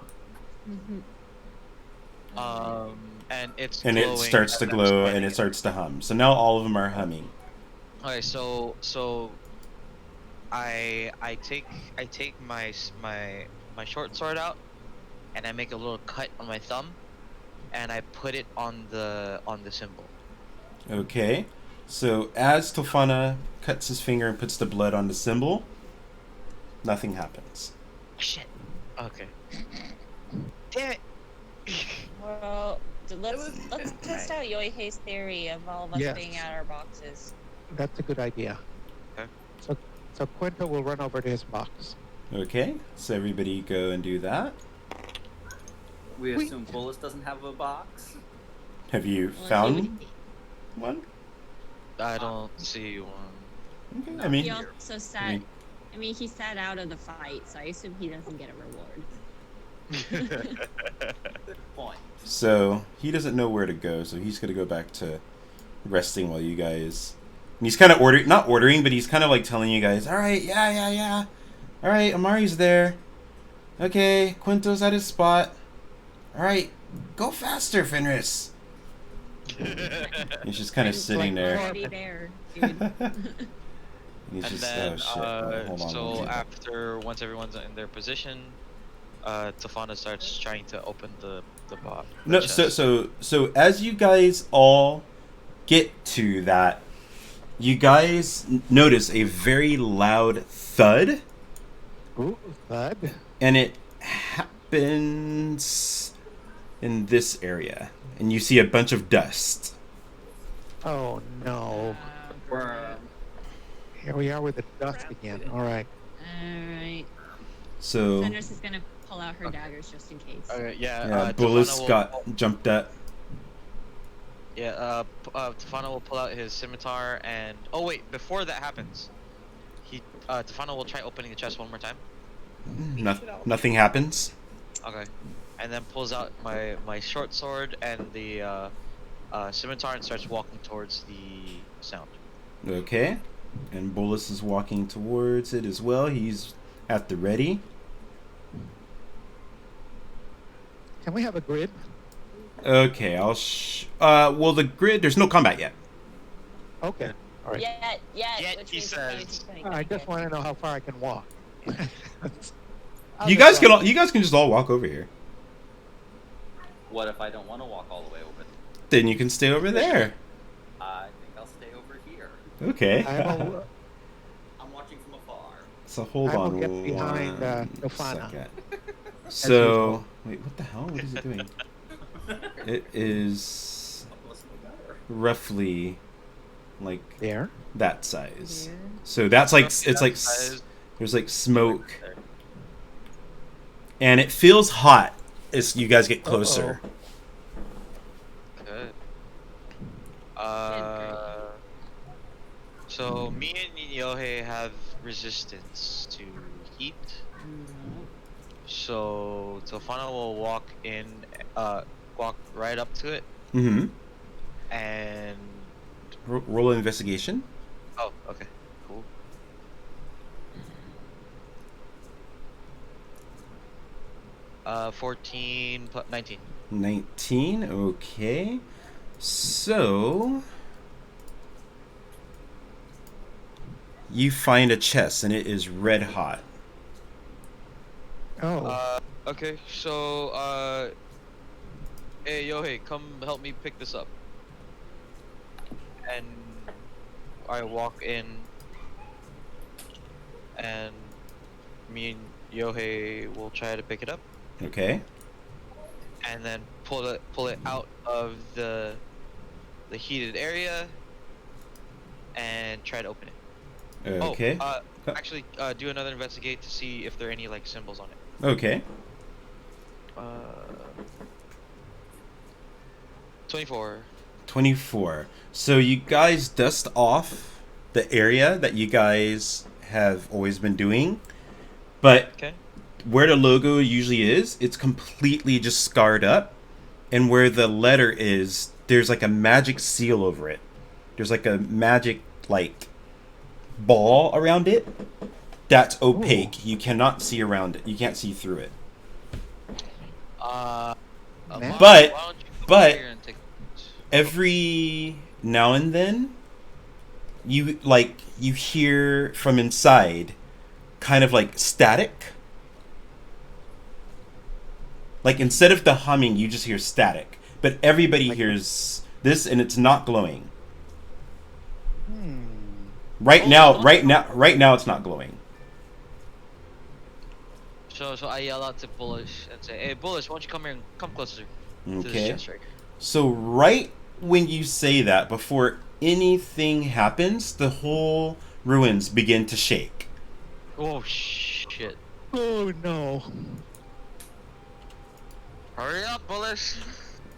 And it's And glowing it starts to as I'm glow and scanning it starts to hum. So now all of them are humming. Okay, so I take my short sword out, and I make a little cut on my thumb, and I put it on the symbol. Okay. So as Tofana cuts his finger and puts the blood on the symbol, nothing happens. Shit. Okay. Damn it. Well, let's test out Yoyhey's theory of all of us Yes. being at our boxes. That's a good idea. Okay. So Kwento will run over to his box. Okay. So everybody go and do that. We Wait. assume Bullis doesn't have a box. Have you Well, found one? I don't see one. Okay. I mean, He also sat. I mean, he sat out of the fight, so I assume he doesn't get a reward. Good point. so he doesn't know where to go, so he's gonna go back to resting while you guys. And he's kind of not ordering, but he's kind of like telling you guys, "All right, yeah. All right, Amari's there. Okay, Quinto's at his spot. All right, go faster, Fenris." He's just kind of sitting there. Already there, dude. He's And just, then, oh shit. Hold on. so once everyone's in their position, Tofana starts trying to open the box. No, so as you guys all get to that, you guys notice a very loud thud, Ooh, thud. and it happens in this area, and you see a bunch of dust. Oh no. Worm. Here we are with the dust again. All right. Alright. So Fenris is gonna pull out her daggers just in case. Okay, yeah, Bullis got jumped at. Yeah, Tofana will pull out his scimitar and... Oh wait, before that happens, Tofana will try opening the chest one more time. Nothing happens. Okay. And then pulls out my short sword and the scimitar and starts walking towards the sound. Okay, and Bullis is walking towards it as well. He's at the ready. Can we have a grid? Okay, well, the grid, there's no combat yet. Okay. All right. Yeah, which he means says. I just want to know how far I can walk. You guys can just all walk over here. What if I don't want to walk all the way over? Then you can stay over there. I think I'll stay over here. Okay. I'm watching from afar. So hold I will on get behind, one Tofana. second. So wait, what the hell? What is it doing? It is roughly like There. that size. So that's like it's like size. there's like smoke, and it feels hot as you guys get closer. Good. So me and Yoyhey have resistance to heat. So Tofana will walk right up to it Mm-hmm. and... Roll an investigation. Oh, okay. Cool. Uh, 14 plus 19. 19. Okay. So you find a chest, and it is red hot. Oh. Okay, so, hey, Yoyhey, come help me pick this up. And I walk in, and me and Yoyhey will try to pick it up, Okay. and then pull it out of the heated area, and try to open it. Okay. Oh, actually, do another investigate to see if there are any like symbols on it. Okay. 24. 24. So you guys dust off the area that you guys have always been doing, but Okay. where the logo usually is, it's completely just scarred up, and where the letter is, there's like a magic seal over it. There's like a magic like ball around it that's opaque. You cannot see around it. You can't see through it. Man. But- why don't you come but- here and take notes? Every now and then, you hear from inside kind of like static. Like instead of the humming, you just hear static. But everybody hears this, and it's not glowing. Right now, it's not glowing. So I yell out to Bullish and say, "Hey, Bullish, why don't you come here and come closer to this Okay. chest right here?" So right when you say that, before anything happens, the whole ruins begin to shake. Oh shit! Oh no. Hurry up, Bullish!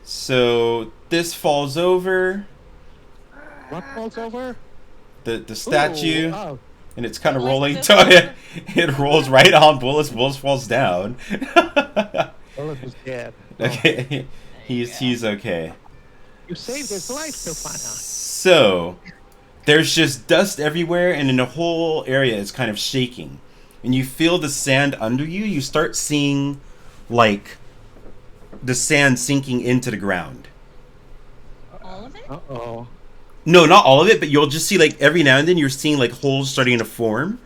So this falls over, What falls over? the statue, Ooh, oh. and it's kind of Bullish rolling. just So falls it rolls right on Bullis. Bullis falls down. Bullis is dead. Okay, he's okay. You saved his life, Tofana. So there's just dust everywhere, and in the whole area is kind of shaking. And you feel the sand under you. You start seeing like the sand sinking into the ground. All of it? Uh-oh. No, not all of it, but you'll just see like every now and then you're seeing like holes starting to form,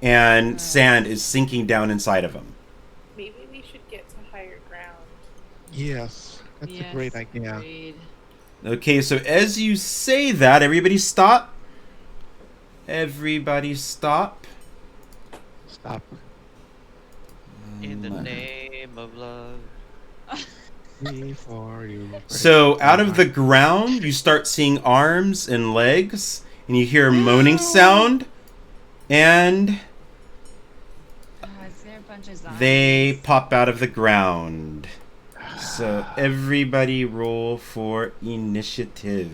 and sand is sinking down inside of them. Maybe we should get to higher ground. Yes, that's a great idea. Agreed. Okay, so as you say that, everybody stop. Everybody stop. Stop. In the name of love. Before you. So out of the ground, you start seeing arms and legs, and you hear a moaning sound, and Is there a bunch of zombies? they pop out of the ground. So everybody roll for initiative.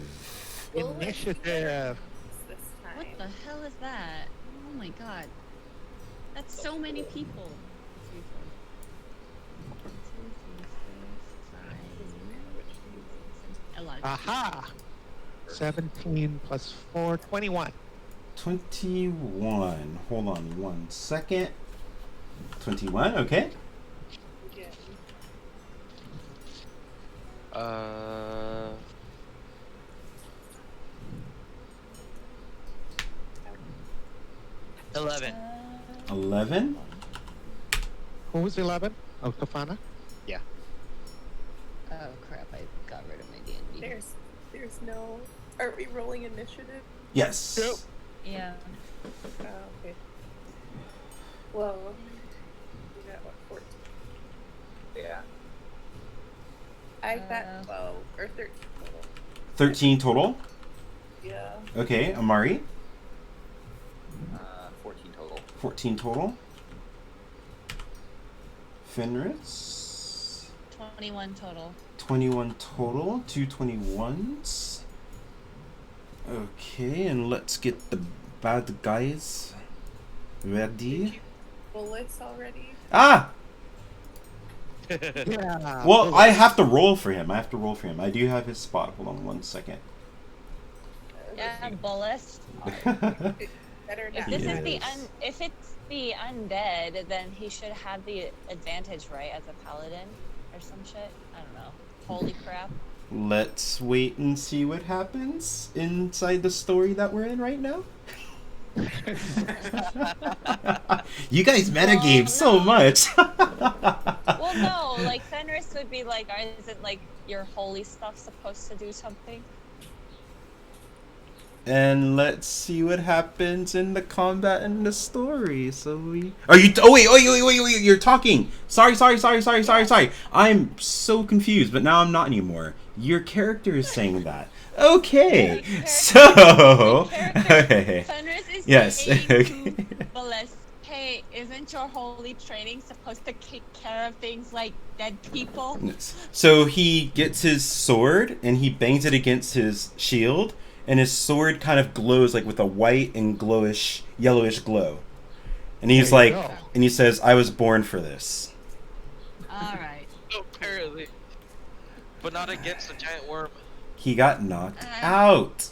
Initiative. This time. What the hell is that? Oh my god. That's so many people. 3, 4, 2, 3, 4, 5. A lot of Aha! 17 plus 4, 21. 21. Hold on 1 second. 21, okay. Again. 11. 11. Who was 11? Oh, Tofana? Oh crap, I got rid of my D&D. There's no. Are we rolling initiative? Yes. Yep. Yeah. Oh, okay. Well, we got what, 14? Yeah. I got 12 or 13 total. 13 total. Yeah. Okay, Amari. 14 total. 14 total. Fenris. 21 total. 21 total. 2 21s. Okay, and let's get the bad guys ready. Bullets already? Ah! Yeah. Well, I have to roll for him. I do have his spot. Hold on 1 second. Yeah, Bullis. Better If not. this is Yes. the if it's the undead, then he should have the advantage, right, as a paladin or some shit. I don't know. Holy crap! Let's wait and see what happens inside the story that we're in right now. You guys metagame so much. Well, no, like Fenris would be like, isn't like your holy stuff supposed to do something? And let's see what happens in the combat and the story. So we are you? Oh wait! You're talking. Sorry. I'm so confused, but now I'm not anymore. Your character is saying that. Okay, so okay. Fenris is Yes. saying to Bullis, hey, isn't your holy training supposed to take care of things like dead people? So he gets his sword and he bangs it against his shield, and his sword kind of glows like with a white and glowish, yellowish glow. And he's There you like, go. and he says, "I was born for this." All right. Apparently. But not against the giant worm. He got knocked out.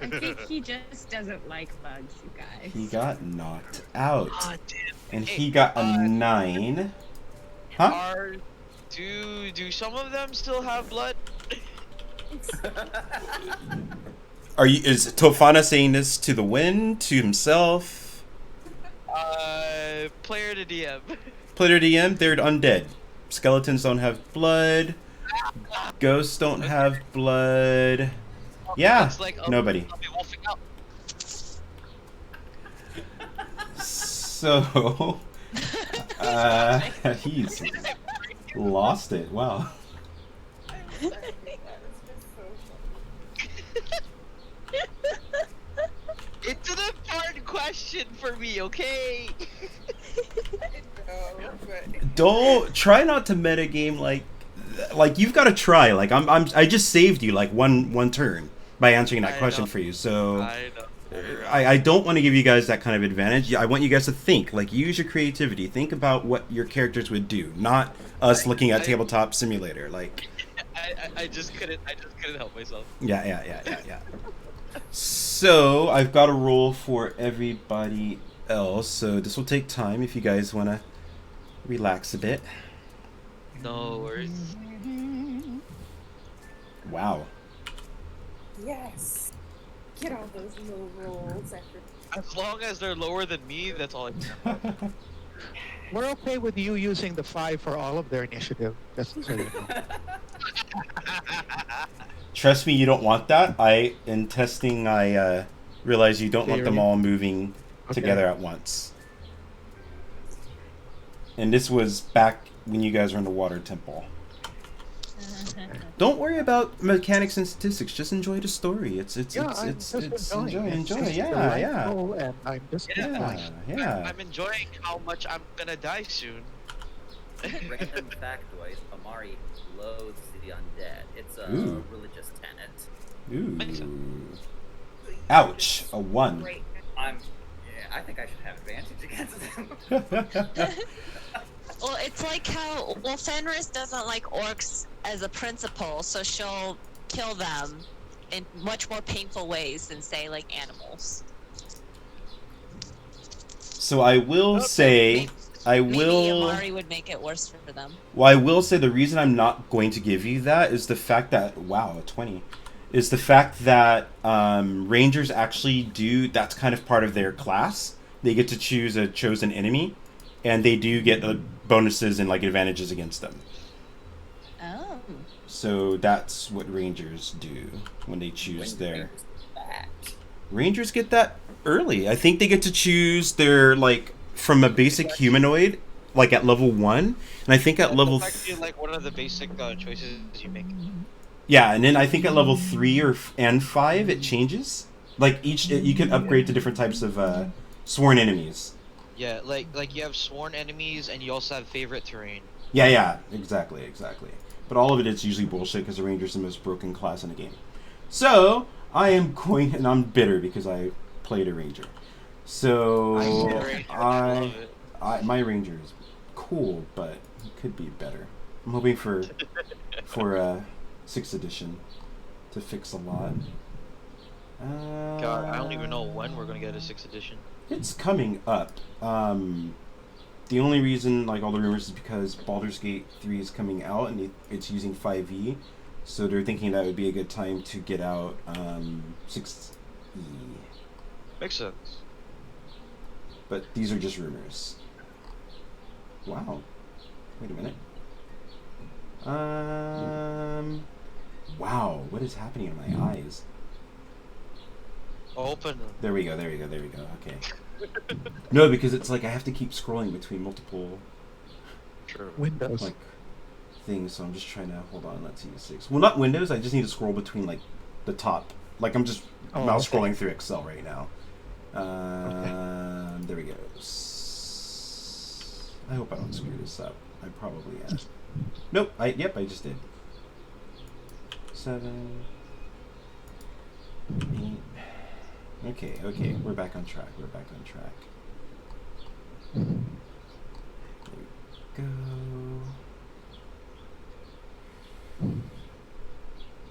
I think he just doesn't like bugs, you guys. He got knocked out. Ah, damn. And Hey, he got a 9. Huh? Do some of them still have blood? Is Tofana saying this to the wind, to himself? to DM. Play to DM. They're undead. Skeletons don't have blood. Ghosts don't have blood. Yeah. It's like, Nobody. I'll be wolfing out. So, he's lost it. Wow. It's an important question for me, okay? Don't try not to metagame like you've got to try. Like I just saved you like one turn by answering that question for you. So I don't want to give you guys that kind of advantage. I want you guys to think. Like use your creativity. Think about what your characters would do, not us looking at Tabletop Simulator. Like I just couldn't help myself. Yeah. So I've got a roll for everybody else. So this will take time if you guys want to relax a bit. No worries. Wow. Yes. Get all those low rolls after. As long as they're lower than me, that's all I care. We're okay with you using the 5 for all of their initiative. Just so you know. Trust me, you don't want that. In testing, I realized you don't want them all moving together at once. And this was back when you guys were in the water temple. Don't worry about mechanics and statistics. Just enjoy the story. It's enjoy. Yeah. And I'm just I'm enjoying how much I'm gonna die soon. Random factoid: Amari loathes the undead. It's a religious tenet. Ooh. Ouch! A 1. I think I should have advantage against them. Well, it's like how Fenris doesn't like orcs as a principle, so she'll kill them in much more painful ways than say like animals. So I will say, Maybe Amari would make it worse for them. Well, I will say the reason I'm not going to give you that is the fact that a 20 is the fact that Rangers actually do. That's kind of part of their class. They get to choose a chosen enemy, and they do get bonuses and like advantages against them. Oh. So that's what Rangers do when they choose their. Rangers get that early. I think they get to choose their like from a basic humanoid, like at level 1, and I think at level. That's actually like one of the basic choices you make. Yeah, and then I think at level 3 and 5 it changes. Like each, you can upgrade to different types of sworn enemies. Yeah, like you have sworn enemies, and you also have favorite terrain. Yeah, exactly. But all of it is usually bullshit because the Ranger's the most broken class in the game. So I am going, and I'm bitter because I played a Ranger. So my Ranger is cool, but he could be better. I'm hoping for 6th edition to fix a lot. God, I don't even know when we're gonna get a 6th edition. It's coming up. The only reason, like all the rumors, is because Baldur's Gate 3 is coming out and it's using 5e, so they're thinking that would be a good time to get out 6e. Makes sense. But these are just rumors. Wow. Wait a minute. Wow, what is happening in my eyes? Open them. There we go. Okay. No, because it's like I have to keep scrolling between multiple Windows. like things, so I'm just trying to hold on. Let's see, 6. Well, not Windows. I just need to scroll between like the top. Like I'm just mouse scrolling through Excel right now. There we go. I hope I don't screw this up. I probably am. Nope. I just did. 7, 8. Okay. We're back on track. There we go.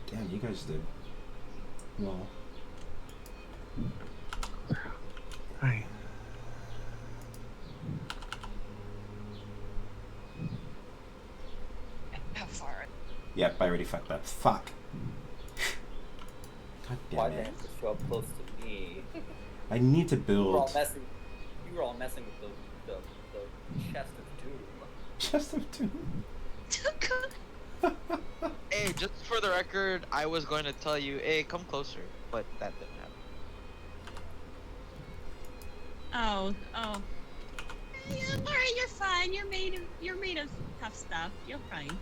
Damn, you guys did well. Right. How far? Yep, I already fucked up. Fuck. God Why damn did it. you show up close to me? I need to We're all build. messing. You were all messing with the chest of doom. Chest of doom. Hey, just for the record, I was going to tell you, hey, come closer, but that didn't happen. Oh. Yeah, alright, you're fine. You're made of tough stuff. You're fine.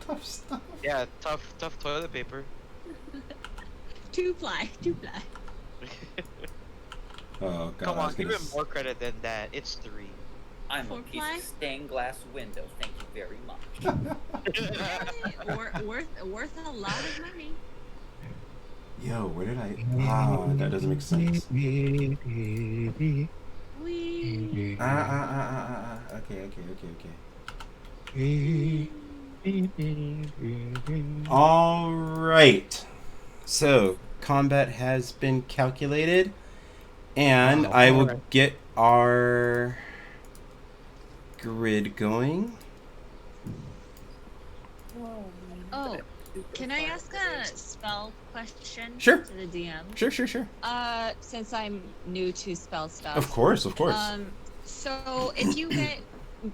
Tough stuff. Yeah, tough toilet paper. 2-ply. Oh god. Come I on, was give gonna him more credit than that. It's 3. I'm a 4 piece ply? of stained glass window. Thank you very much. Worth a lot of money. Yo, where did I? Ah, that doesn't make sense. Wee. Okay. All right. So combat has been calculated, and I will get our grid going. Oh, can I ask a spell question? Sure. To the DM? Sure. Since I'm new to spell stuff. Of course. So if you get,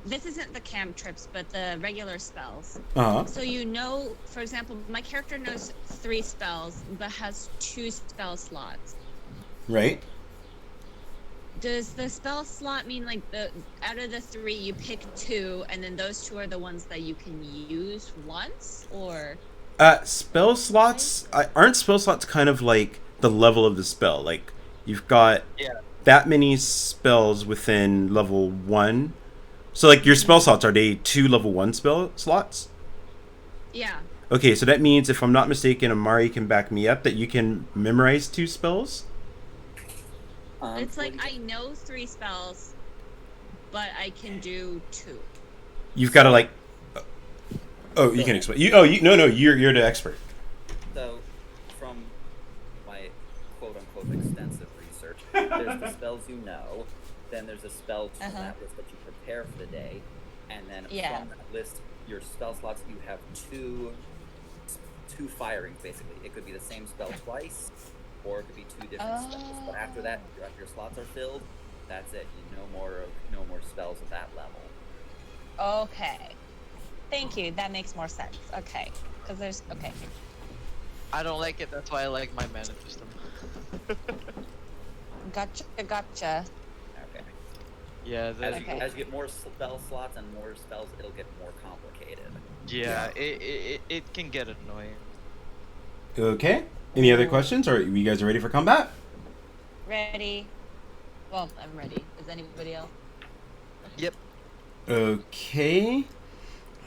this isn't the cantrips, but the regular spells. Uh-huh. So for example, my character knows 3 spells, but has 2 spell slots. Right. Does the spell slot mean like out of the 3 you pick 2, and then those 2 are the ones that you can use once, or? Spell slots aren't spell slots kind of like the level of the spell. Like you've got that many spells within level 1. So like your spell slots, are they 2 level 1 spell slots? Yeah. Okay, so that means, if I'm not mistaken, Amari can back me up, that you can memorize 2 spells. It's like I know 3 spells, but I can do 2. You've got to like. Oh, you can explain. No, you're the expert. So, from my quote-unquote extensive research, there's the spells you know, then there's the spells from that list that you prepare for the day, and then from that list, your spell slots, you have two firings, basically. It could be the same spell twice, or it could be 2 different spells. But after that, after your slots are filled, that's it. No more spells at that level. Okay. Thank you. That makes more sense. Okay. Because there's... Okay. I don't like it. That's why I like my mana system. Gotcha. Okay. Yeah. As you get more spell slots and more spells, it'll get more complicated. Yeah. It can get annoying. Okay. Any other questions? Or are you guys ready for combat? Ready. Well, I'm ready. Is anybody else? Yep. Okay.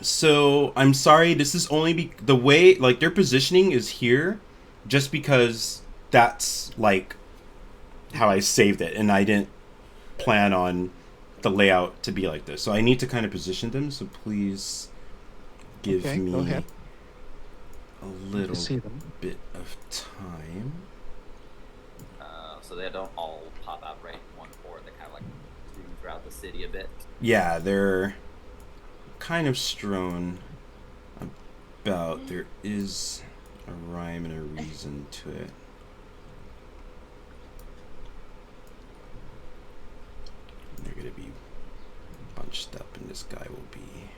So, I'm sorry, this is only the way, like, their positioning is here just because that's, like, how I saved it, and I didn't plan on the layout to be like this. So I need to kind of position them, so please give me a little bit of time. So they don't all pop out right in one forward. They kind of like stream throughout the city a bit. Yeah, they're kind of strewn about. There is a rhyme and a reason to it. They're going to be bunched up, and this guy will be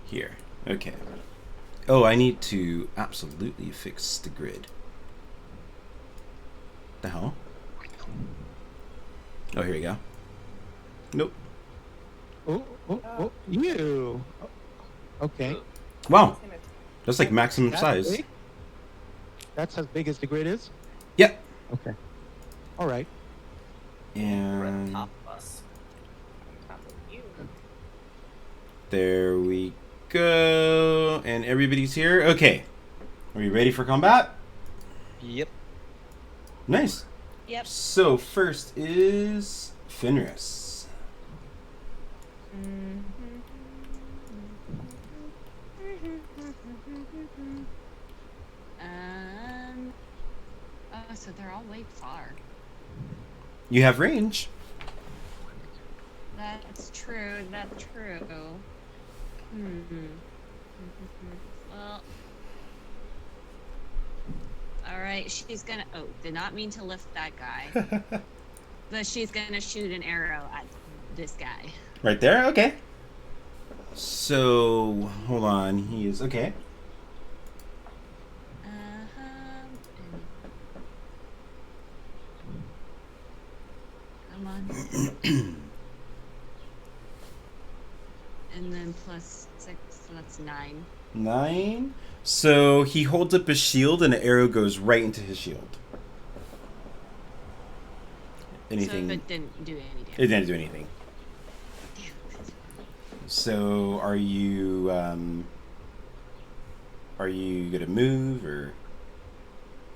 here. Okay. Oh, I need to absolutely fix the grid. The hell? Oh, here we go. Nope. You. Okay. Wow. That's like maximum size. Big? That's as big as the grid is? Yep. Okay. All right. And top of us. Top of you. there we go. And everybody's here. Okay. Are you ready for combat? Yep. Nice. Yep. So first is Fenris. So they're all way far. You have range. That's true. Well, all right. She's gonna. Oh, did not mean to lift that guy. But she's gonna shoot an arrow at this guy. Right there? Okay. So, hold on. He is... Okay. Come on. And then plus 6, so that's 9. 9. So he holds up his shield and an arrow goes right into his shield. Anything? So it didn't do any damage. It didn't do anything. So are you gonna move or?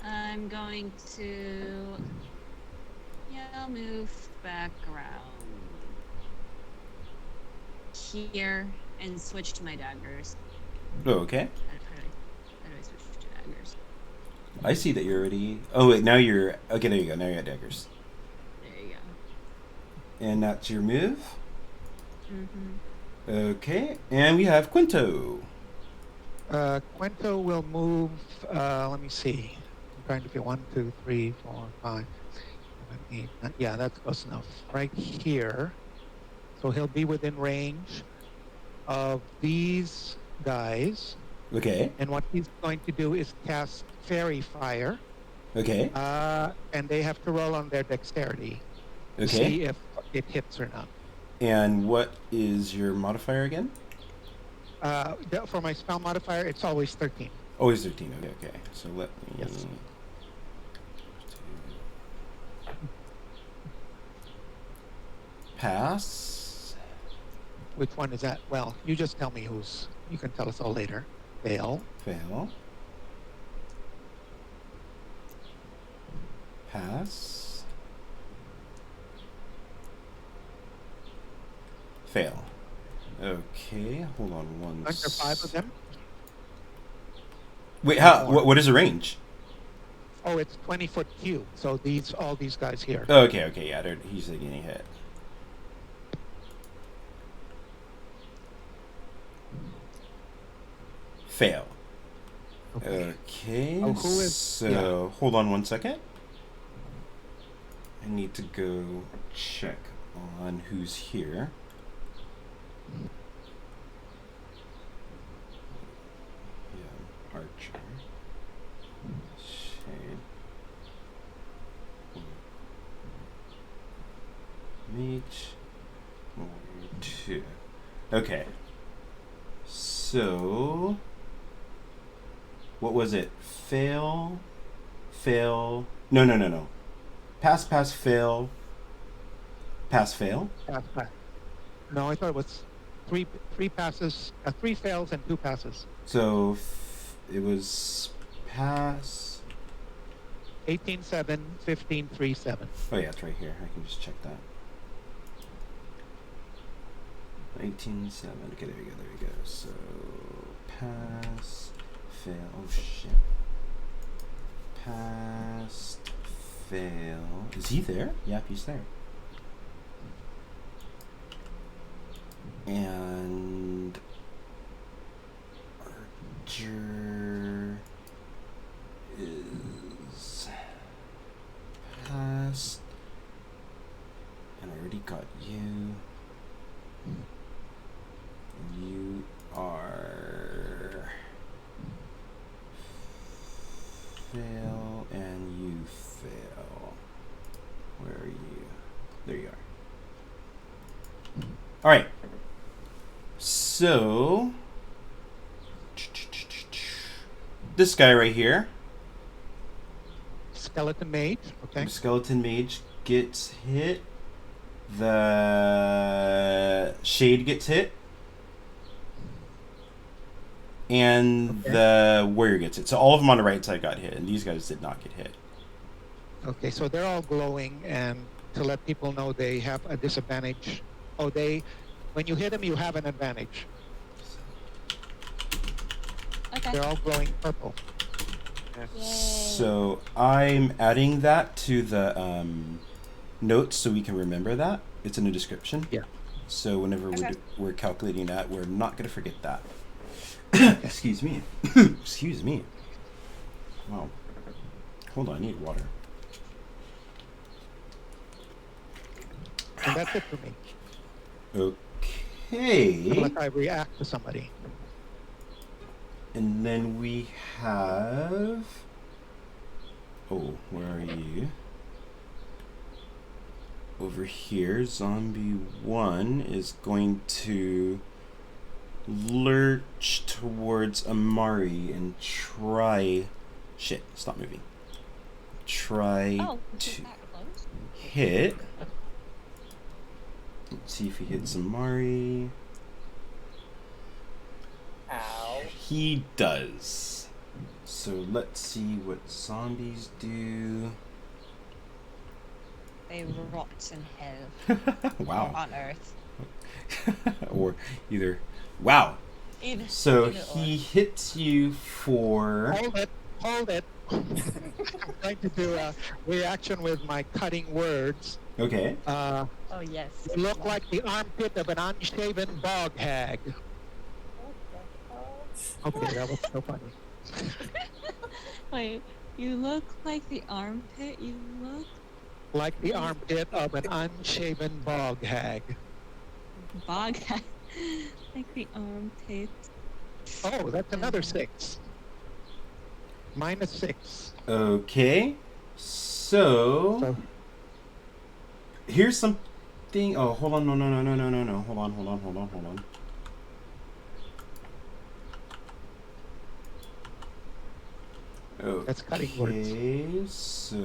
I'm going to I'll move back around here and switch to my daggers. Oh, okay. How do I switch to daggers? I see that you're already. Oh wait, now you're okay. There you go. Now you got daggers. There you go. And that's your move. Mm-hmm. Okay, and we have Kwento. Kwento will move. Let me see. I'm trying to get 1, 2, 3, 4, 5, 7, 8, 9. Yeah, that's close enough. Right here. So he'll be within range of these guys. Okay. And what he's going to do is cast Fairy Fire. Okay. And they have to roll on their dexterity to Okay. see if it hits or not. And what is your modifier again? For my spell modifier, it's always 13. Always 13. Okay, okay. So let me. Yes. Pass. Which one is that? Well, you just tell me who's. You can tell us all later. Fail. Fail. Pass. Fail. Okay, hold on one. Aren't there 5 of them? Wait, how? What is the range? Oh, it's 20-foot cube. So all these guys here. Oh, okay, okay, yeah, he's getting hit. Fail. Okay. Oh, who is? So hold on one second. I need to go check on who's here. Yeah, Archer. Shade. Mage. 2. Okay. So, what was it? Fail, fail. No. Pass, pass, fail. Pass, fail. Pass. No, I thought it was three passes, 3 fails and 2 passes. So it was pass. 18-7, 15-3, 7. Oh yeah, it's right here. I can just check that. 18-7. Okay, there we go. So pass, fail. Oh shit. Pass, fail. Is he there? Yep, he's there. And Archer is passed. And I already got you. You are fail and you fail. Where are you? There you are. All right. So this guy right here, Skeleton Mage. Okay. Skeleton Mage gets hit. The Shade gets hit. And the Warrior gets hit. So all of them on the right side got hit, and these guys did not get hit. Okay, so they're all glowing, and to let people know they have a disadvantage. Oh, when you hit them, you have an advantage. Okay. They're all glowing purple. Yay. So I'm adding that to the notes so we can remember that. It's in the description. Yeah. So whenever Okay. we're calculating that, we're not going to forget that. Excuse me. Excuse me. Wow. Hold on, I need water. That's it for me. Okay. Unless I react to somebody. And then we have... Oh, where are you? Over here, Zombie 1 is going to lurch towards Amari and try... Shit, stop moving. Try to hit. Let's see if he hits Amari. Ow. He does. So let's see what zombies do. They rot in hell. Wow. On Earth. Or either. Wow. So either he hits you for... Hold it. I'm trying to do a reaction with my cutting words. Okay. Oh yes. You look like the armpit of an unshaven bog hag. Okay, that was so funny. Wait, you look like the armpit. You look like the armpit of an unshaven bog hag. Bog hag. Like the armpit. Oh, that's another 6. -6. Okay. So here's something. Oh, hold on. No. Hold on. Okay. That's cutting words. Okay, so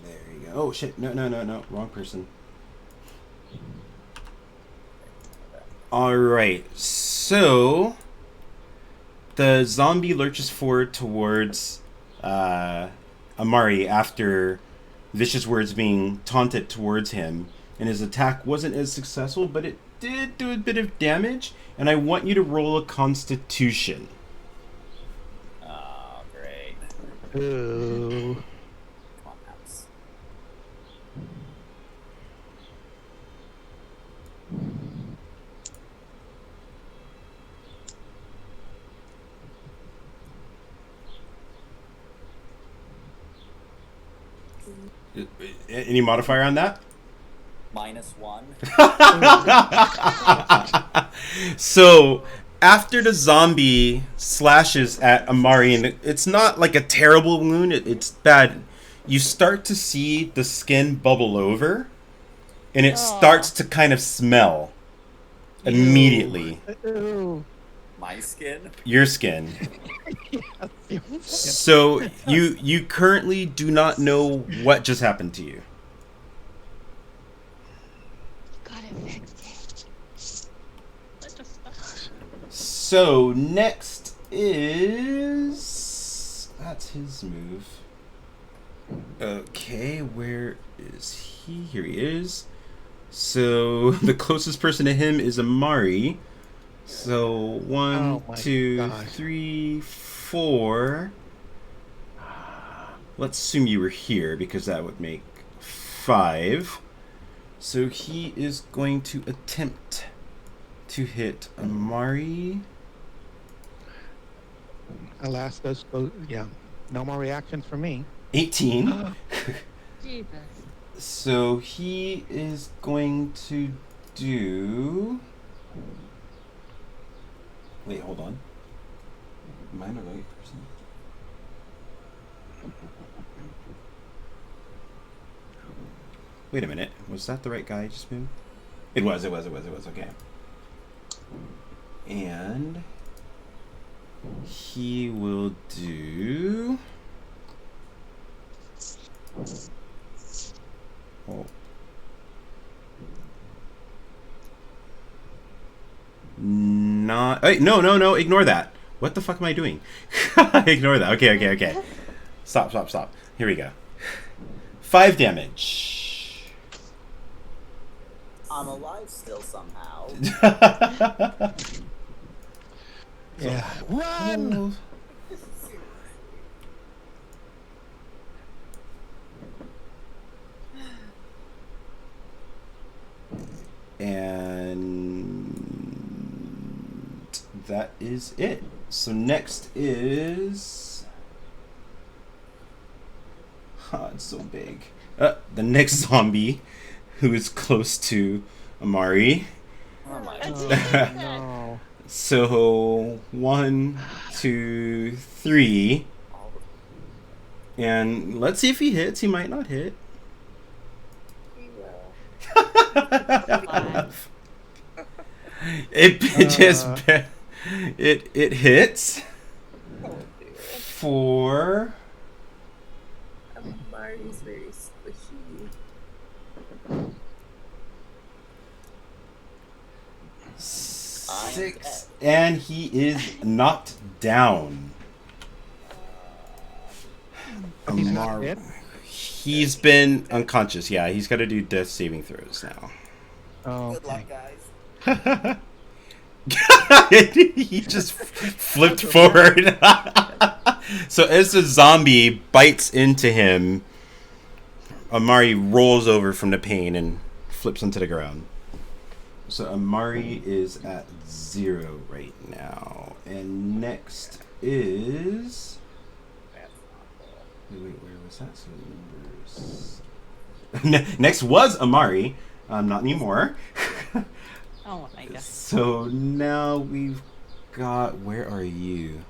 there you go. Oh shit! No. Wrong person. All right. So the zombie lurches forward towards Amari after vicious words being taunted towards him, and his attack wasn't as successful, but it did do a bit of damage, and I want you to roll a Constitution. Oh, great. Ooh. Come on, mouse. Any modifier on that? -1. So after the zombie slashes at Amari, and it's not like a terrible wound, it's bad, you start to see the skin bubble over, and it starts to kind of smell immediately. Ooh. My skin? Your skin. So you currently do not know what just happened to you. Got infected. What the fuck? So next is... That's his move. Okay, where is he? Here he is. So the closest person to him is Amari. So 1, 2, 3, 4. Let's assume you were here because that would make 5. So he is going to attempt to hit Amari. Alas, those go. Yeah, no more reactions from me. 18. Jesus. So he is going to do... Wait, hold on. Am I the right person? Wait a minute. Was that the right guy I just moved? It was. Okay. And he will do... Oh. Not... Hey, no, ignore that. What the fuck am I doing? Ignore that. Okay. Stop. Here we go. 5 damage. I'm alive still somehow. Yeah. Run! And that is it. So next is Oh, it's so big. The next zombie, who is close to Amari. Oh my Oh, god. no. So 1, 2, 3, and let's see if he hits. He might not hit. We will. It it hits Oh dear. for Amari's very squishy. 6, and he is knocked down. He's not Amari. dead? He's been unconscious. Yeah, he's got to do death saving throws now. Oh, Good luck, okay. guys. He just flipped forward. So as the zombie bites into him, Amari rolls over from the pain and flips onto the ground. So Amari is at 0 right now. And next is... Wait, where was that? So numbers... Next was Amari. Not anymore. Oh my god. So now we've got... Where are you?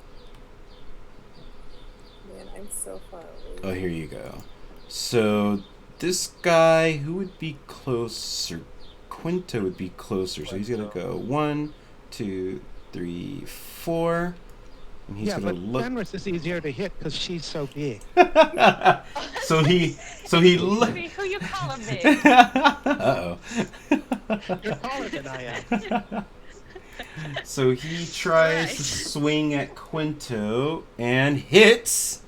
Man, I'm so far away. Oh, here you go. So this guy, who would be closer? Kwento would be closer. So he's gonna go 1, 2, 3, 4, and he's Yeah, gonna but look. Fenris is easier to hit because she's so big. So he look. Who you calling big? Uh-oh. You're taller than I am. So he tries to swing at Kwento and hits.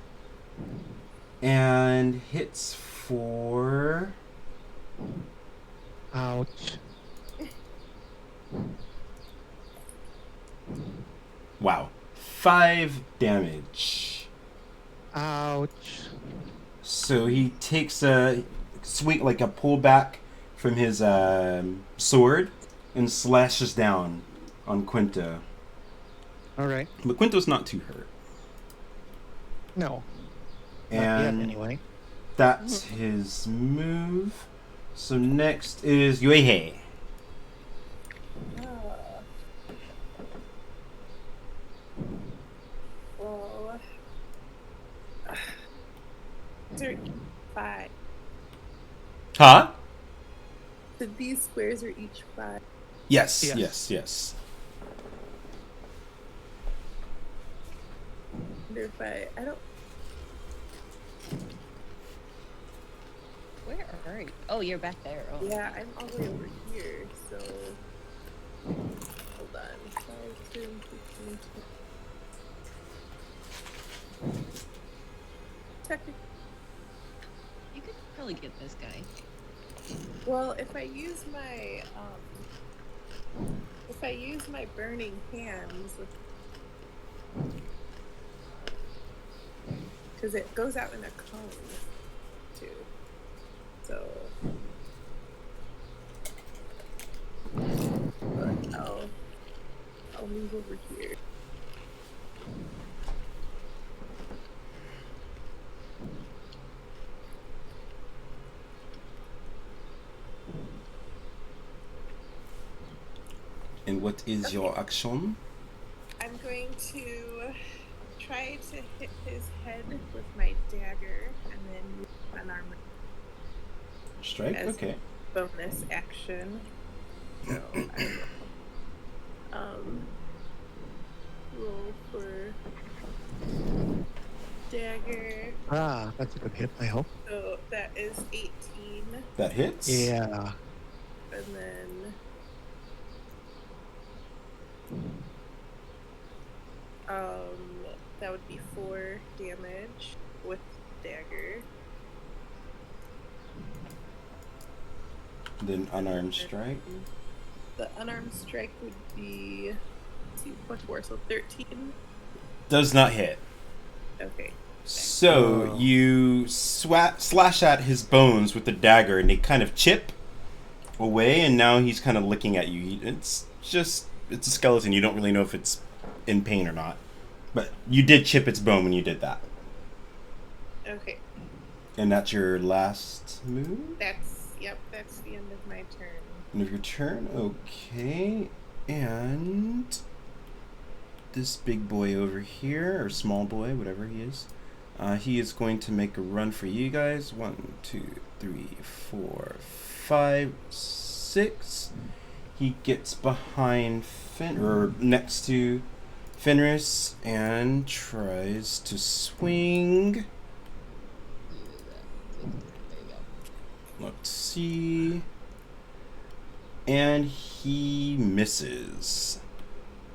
And hits for... Ouch. Wow. 5 damage. Ouch. So he takes a swing, like a pullback from his sword, and slashes down on Kwento. All right. But Quinto's not too hurt. No. Not yet, And anyway. that's his move. So next is Yoyhey. Well, 5. Huh? So these squares are each 5. Yes, Yes. yes, yes. Wonder if I don't. Where are you? Oh, you're back there. Oh. Yeah, I'm all the way over here. So hold on. 5, 10, 15, 20. Technically, You could probably get this guy. well, if I use my burning hands, because it goes out in a cone too. So but I'll move over here. And what is your action? I'm going to try to hit his head with my dagger and then use an armor Strike? as Okay. bonus action. So I will roll for dagger. Ah, that's a good hit, I hope. So that is 18. That hits? Yeah. And then that would be 4 damage with dagger. Then unarmed strike. The unarmed strike would be, let's see, 4, so 13. Does not hit. Okay. So you slash at his bones with the dagger, and they kind of chip away. And now he's kind of looking at you. It's a skeleton. You don't really know if it's in pain or not. But you did chip its bone when you did that. Okay. And that's your last move? That's the end of my turn. End of your turn, okay. And this big boy over here, or small boy, whatever he is going to make a run for you guys. 1, 2, 3, 4, 5, 6. He gets behind or next to Fenris and tries to swing. Let's see. And he misses.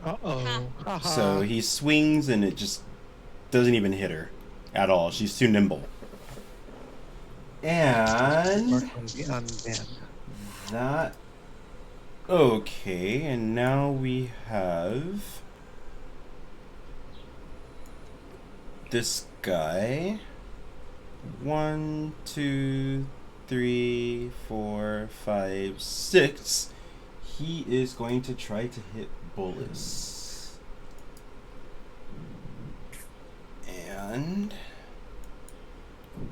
Uh-oh. So he swings and it just doesn't even hit her at all. She's too nimble. And that... Okay, and now we have this guy. 1, 2, 3, 4, 5, 6. He is going to try to hit Bullis. And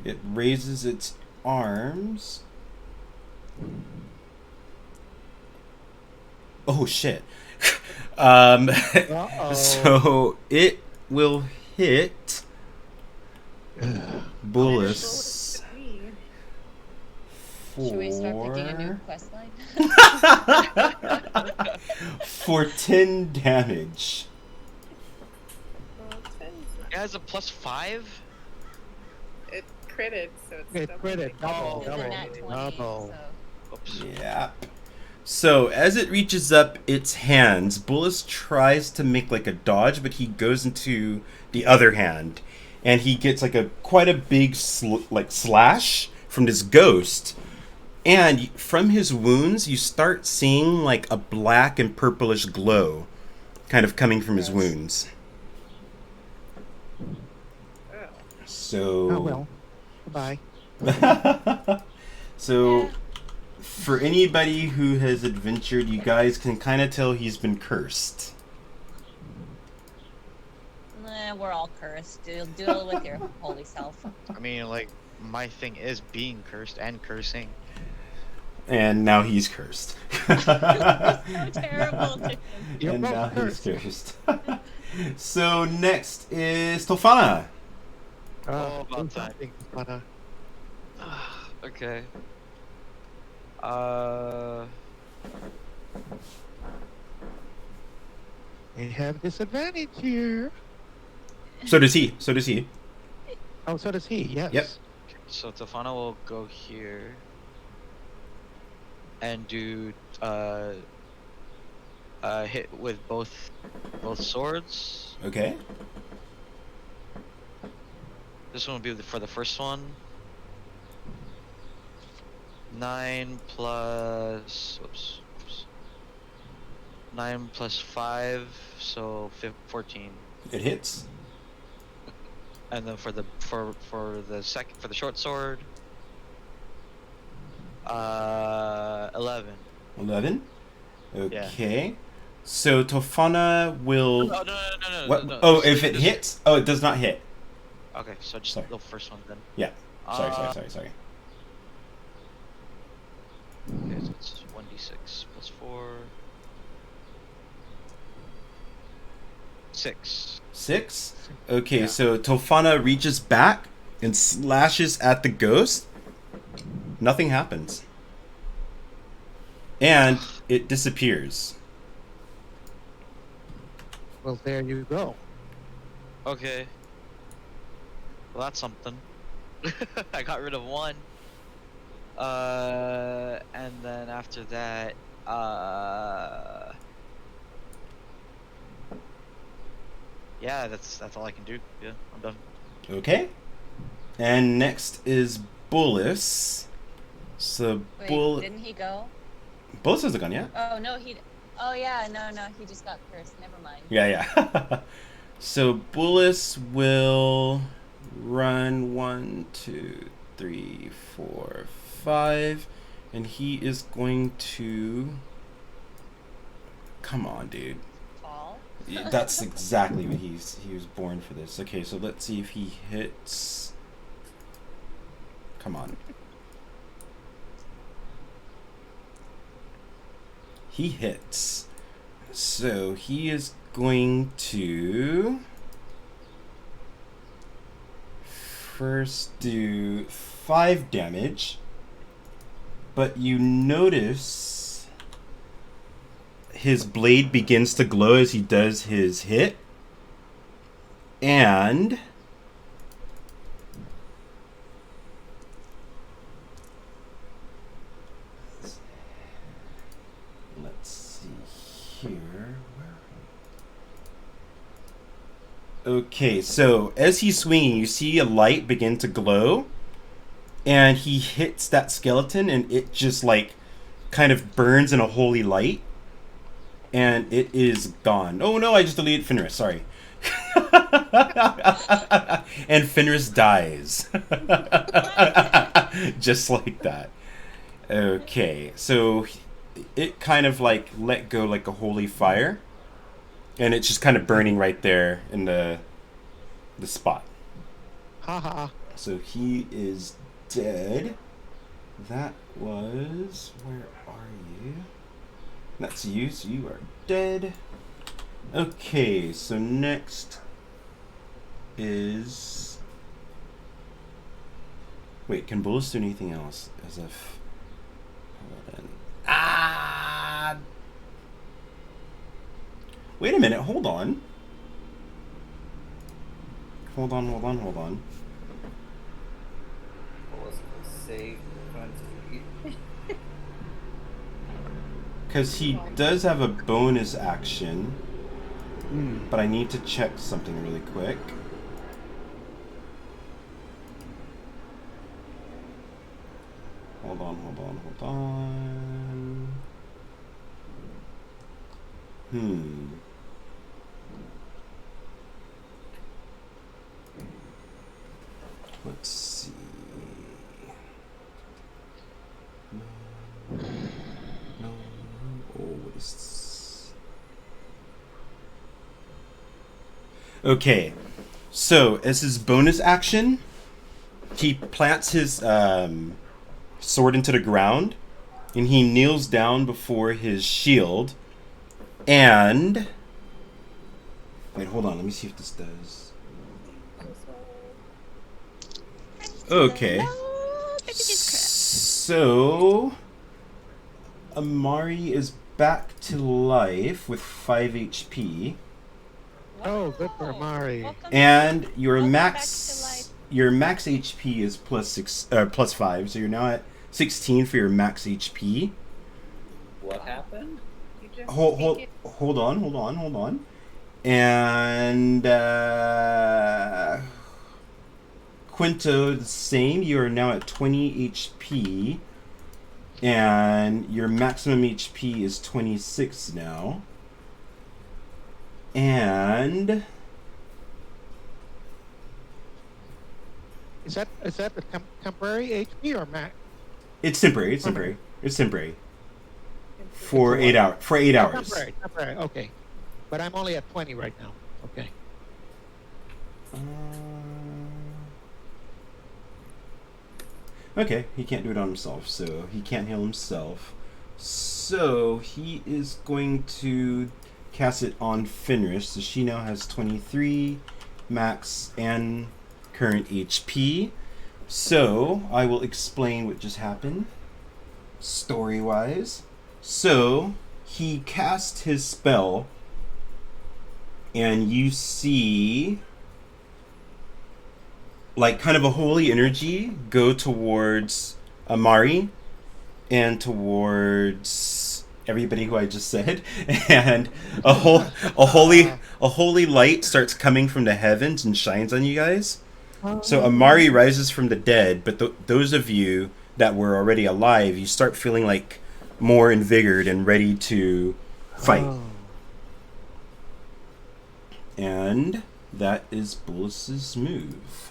it raises its arms. Oh shit. So it will hit Bullis. Should we start picking a new quest line? For 10 damage. It has a +5? It critted, so it's It critted. Double. It's a nat 20, Double. so. Oops. Yeah. So as it reaches up its hands, Bullis tries to make like a dodge, but he goes into the other hand, and he gets like quite a big slash from this ghost. And from his wounds, you start seeing like a black and purplish glow kind of coming from his wounds. So... Oh, well. Goodbye. So, for anybody who has adventured, you guys can kind of tell he's been cursed. We're all cursed. Deal with your holy self. I mean, like, my thing is being cursed and cursing. And now he's cursed. So terrible to him. You're And both now cursed. he's cursed. So next is Tofana. Oh, about do time. something, Tofana. Okay. We have disadvantage here. So does he. Oh, so does he, yes. Yep. So Tofana will go here and do hit with both swords. Okay. This one will be for the first one. 9 plus... Oops. 9 plus 5, so 14. It hits. And then for the short sword, 11. 11. Okay. So Tofana will... No. What? No. Oh, if it hits? Oh, it does not hit. Okay, so just Sorry. the first one then. Yeah. Sorry. Okay, so it's 1d6 plus 4. 6. 6? Okay, Yeah. so Tofana reaches back and slashes at the ghost. Nothing happens. And it disappears. Well, there you go. Okay. Well, that's something. I got rid of one. And then after that, yeah, that's all I can do. Yeah, I'm done. Okay. And next is Bullis. So Wait, didn't he go? Bullis has a gun, yeah? Oh no, oh yeah, no, he just got cursed. Never mind. Yeah. So Bullis will run 1, 2, 3, 4, 5, and he is going to... Come on, dude. Fall. Yeah, that's exactly what he was born for this. Okay, so let's see if he hits. Come on. He hits. So he is going to first do 5 damage. But you notice his blade begins to glow as he does his hit. And let's see here. Okay, so as he's swinging, you see a light begin to glow. And he hits that skeleton, and it just, like, kind of burns in a holy light. And it is gone. Oh, no, I just deleted Fenris. Sorry. And Fenris dies. Just like that. Okay, so it kind of, like, let go like a holy fire. And it's just kind of burning right there in the spot. Haha. So he is dead. That was... Where are you? That's you, so you are dead. Okay, so next is... Wait, can bullets do anything else? As if... Ah! Wait a minute, hold on. Hold on. Save Because he does have a bonus action, but I need to check something really quick. Hold on. Let's see. No. Oh, what is this? Okay. So, as his bonus action, he plants his sword into the ground, and he kneels down before his shield, and... Wait, hold on. Let me see if this does. Okay. So, Amari is back to life with 5 HP. Oh, good for Amari. And your max HP is plus 5, so you're now at 16 for your max HP. What happened? Hold on. And Kwento, the same. You are now at 20 HP. And your maximum HP is 26 now. And... Is that the temporary HP or max? It's temporary. It's temporary. For 8 hours. For 8 hours. Temporary. Okay. But I'm only at 20 right now. Okay. Okay, he can't do it on himself, so he can't heal himself. So he is going to cast it on Fenris. So she now has 23 max and current HP. So I will explain what just happened story-wise. So he cast his spell, and you see like kind of a holy energy go towards Amari and towards everybody who I just said, and a holy light starts coming from the heavens and shines on you guys. So Amari rises from the dead, but those of you that were already alive, you start feeling like more invigorated and ready to fight. And that is Bullis's move.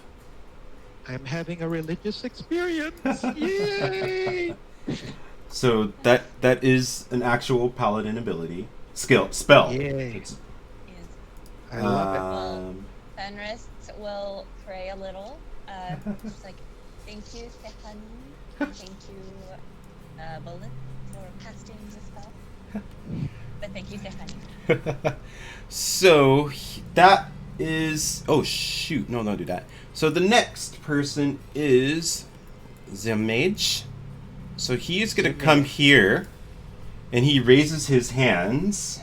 I'm having a religious experience. Yay! So that is an actual paladin ability. Spell. Yay. Yes. I love it. Fenris will pray a little. Just like, Thank you, Stephanie. Thank you, Bullet, for casting the spell. But thank you, Stephanie. So that is. Oh shoot! No, don't do that. So the next person is the mage. So he's gonna come here, and he raises his hands,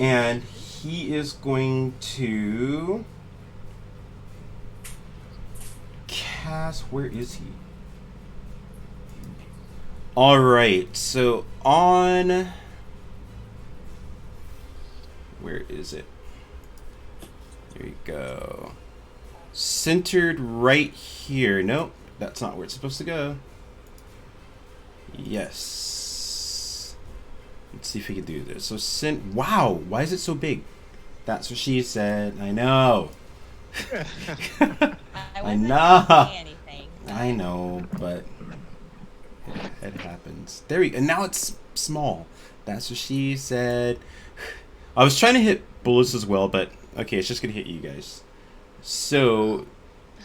and he is going to cast. Where is he? All right. So on. Where is it? There you go. Centered right here. Nope, that's not where it's supposed to go. Yes. Let's see if we can do this. So wow, why is it so big? That's what she said. I know. I know. Anything, I know, but it happens. There we go. And now it's small. That's what she said. I was trying to hit bullets as well, but okay, it's just gonna hit you guys. So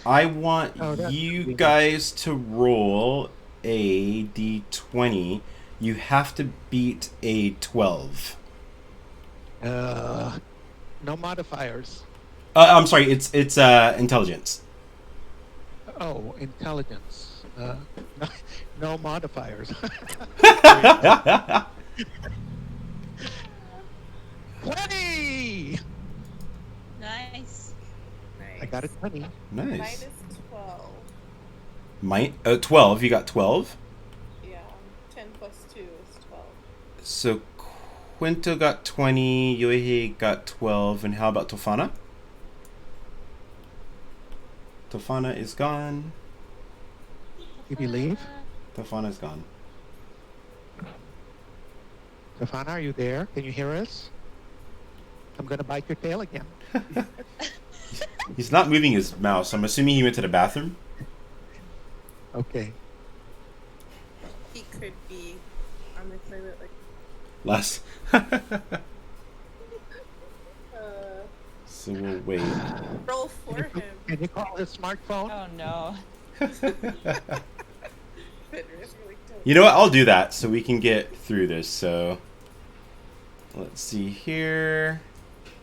I want you guys to roll a d20. You have to beat a 12. No modifiers. I'm sorry, it's intelligence. Oh, intelligence. No modifiers. 20! Nice. I got a 20. Nice. Mine is 12. 12. You got 12? Yeah. 10 plus 2 is 12. So Kwento got 20, Yoyhey got 12, and how about Tofana? Tofana is gone. Did he leave? Tofana's gone. Tofana, are you there? Can you hear us? I'm going to bite your tail again. He's not moving his mouse. I'm assuming he went to the bathroom. Okay. He could be on the toilet like. Last. So we'll wait. Roll for him. Can you call his smartphone? Oh no. You know what? I'll do that so we can get through this. So let's see here.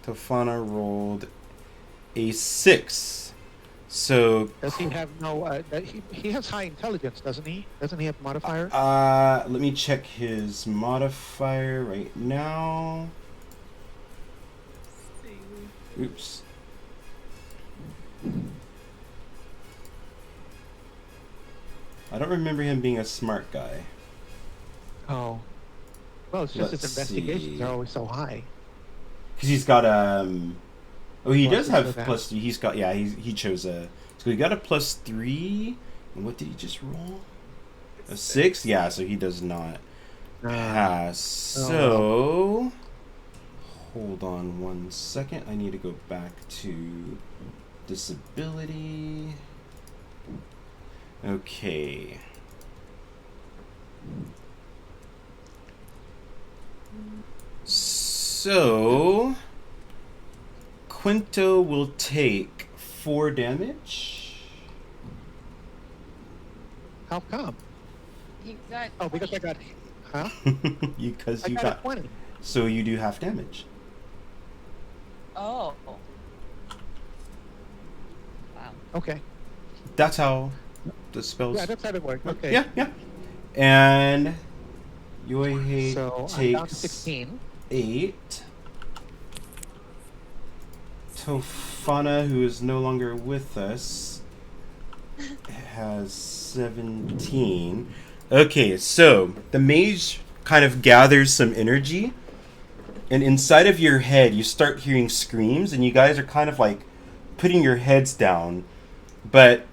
Tofana rolled a 6. So Does he have no? He has high intelligence, doesn't he? Doesn't he have modifier? let me check his modifier right now. Oops. I don't remember him being a smart guy. Oh. Well, it's just his Let's investigations see. are always so high. Because he's got Oh, he does have that. +3. He's got he chose a. So he got a +3. And what did he just roll? A 6. Yeah, so he does not pass. So hold on one second. I need to go back to disability. Okay. So Kwento will take 4 damage. How come? He got. Oh, because I got. Huh? Because I you got got a 20. so you do half damage. Oh. Wow. Okay. That's how the spells. Yeah, that's how it works. Okay. Yeah, yeah. And Yoyhey So I'm down to takes 16. 8. Tofana, who is no longer with us, has 17. Okay, so the mage kind of gathers some energy, and inside of your head you start hearing screams, and you guys are kind of like putting your heads down, but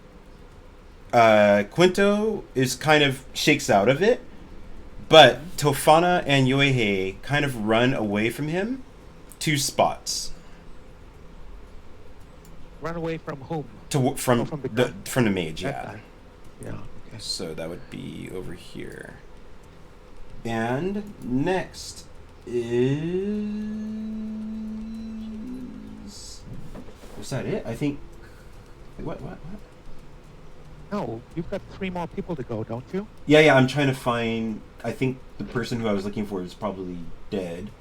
Kwento is kind of shakes out of it, but Tofana and Yoyhey kind of run away from him 2 spots. Run away from whom? From from the the gun? mage, That yeah. guy. Yeah. Okay. So that would be over here. And next is... Was that it? I think... What? No, you've got 3 more people to go, don't you? Yeah, I'm trying to find... I think the person who I was looking for is probably dead.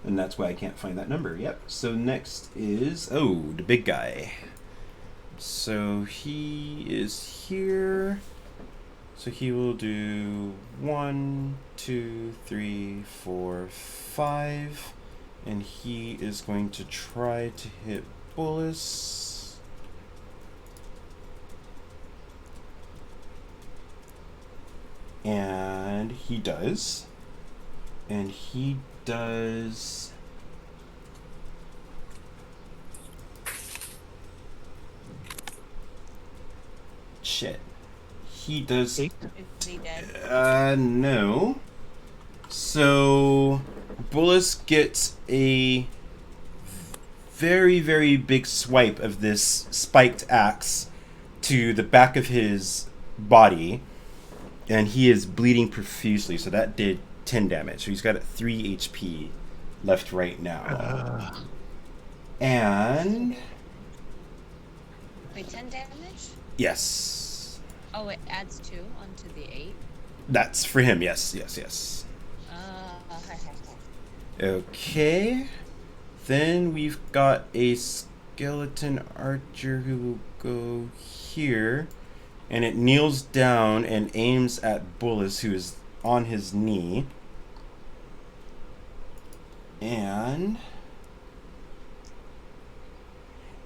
And that's why I can't find that number. Yep. So next is... Oh, the big guy. So he is here. So he will do 1, 2, 3, 4, 5. And he is going to try to hit Bullis. And he does. And he does... Shit. He does... 8. Is he dead? No. So, Bullis gets a very, very big swipe of this spiked axe to the back of his body. And he is bleeding profusely, so that did 10 damage. So he's got 3 HP left right now. And... Wait, 10 damage? Yes. Oh, it adds 2 onto the 8? That's for him, yes. Okay. Then we've got a skeleton archer who will go here. And it kneels down and aims at Bullis, who is on his knee. And...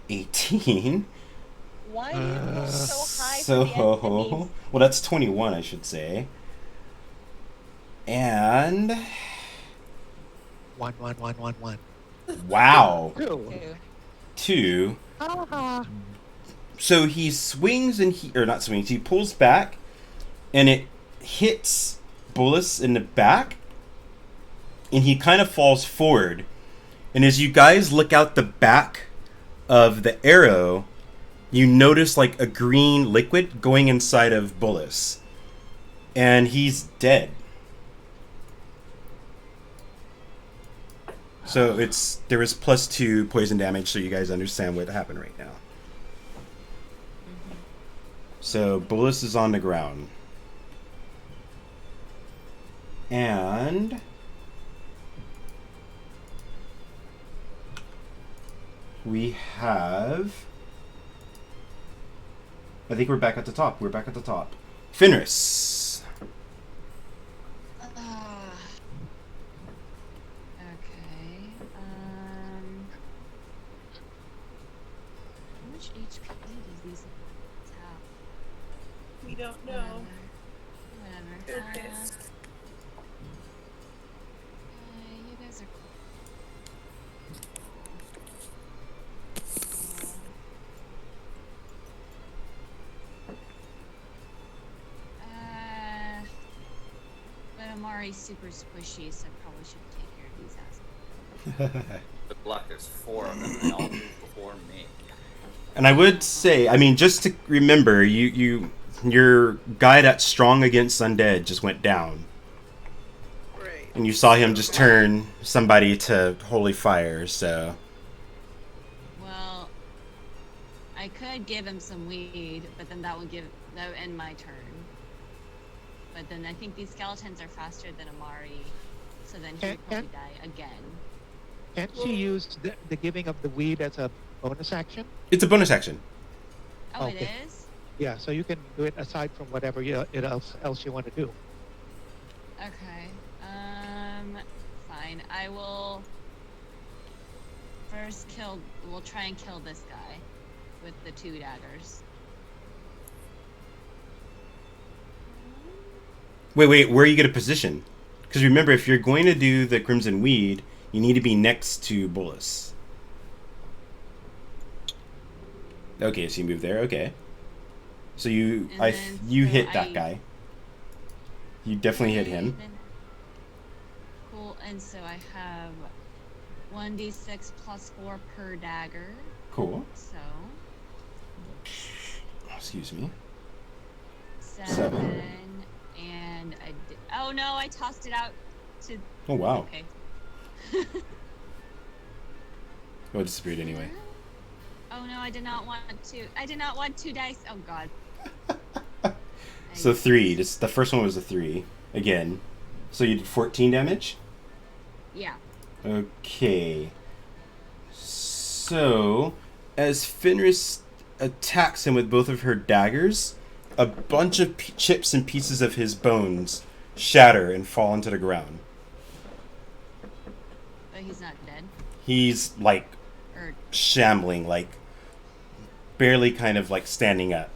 18. Why do you roll so high So, for the enemies? well, that's 21, I should say. And... 1, 1, 1, 1, 1. Wow. 2. 2. Ah. So he swings and he pulls back, and it hits Bullis in the back, and he kind of falls forward. And as you guys look out the back of the arrow, you notice like a green liquid going inside of Bullis, and he's dead. So there is +2 poison damage, so you guys understand what happened right now. So Bullis is on the ground. And we have... I think we're back at the top. Fenris. Okay. How much HP does these have? We don't know. Whatever. They're pissed. You guys are cool. But Amari's super squishy, so I probably should take care of these assholes. Good luck, there's 4 of them. They all move before me. And I would say, I mean, just to remember, your guy that's strong against undead just went down. Right. And you saw him just turn somebody to holy fire, so... Well, I could give him some weed, but then that would end my turn. But then I think these skeletons are faster than Amari, so then he would probably die again. Can't she use the giving of the weed as a bonus action? It's a bonus action. Oh, Okay. it is? Yeah, so you can do it aside from whatever else you want to do. Okay. Fine. I will first we'll try and kill this guy with the 2 daggers. Wait, where are you going to position? Because remember, if you're going to do the Crimson Weed, you need to be next to Bullis. Okay, so you move there, okay. So you hit that guy. You definitely hit him. Cool, and so I have 1d6 plus 4 per dagger. Cool. So... Excuse me. 7. And oh no, I tossed it out to... Oh, wow. Okay. Oh, it disappeared anyway. Oh no, I did not want 2 dice. Oh god. So 3. This, the first one was a 3 again. So you did 14 damage? Yeah. Okay. So, as Fenris attacks him with both of her daggers, a bunch of chips and pieces of his bones shatter and fall into the ground. But he's not dead? He's, like, shambling, like, barely kind of, like, standing up.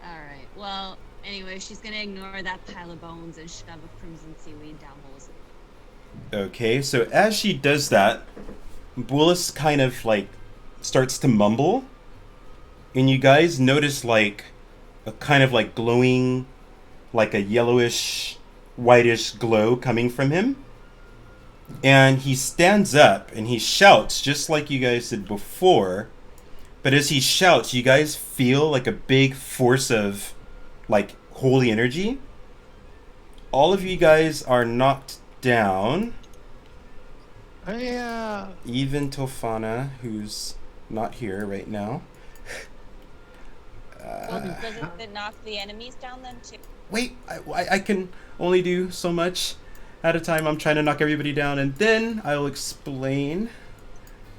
Alright, well, anyway, she's gonna ignore that pile of bones and shove a crimson seaweed down Bullis. Okay, so as she does that, Bullis kind of, like, starts to mumble, and you guys notice, like, a kind of, like, glowing, like a yellowish, whitish glow coming from him. And he stands up, and he shouts, just like you guys did before, but as he shouts, you guys feel, like, a big force of, like, holy energy. All of you guys are knocked down. Yeah. Even Tofana, who's not here right now. Well, doesn't it knock the enemies down then too? Wait, I can only do so much at a time. I'm trying to knock everybody down, and then I'll explain.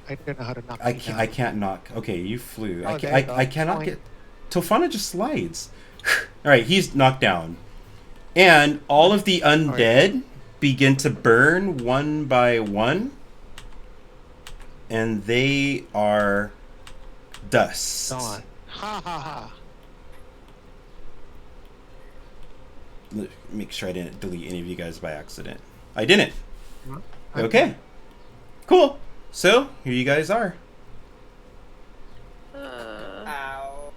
I don't know how to knock. I can't knock. Okay, you flew. Oh, I cannot get. Tofana just slides. All right, he's knocked down, and all of the undead begin to burn one by one, and they are dust. Gone. Ha ha ha. Make sure I didn't delete any of you guys by accident. I didn't. Okay. Okay. Cool. So, here you guys are. Ow.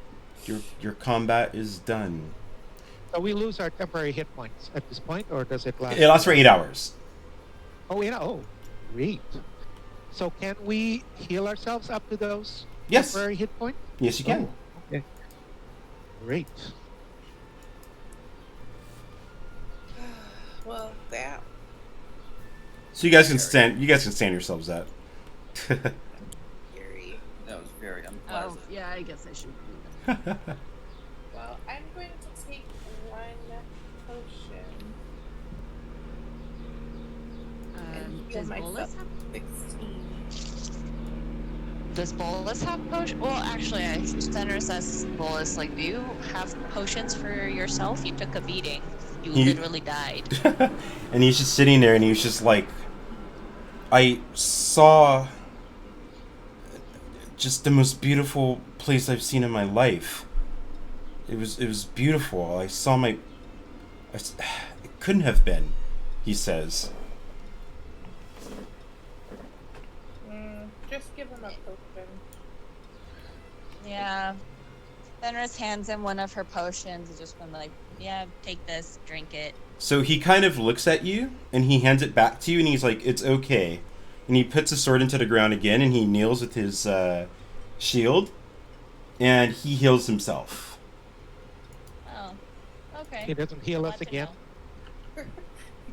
Your combat is done. So we lose our temporary hit points at this point, or does it last? It lasts for 8 hours. Oh, yeah. Oh, great. So can we heal ourselves up to those Yes. temporary hit points? Yes, you can. Oh, okay. Great. Well, that. So you guys can stand. You guys can stand yourselves up. Scary. That was very unpleasant. Oh, yeah, I guess I should do that. Well, I'm going to take one potion and heal Does myself Bolus have 16. Does Bolus have potion? Well, actually, Fenris says Bolus, like, do you have potions for yourself? You took a beating. You literally died. And he's just sitting there, and he's just like, I saw just the most beautiful place I've seen in my life. It was beautiful. I saw my. It couldn't have been, he says. Just give him a potion. Yeah. Fenris hands him one of her potions. He's just going to, like, yeah, take this, drink it. So he kind of looks at you, and he hands it back to you, and he's like, it's okay. And he puts his sword into the ground again, and he kneels with his shield, and he heals himself. Oh, okay. He doesn't heal us again.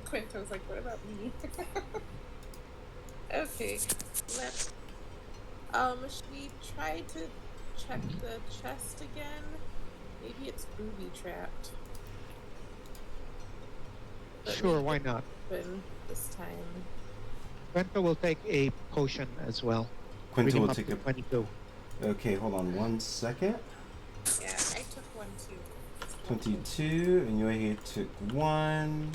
Quento's like, what about me? Okay, let's. Should we try to check the chest again? Maybe it's booby trapped. But Sure, why not? open this time. Kwento will take a potion as well. Bring Quinto him will up take to a... 22. Okay, hold on 1 second. Yeah, I took one too. 22, and Yoyhey took 1.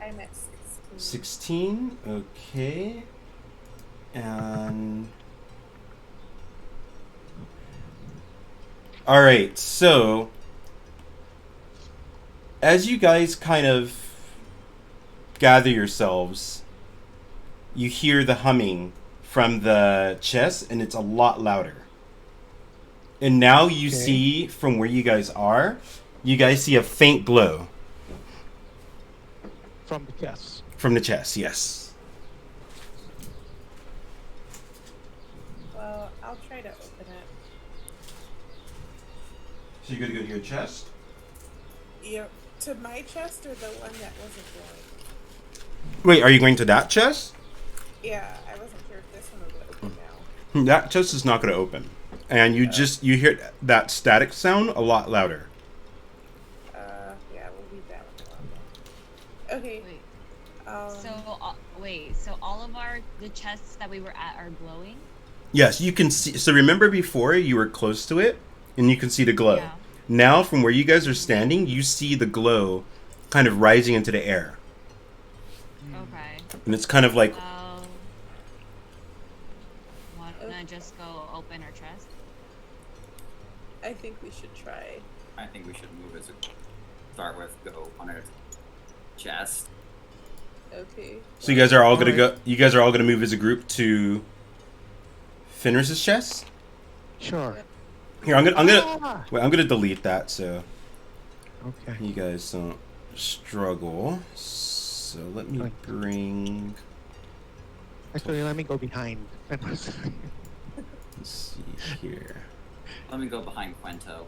I'm at 16. 16, okay. And... Alright, so... As you guys kind of gather yourselves, you hear the humming from the chest, and it's a lot louder. And now you see, from where you guys are, you guys see a faint glow. From the chest. From the chest, yes. Well, I'll try to open it. So you're gonna go to your chest? Yeah, to my chest or the one that wasn't glowing? Wait, are you going to that chest? Yeah, I wasn't sure if this one would open now. That chest is not going to open. And you hear that static sound a lot louder. Oh, Okay. Wait. Um, So all of the chests that we were at are glowing? Yes, you can see. So remember before you were close to it, and you can see the glow. Yeah. Now, from where you guys are standing, you see the glow kind of rising into the air. Okay. And it's kind of like, Wanna just go open our chest? I think we should try. I think we should move as a start with go on our chest. Okay. so you guys are all gonna Alright. go. You guys are all gonna move as a group to Fenris's chest. Sure. Here, I'm gonna Ah! wait. I'm gonna delete that so Okay. you guys don't struggle. So let me Fine. bring. Actually, let me go behind. Let's see here. Let me go behind Kwento.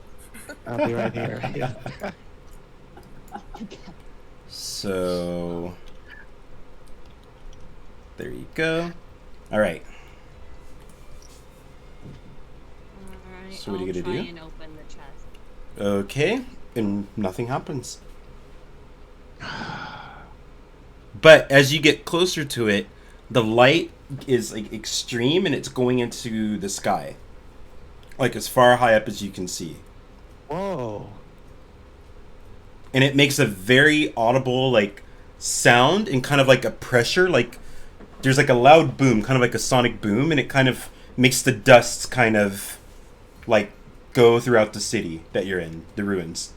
I'll be right here. Yeah. So there you go. All right. Alright, So what are you I'll gonna try do? and open the chest. Okay, and nothing happens. But as you get closer to it, the light is like extreme and it's going into the sky. Like as far high up as you can see. Whoa. And it makes a very audible like sound and kind of like a pressure, like there's like a loud boom, kind of like a sonic boom, and it kind of makes the dust kind of like go throughout the city that you're in, the ruins.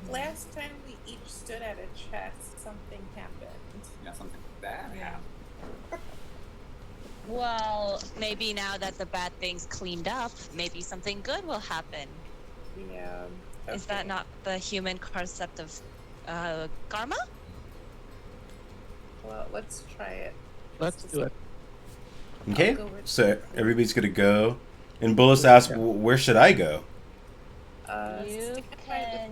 Last time we each stood at a chest, something happened. Yeah, something bad happened. Well, maybe now that the bad thing's cleaned up, maybe something good will happen. Yeah. Is that okay. not the human concept of karma? Well, let's try it. Let's do it. Okay, go with- so everybody's gonna go. And Bullis asks, where should I go? You stick by the- can.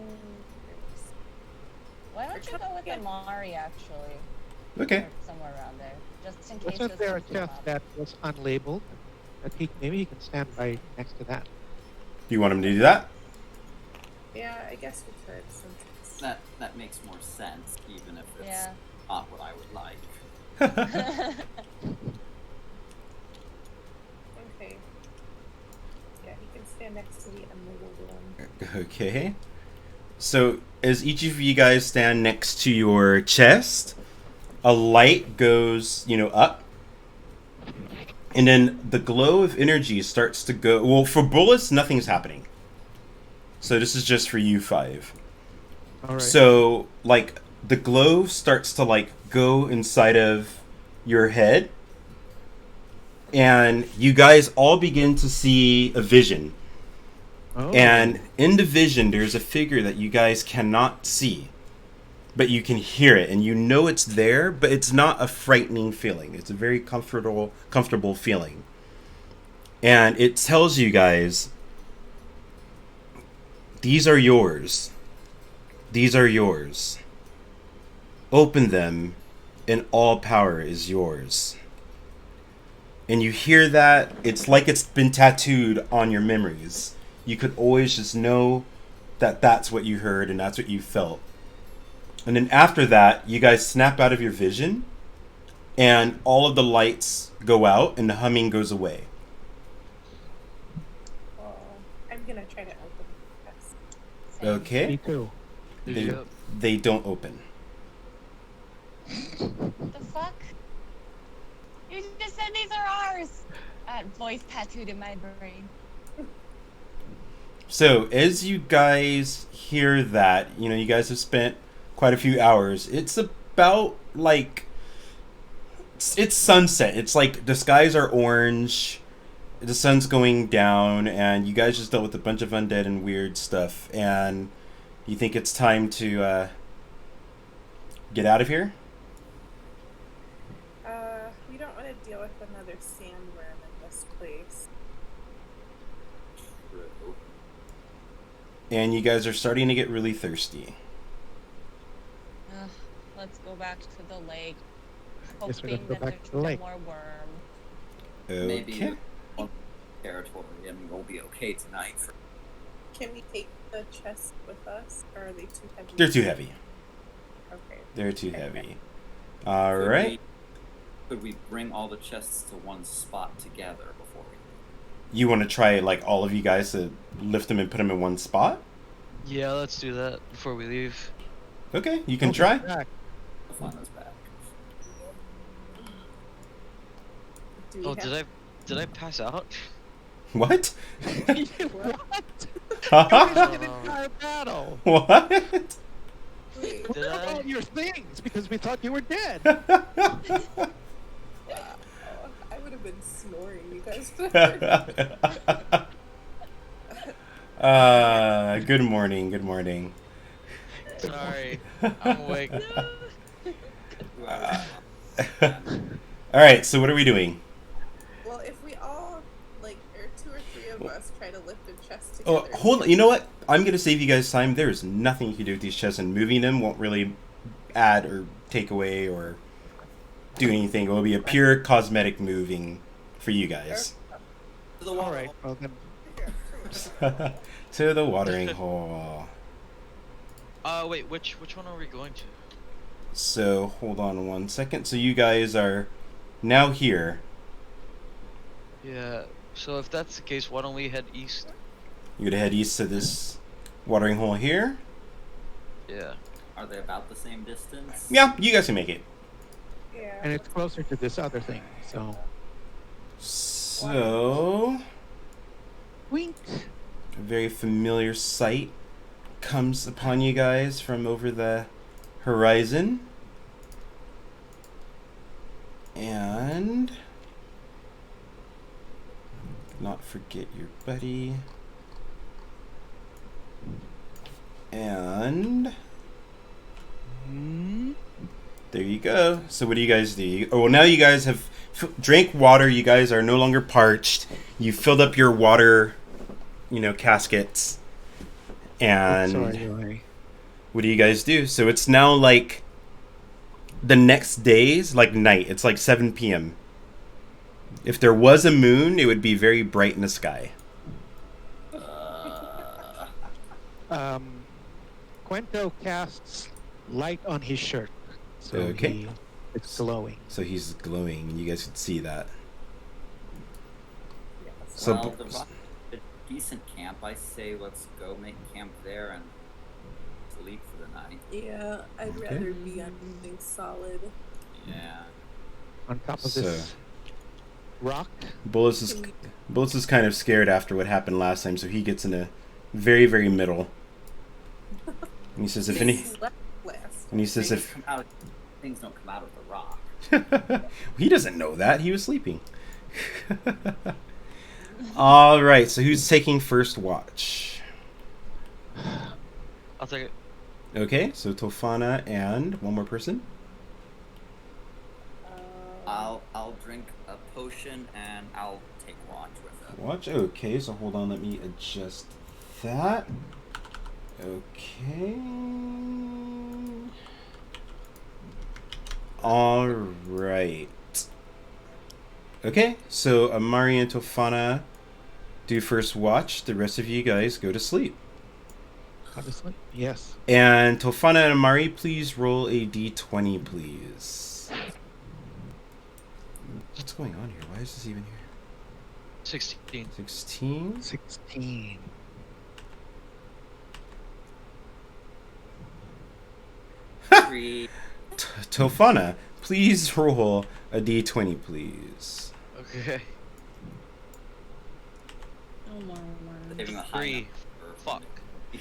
Why don't you go with Amari, actually? Okay. Or somewhere around there, just in case. Wasn't this there a comes chest up. that was unlabeled? That maybe he can stand by next to that. Do you want him to do that? Yeah, I guess we could since it's... That makes more sense, even if it's Yeah. not what I would like. Okay. Yeah, he can stand next to the unlabeled one. Okay. So as each of you guys stand next to your chest, a light goes, up. And then the glow of energy starts to go. Well, for bullets, nothing's happening. So this is just for you five. All right. So, like, the glow starts to, like, go inside of your head. And you guys all begin to see a vision. Oh. And in the vision, there's a figure that you guys cannot see. But you can hear it, and you know it's there, but it's not a frightening feeling. It's a very comfortable feeling. And it tells you guys, these are yours. These are yours. Open them, and all power is yours. And you hear that, it's like it's been tattooed on your memories. You could always just know that that's what you heard and that's what you felt. And then after that, you guys snap out of your vision, and all of the lights go out, and the humming goes away. Oh, I'm gonna try to open the chest. Me Okay? too. They don't open. The fuck? You just said these are ours. That voice tattooed in my brain. So, as you guys hear that, you guys have spent quite a few hours. It's about, like... It's sunset. It's like the skies are orange, the sun's going down, and you guys just dealt with a bunch of undead and weird stuff, and you think it's time to get out of here? We don't want to deal with another sandworm in this place. True. And you guys are starting to get really thirsty. Let's go back to the lake, Guess we're hoping gonna go that back to there's the no lake. more worm. Maybe Okay. one territory and we'll be okay tonight. Can we take the chest with us, or are they too heavy? They're too heavy. Okay. They're too heavy. All right. Could we bring all the chests to one spot together before we? You want to try, like, all of you guys to lift them and put them in one spot? Yeah, let's do that before we leave. Okay, you can try. Tofana's back. Do we Oh, have- did I pass out? What? What? Huh? An entire battle. What? Wait, Did All I? your things because we thought you were dead. wow. I would have been snoring. You guys. Good morning. Good morning. Sorry, I'm awake. All right. So what are we doing? Well, if we all like, or 2 or 3 of us try to lift a chest Oh, together. hold on. You know what? I'm gonna save you guys time. There's nothing you can do with these chests, and moving them won't really add or take away or do anything. It will be a pure cosmetic moving for you guys. All right. Well, then To the watering hole. Wait, which one are we going to? So hold on 1 second. So you guys are now here. Yeah. So if that's the case, why don't we head east? You're gonna head east to this watering hole here. Yeah. Are they about the same distance? Yeah, you guys can make it. Yeah. and it's closer to this other thing. So So wink. a very familiar sight comes upon you guys from over the horizon. And not forget your buddy. And there you go. So what do you guys do? Oh, well, now you guys have drank water. You guys are no longer parched. You filled up your water, caskets. And Sorry. what do you guys do? So it's now like the next day's like night. It's like 7 p.m. If there was a moon, it would be very bright in the sky. Kwento casts light on his shirt, so Okay. it's glowing. So he's glowing, and you guys can see that. Yes. So Well, the rock is a decent camp. I say let's go make camp there and sleep for the night. Yeah, I'd Okay. rather be on something solid. Yeah. On top of So- this rock. Bullets is kind of scared after what happened last time, so he gets in a very, very middle. And he says, if any, Last. and he says, Things don't come out of the rock. he doesn't know that. He was sleeping. All right. So who's taking first watch? I'll take it. Okay. So Tofana and one more person. I'll drink a potion and I'll take watch with it. Watch. Okay. So hold on. Let me adjust that. Okay. All right. Okay, so Amari and Tofana do first watch. The rest of you guys go to sleep. Obviously, yes. And Tofana and Amari, please roll a d20, please. What's going on here? Why is this even here? 16. 16. 16. Three. Tofana, please roll a d20, please. Okay. Oh my Saving a high 3. number. Fuck. Yeah,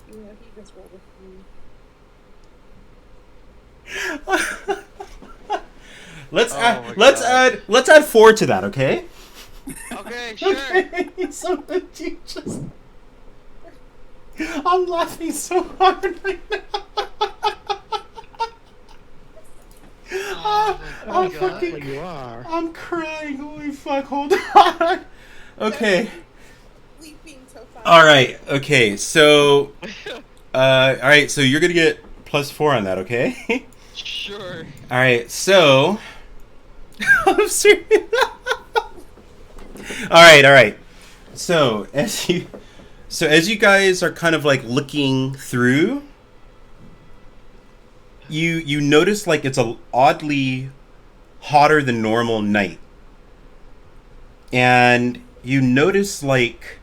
he just rolled a 3. Let's add 4 to that, okay? Okay, sure. Okay, so that you just I'm laughing so hard right now. Oh my I'm God. fucking Well, you are. I'm crying. Holy fuck, hold on. Okay. Sleeping Tofana. Alright, okay, so alright, so you're gonna get +4 on that, okay? Sure. Alright, so I'm serious. Alright. So as you guys are kind of like looking through, you notice like it's a oddly hotter than normal night, and you notice like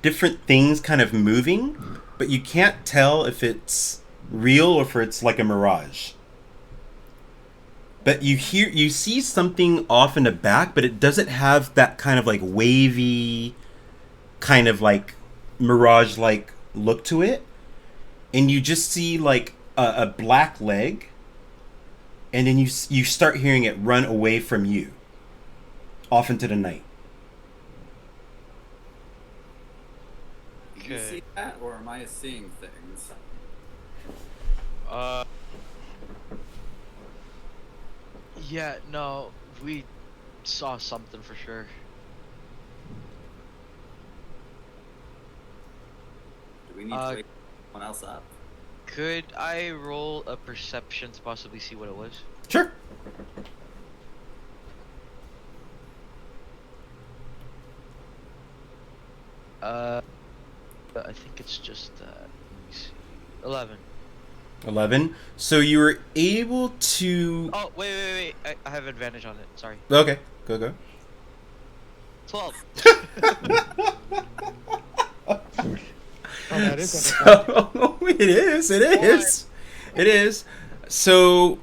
different things kind of moving, but you can't tell if it's real or if it's like a mirage. But you see something off in the back, but it doesn't have that kind of like wavy, kind of like mirage like look to it. And you just see like a black leg, and then you start hearing it run away from you, off into the night. Do you see that, or am I seeing things? Yeah, no, we saw something for sure. Do we need to wake someone else up? Could I roll a perception to possibly see what it was? Sure. I think it's just let me see. 11. 11. So you were able to. Oh, wait. I have advantage on it. Sorry. Okay, go. 12. Oh, that is So it is. So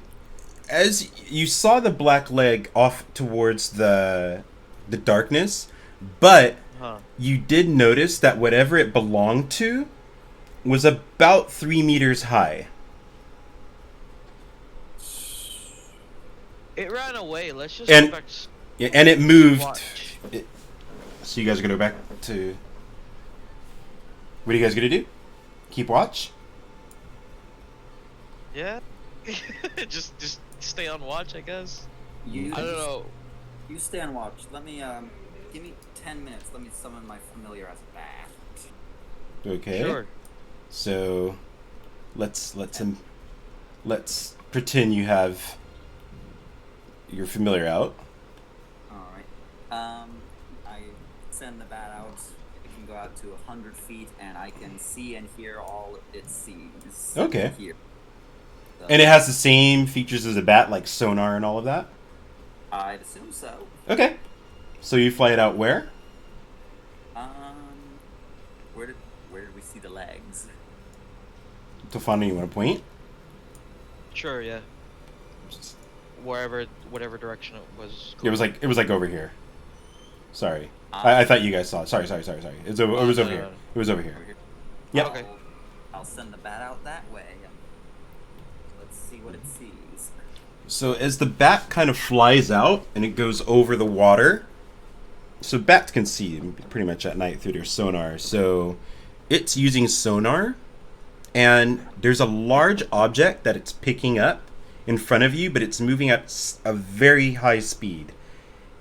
as you saw the black leg off towards the darkness, but you did notice that whatever it belonged to was about 3 meters high. It ran away. Let's just And- go back Yeah, and it moved. watch. So you guys are gonna go back to. What are you guys gonna do? Keep watch? Yeah. just stay on watch, I guess. You, I don't know. You stay on watch. Let me give me 10 minutes. Let me summon my familiar as a bat. Okay. Sure. So let's pretend you have your familiar out. Alright. I send the bat out. It can go out to 100 feet, and I can see and hear all it sees. Okay. Here. So, And it has the same features as a bat, like sonar and all of that? I'd assume so. Okay. So you fly it out where? Where did we see the legs? Tofana, you want to point? Sure, yeah. Whatever direction it was. It was like over here. Sorry. I thought you guys saw it. Sorry. It was over here. no. It was over here. Over here? Yep. Okay. I'll send the bat out that way. Let's see what it sees. So as the bat kind of flies out and it goes over the water, so bats can see pretty much at night through their sonar. So it's using sonar, and there's a large object that it's picking up in front of you, but it's moving at a very high speed.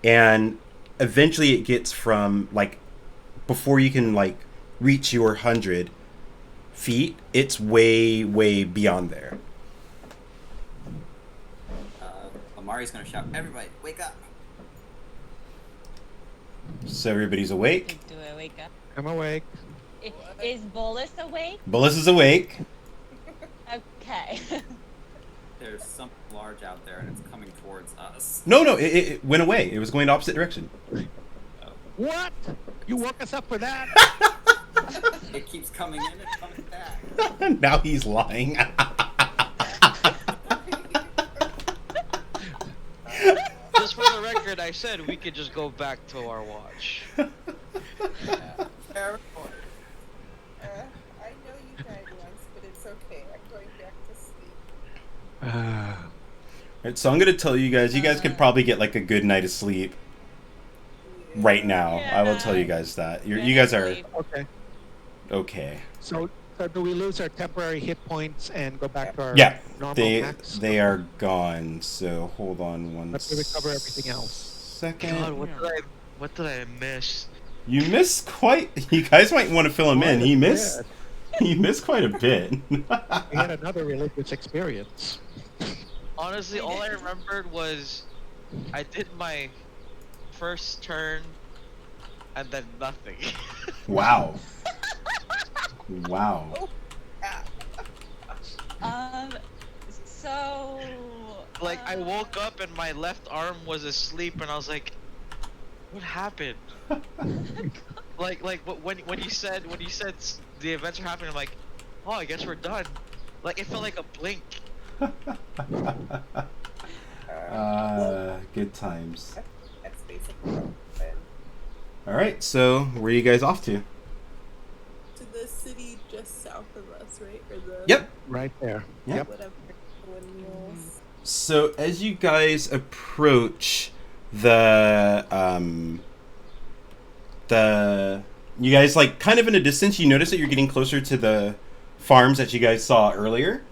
And eventually it gets from, like, before you can, like, reach your 100 feet, it's way, way beyond there. Amari's gonna shout, "Everybody, wake up!" So everybody's awake. Do I wake up? I'm awake. Is Bolus awake? Bullis is awake. Okay. There's something large out there, and it's coming towards us. No, it went away. It was going the opposite direction. What? You woke us up for that? It keeps coming in and coming back. Now he's lying. Just for the record, I said we could just go back to our watch. Fair point. I know you died once, but it's okay. I'm going back to sleep. Right, so I'm gonna tell you guys. You guys could probably get like a good night of sleep right now. I will tell you guys that. You guys are Okay. okay. So do we lose our temporary hit points and go back to our Yeah, normal max? they are gone. So hold on one. Let me recover everything else. Second. God, what did I miss? You missed quite. You guys might want to fill him in. He missed. Yeah. He missed quite a bit. We had another religious experience. Honestly, all I remembered was I did my first turn and then nothing. Wow. Wow. so. Like I woke up and my left arm was asleep, and I was like, "What happened?" like when you said the events are happening, I'm like, "Oh, I guess we're done." Like it felt like a blink. Good times. That's basically what happened. All right, so where are you guys off to? To the city just south of us, right? Or the Yep. Right there. Yep. whatever windmills. So as you guys approach the you guys like kind of in a distance, you notice that you're getting closer to the farms that you guys saw earlier,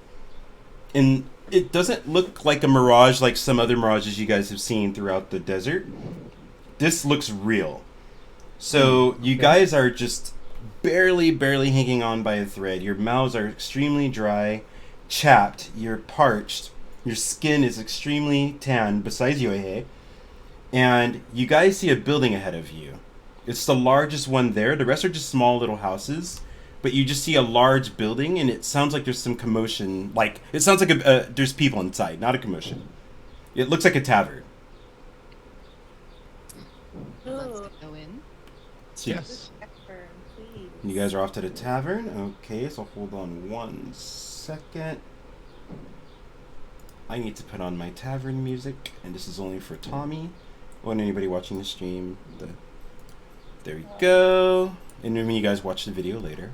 and it doesn't look like a mirage like some other mirages you guys have seen throughout the desert. This looks real. So you guys are just barely hanging on by a thread. Your mouths are extremely dry, chapped, you're parched, your skin is extremely tan, besides Yoyhey, and you guys see a building ahead of you. It's the largest one there. The rest are just small little houses, but you just see a large building, and it sounds like there's some commotion. Like, it sounds like there's people inside, not a commotion. It looks like a tavern. Oh, Go in. So Yes. Tavern, please. you guys are off to the tavern. Okay, so hold on 1 second. I need to put on my tavern music, and this is only for Tommy or anybody watching the stream. There we go. And then when you guys watch the video later.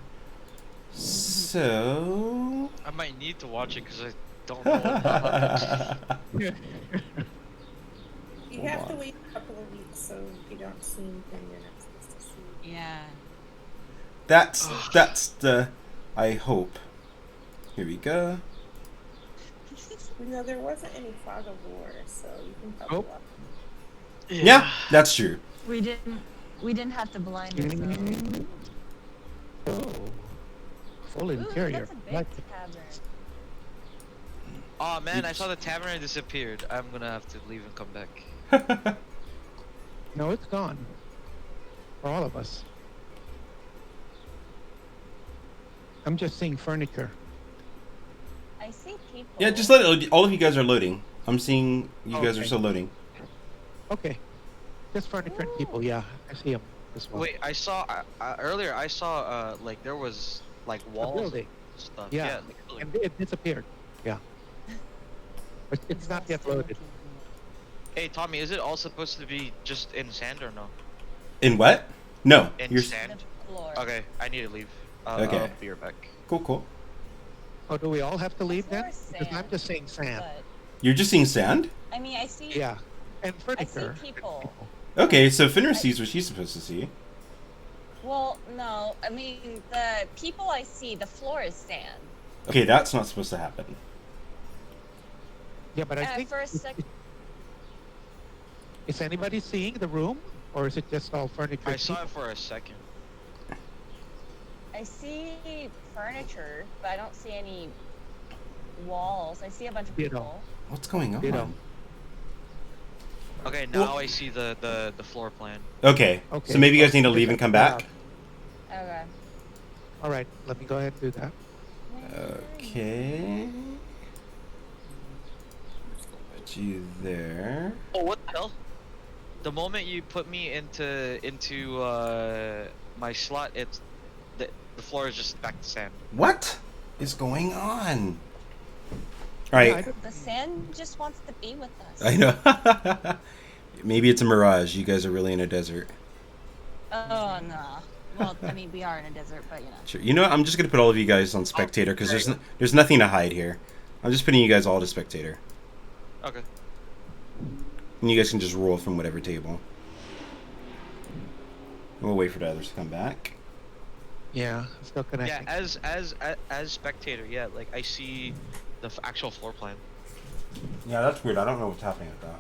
So... I might need to watch it because I don't know what happened. You have to wait a couple of weeks so you don't see anything you're not supposed to see. Yeah. That's the... I hope. Here we go. No, there wasn't any fog of war, so you can probably Nope. watch. Yeah, that's true. We didn't have to blind ourselves. Oh. Full interior. That's a big Like it. tavern. Oh man, I saw the tavern and disappeared. I'm gonna have to leave and come back. No, it's gone. For all of us. I'm just seeing furniture. I see people. Yeah, just let it, all of you guys are loading. I'm seeing you guys are Okay. still loading. Okay. Just furniture and people, yeah. I see them as well. Wait, I saw earlier. I saw like there was like A walls building. and stuff. Yeah. Yeah, like, building. And it disappeared. Yeah. But it's not yet loaded. Hey Tommy, is it all supposed to be just in sand or no? In what? No. In You're sand. The floor. Okay, I need to leave. Okay. I'll be right back. cool. Oh, do we all have to leave then? floor is Because I'm sand, just seeing sand. But, You're just seeing sand? I mean, I see. Yeah. And I see furniture. people. Okay, so Fenris sees what she's supposed to see. Well, no. I mean, the people I see, the floor is sand. Okay, that's not supposed to happen. Yeah, but I And think... for a sec, Is anybody seeing the room? Or is it just all furniture? I and saw it people? for a second. I see furniture, but I don't see any walls. I see a bunch of Ditto. people. What's going on? Ditto. Okay, now I see the floor plan. Okay, Okay. so maybe you guys need to leave and come back. Okay. All right, let me go ahead and do that. Okay. Put you there. Oh, what the hell? The moment you put me into my slot, it's the floor is just back to sand. What is going on? Yeah, I Alright, don't- The sand just wants to be with us. I know. Maybe it's a mirage. You guys are really in a desert. Oh no. Well, I mean, we are in a desert, but you know. Sure. You know what? I'm just gonna put all of you guys on spectator because there's nothing to hide here. I'm just putting you guys all to spectator, Okay. and you guys can just roll from whatever table. We'll wait for the others to come back. Yeah, still Yeah, connecting. as spectator, yeah, like I see the actual floor plan. Yeah, that's weird. I don't know what's happening with that.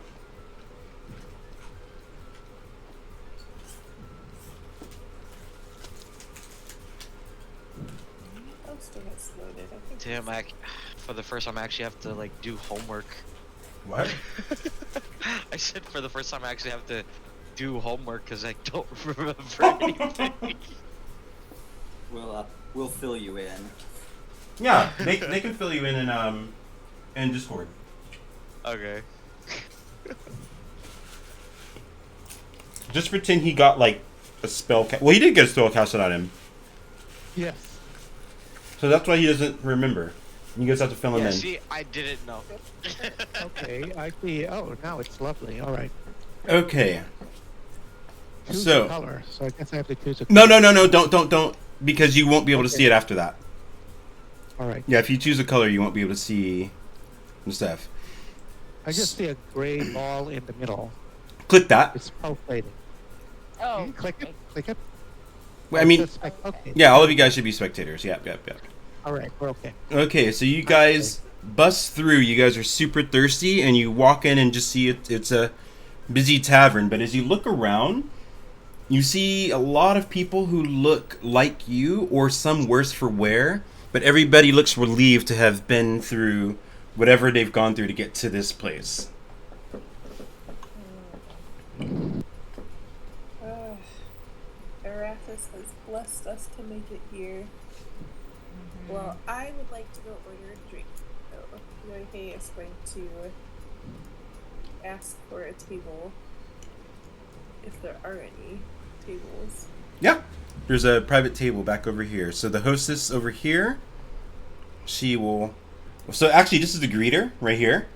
Poster gets loaded. I think Damn, for the first time I actually have to like do homework. What? I said for the first time I actually have to do homework because I don't remember anything. We'll fill you in. Yeah, they can fill you in and Discord. Okay. Just pretend he got like a spell. Well, he did get a spell casted on him, Yes. so that's why he doesn't remember. You guys have to fill him Yeah, in. see, I didn't know. Okay, I see. Oh, now it's lovely. All right. Okay. Choose So- a color. So I guess I have to choose a No, color. no, don't, because you won't be able to see it after that. All right. Yeah, if you choose a color, you won't be able to see the stuff. I just see a gray ball in the middle. Click that. It's pulsating. Oh. Okay, click it. Click it. I mean, Okay. yeah, all of you guys should be spectators. Yep. All right, we're okay. Okay, so you guys bust through. You guys are super thirsty, and you walk in and just see it's a busy tavern. But as you look around, you see a lot of people who look like you, or some worse for wear. But everybody looks relieved to have been through whatever they've gone through to get to this place. Arathis has blessed us to make it here. Well, I would like to go order a drink. So Yoyhey is going to ask for a table, if there are any tables. Yeah, there's a private table back over here. So the hostess over here, she will... So actually, this is the greeter right here.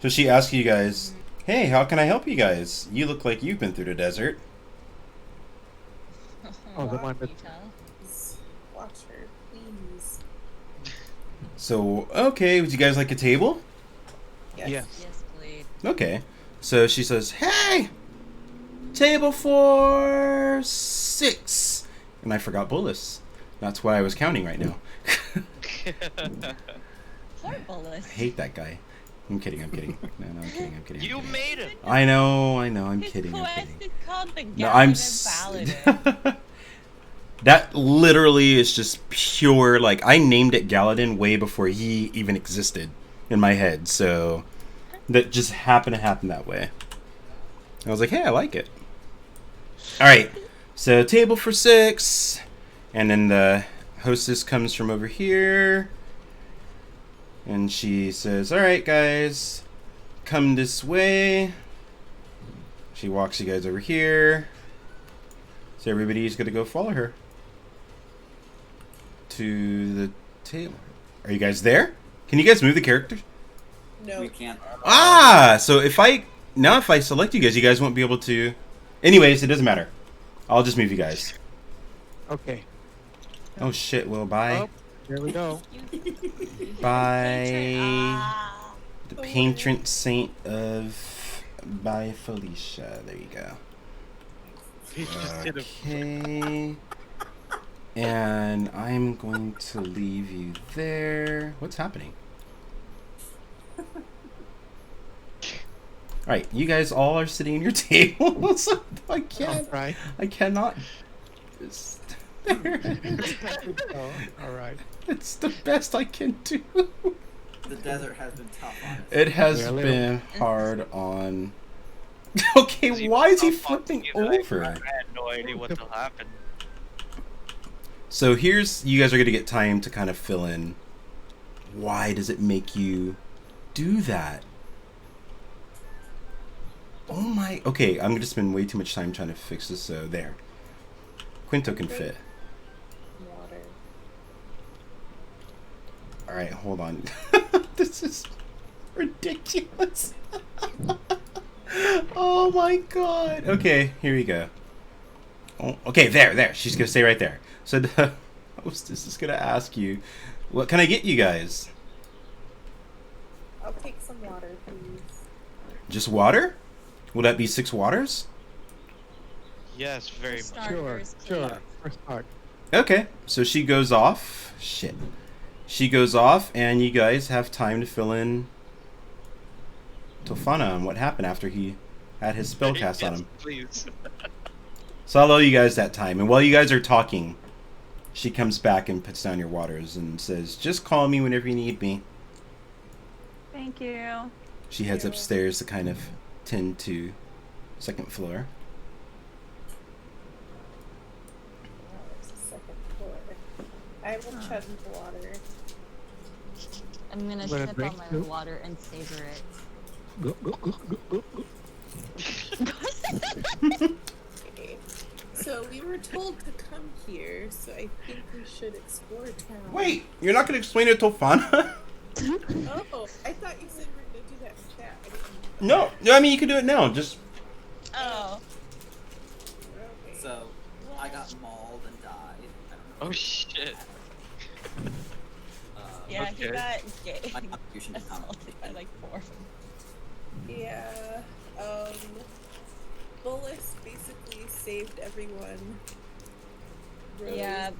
So she asks you guys, hey, how can I help you guys? You look like you've been through the desert. Oh, the one that... Please watch her, please. So, okay, would you guys like a table? Yes. Yes. Yes, please. Okay. So she says, hey, table for 6. And I forgot bolus. That's what I was counting right now. Poor Bullis. I hate that guy. I'm kidding. No, I'm kidding. You made it. I know, I'm His kidding. quest is called the No, I'm Paladin. That literally is just pure, like, I named it Galadin way before he even existed in my head, so that just happened to happen that way. I was like, hey, I like it. Alright, so table for 6, and then the hostess comes from over here, and she says, alright guys, come this way. She walks you guys over here. So everybody's gonna go follow her to the table. Are you guys there? Can you guys move the characters? No. We can't. Ah, so if I select you guys won't be able to. Anyways, it doesn't matter. I'll just move you guys. Okay. Oh shit! Well, bye. Oh, here we go. Bye. Ah. The patron saint of Bye Felicia. There you go. Okay. And I'm going to leave you there. What's happening? Alright, you guys all are sitting at your tables. I can't. All right. I cannot. It's there. Oh, all right. It's the best I can do. The desert has been tough on us. It has Yeah, a little. been hard on. Okay, why is he flipping over? I had no idea what the hell happened. So here's, you guys are going to get time to kind of fill in. Why does it make you do that? Oh my, okay, I'm going to spend way too much time trying to fix this, so there. Kwento can fit. Water. Alright, hold on. This is ridiculous. Oh my god. Okay, here we go. Oh, okay, there. She's going to stay right there. So the hostess is going to ask you, what can I get you guys? I'll take some water, please. Just water? Will that be 6 waters? Yes, very much. Starters, Sure. please. First part. Okay, so she goes off. Shit. She goes off, and you guys have time to fill in Tofana on what happened after he had his spell cast on Yes, him. please. So I'll allow you guys that time. And while you guys are talking, she comes back and puts down your waters and says, just call me whenever you need me. Thank you. She heads upstairs to kind of tend to 2nd floor. Oh, it's the 2nd floor. I will chug the water. I'm gonna Wanna sip drink on my too? water and savor it. Go, go, go, go, go, go. Okay. So we were told to come here, so I think we should explore town. Wait, you're not gonna explain it to Tofana? Oh, I thought you said we were gonna do that with that. I didn't No, I mean you can do it now. Just Oh. Okay. So, I got mauled and died. I don't know. Oh shit. Yeah, he Okay. got My contribution to assaulted by like 4 of them. Yeah. Bullis basically saved everyone. Rose Yeah.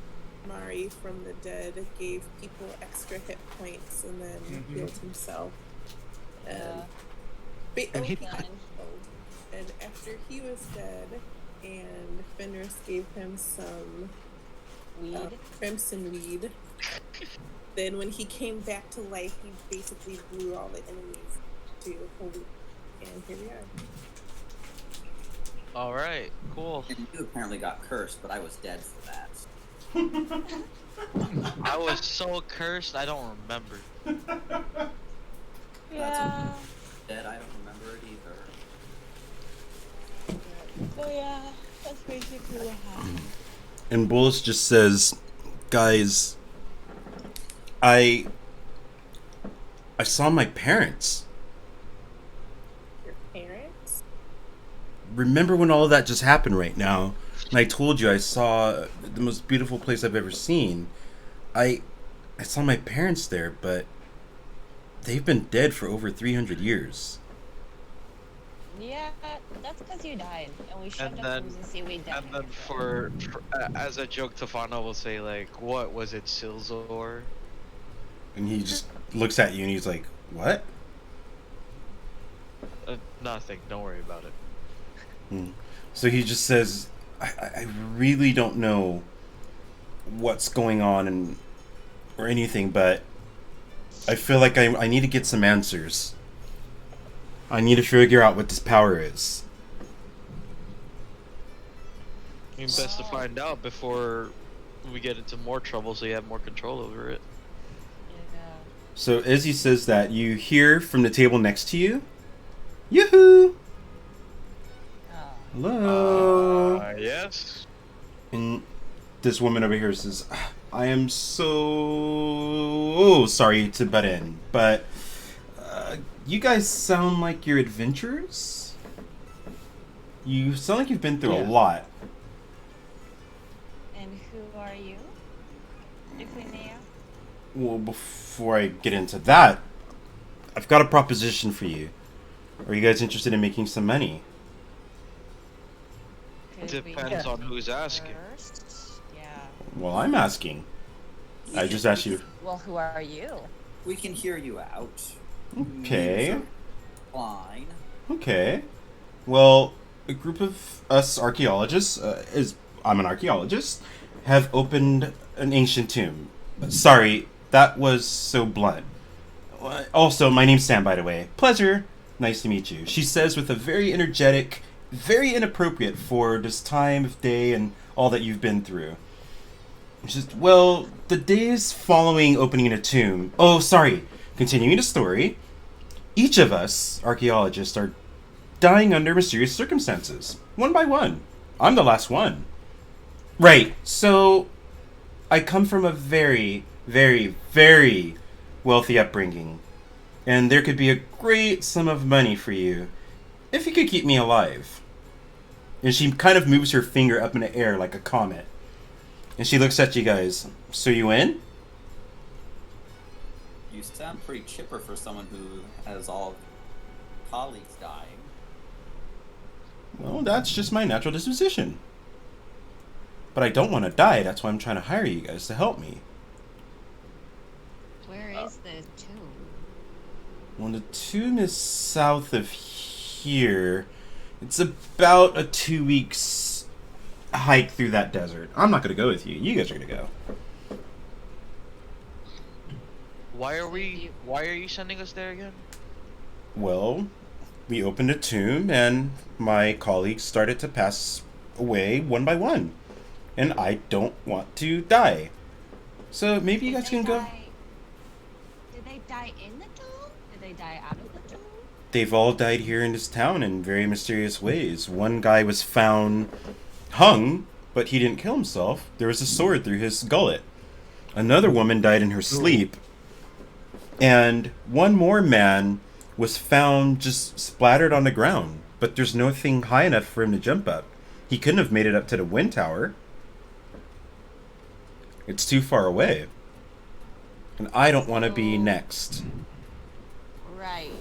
Amari from the dead, gave people extra hit points, and then healed himself. And he And after he was dead, and Fenris gave him some Weed. crimson weed, then when he came back to life, he basically blew all the enemies to holy. And here we are. All right, cool. And you apparently got cursed, but I was dead for that. I was so cursed, I don't remember. Yeah. Dead, I don't remember it either. So yeah, that's basically what happened. and Bullis just says, "Guys, I saw my parents. Your parents? Remember when all of that just happened right now? And I told you I saw the most beautiful place I've ever seen. I saw my parents there, but they've been dead for over 300 years. Yeah, that's because you died, and we shoved And up then- frozen seaweed down And your then throat. as a joke, Tofana will say like, "What was it, Silzor?" And he just looks at you and he's like, "What?" Nothing. Don't worry about it. So he just says, I really don't know what's going on or anything, but I feel like I need to get some answers. I need to figure out what this power is." It's best to find out before we get into more trouble, so you have more control over it. Yeah. So as he says that, you hear from the table next to you, "Yoo-hoo! Oh. Hello!" Yes. And this woman over here says, "I am so sorry to butt in, but you guys sound like you're adventurers. You sound like you've been through a Yeah. lot." And who are you? If we may ask. Well, before I get into that, I've got a proposition for you. Are you guys interested in making some money? Could we Depends go on who's asking. first? Yeah. Well, I'm asking. I just asked you. Well, who are you? We can hear you out. Okay. Fine. Okay. Well, a group of us archaeologists, I'm an archaeologist, have opened an ancient tomb. Sorry, that was so blunt. Also, my name's Sam, by the way. Pleasure. Nice to meet you. She says with a very energetic, very inappropriate for this time of day and all that you've been through. She says, well, the days following opening a tomb... Oh, sorry. Continuing the story. Each of us, archaeologists, are dying under mysterious circumstances. One by one. I'm the last one. Right, so... I come from a very, very, very wealthy upbringing. And there could be a great sum of money for you if you could keep me alive. And she kind of moves her finger up in the air like a comet. And she looks at you guys. So you in? You sound pretty chipper for someone who has all colleagues dying. Well, that's just my natural disposition. But I don't want to die. That's why I'm trying to hire you guys to help me. Where is the tomb? Well, the tomb is south of here. It's about a 2 weeks hike through that desert. I'm not going to go with you. You guys are going to go. Why are you sending us there again? Well, we opened a tomb and my colleagues started to pass away one by one. And I don't want to die. So maybe you guys can go. Did they die in the tomb? Did they die out of the tomb? They've all died here in this town in very mysterious ways. One guy was found hung, but he didn't kill himself. There was a sword through his gullet. Another woman died in her sleep. And one more man was found just splattered on the ground. But there's nothing high enough for him to jump up. He couldn't have made it up to the wind tower. It's too far away. And I don't want to be next. Right.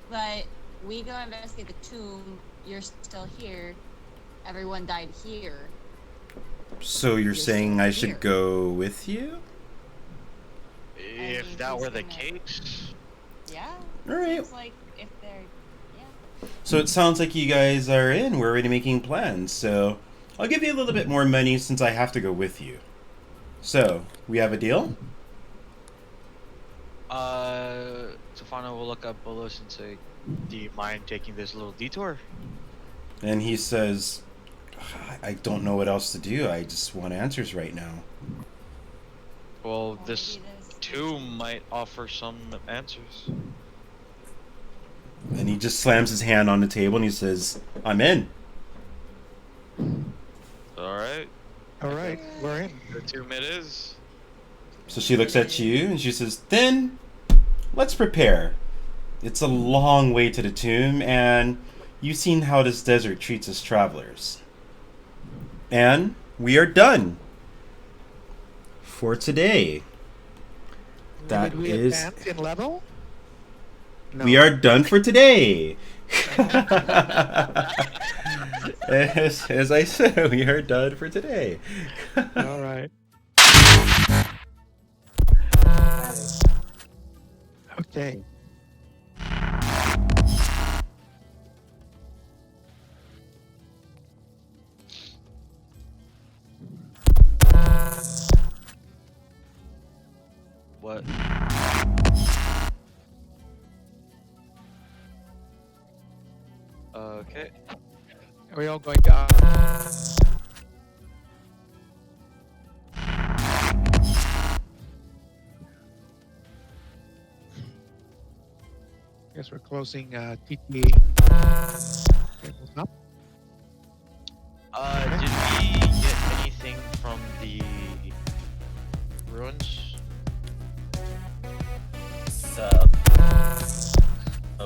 But we go investigate the tomb. You're still here. Everyone died here. So you're saying I should go with you? If that were the case. Yeah. Alright. It's like if they're, yeah. So it sounds like you guys are in. We're already making plans. So I'll give you a little bit more money since I have to go with you. So, we have a deal? Tofana will look up Bullis and say, do you mind taking this little detour? And he says, I don't know what else to do. I just want answers right now. Well, this tomb might offer some answers. And he just slams his hand on the table and he says, I'm in. Alright. Alright, we're in. The tomb it is. So she looks at you and she says, then let's prepare. It's a long way to the tomb, and you've seen how this desert treats us travelers. And we are done for today. That Did we is... advance in level? No. We are done for today. As I said, we are done for today. All right. Okay. What? Okay. Are we all going to... Guess we're closing TTA. Cables up. Did we get anything from the ruins? So,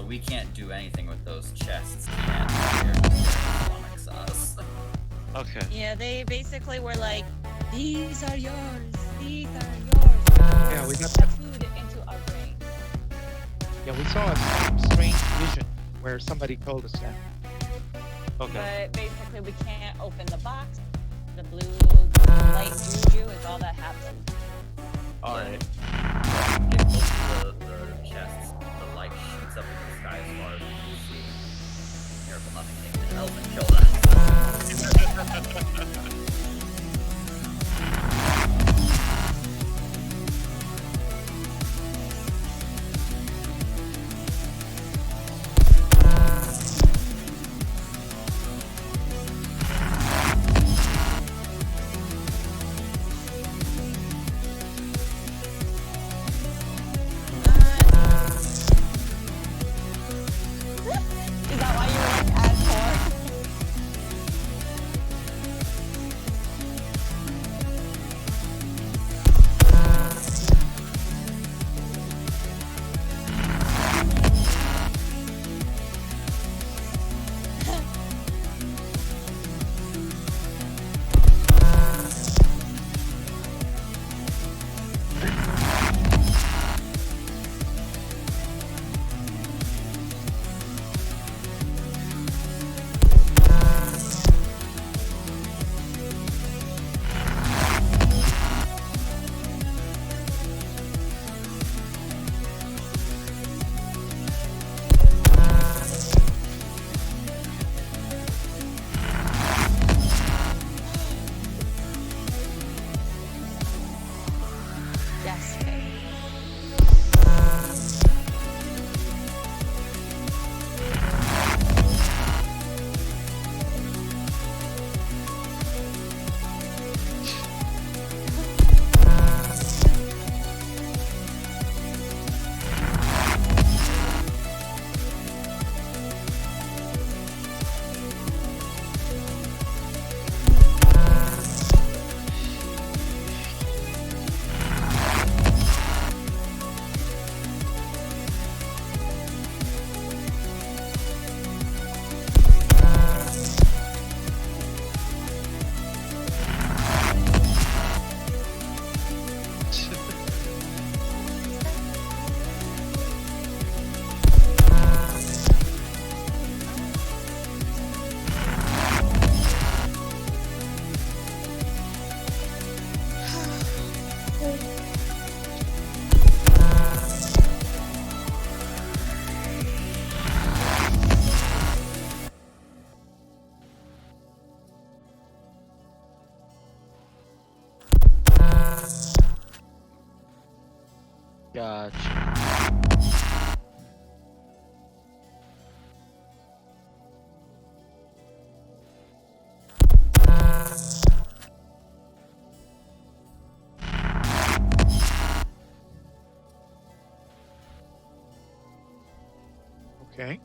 we can't do anything with those chests yet. Flummox us. Okay. Yeah, they basically were like, these are yours, these are yours. Yeah, we got put food into our brain. Yeah, we saw a strange vision where somebody told us that. Okay. But basically, we can't open the box. The blue light juju is all that happened. Alright. Get close to the chests. The light shoots up in the sky as far as you can see. Careful not to take an elephant kill us. Gotcha. Okay.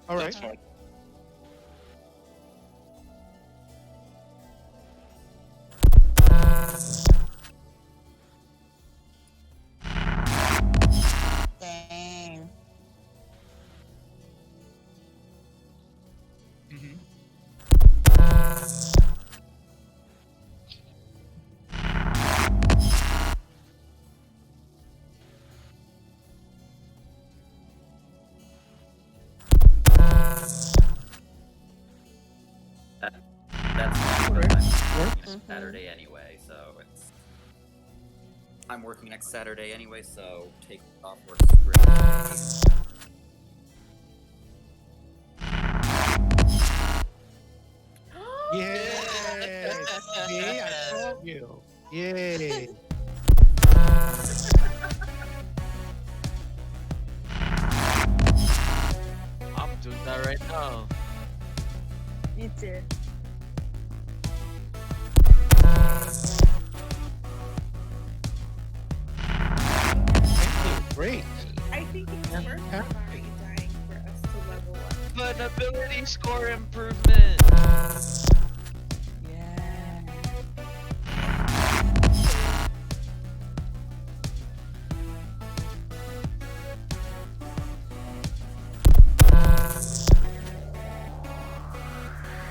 All right. That's fine. Dang. Mhm. That's fine, Alright. but I'm working Mhm. next Saturday anyway, so it's. I'm working next Saturday anyway, so take off works great. Yes. See, I told you. Yay. I'm doing that right now. Me too. Thank you. Great. I think it's worth Yeah. Amari dying for us to level up. But ability score improvement. Yeah.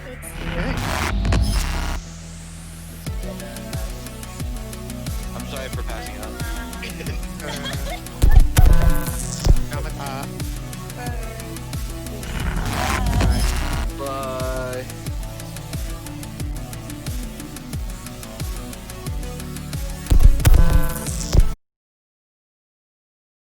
Okay. I'm sorry for passing out. Yamata.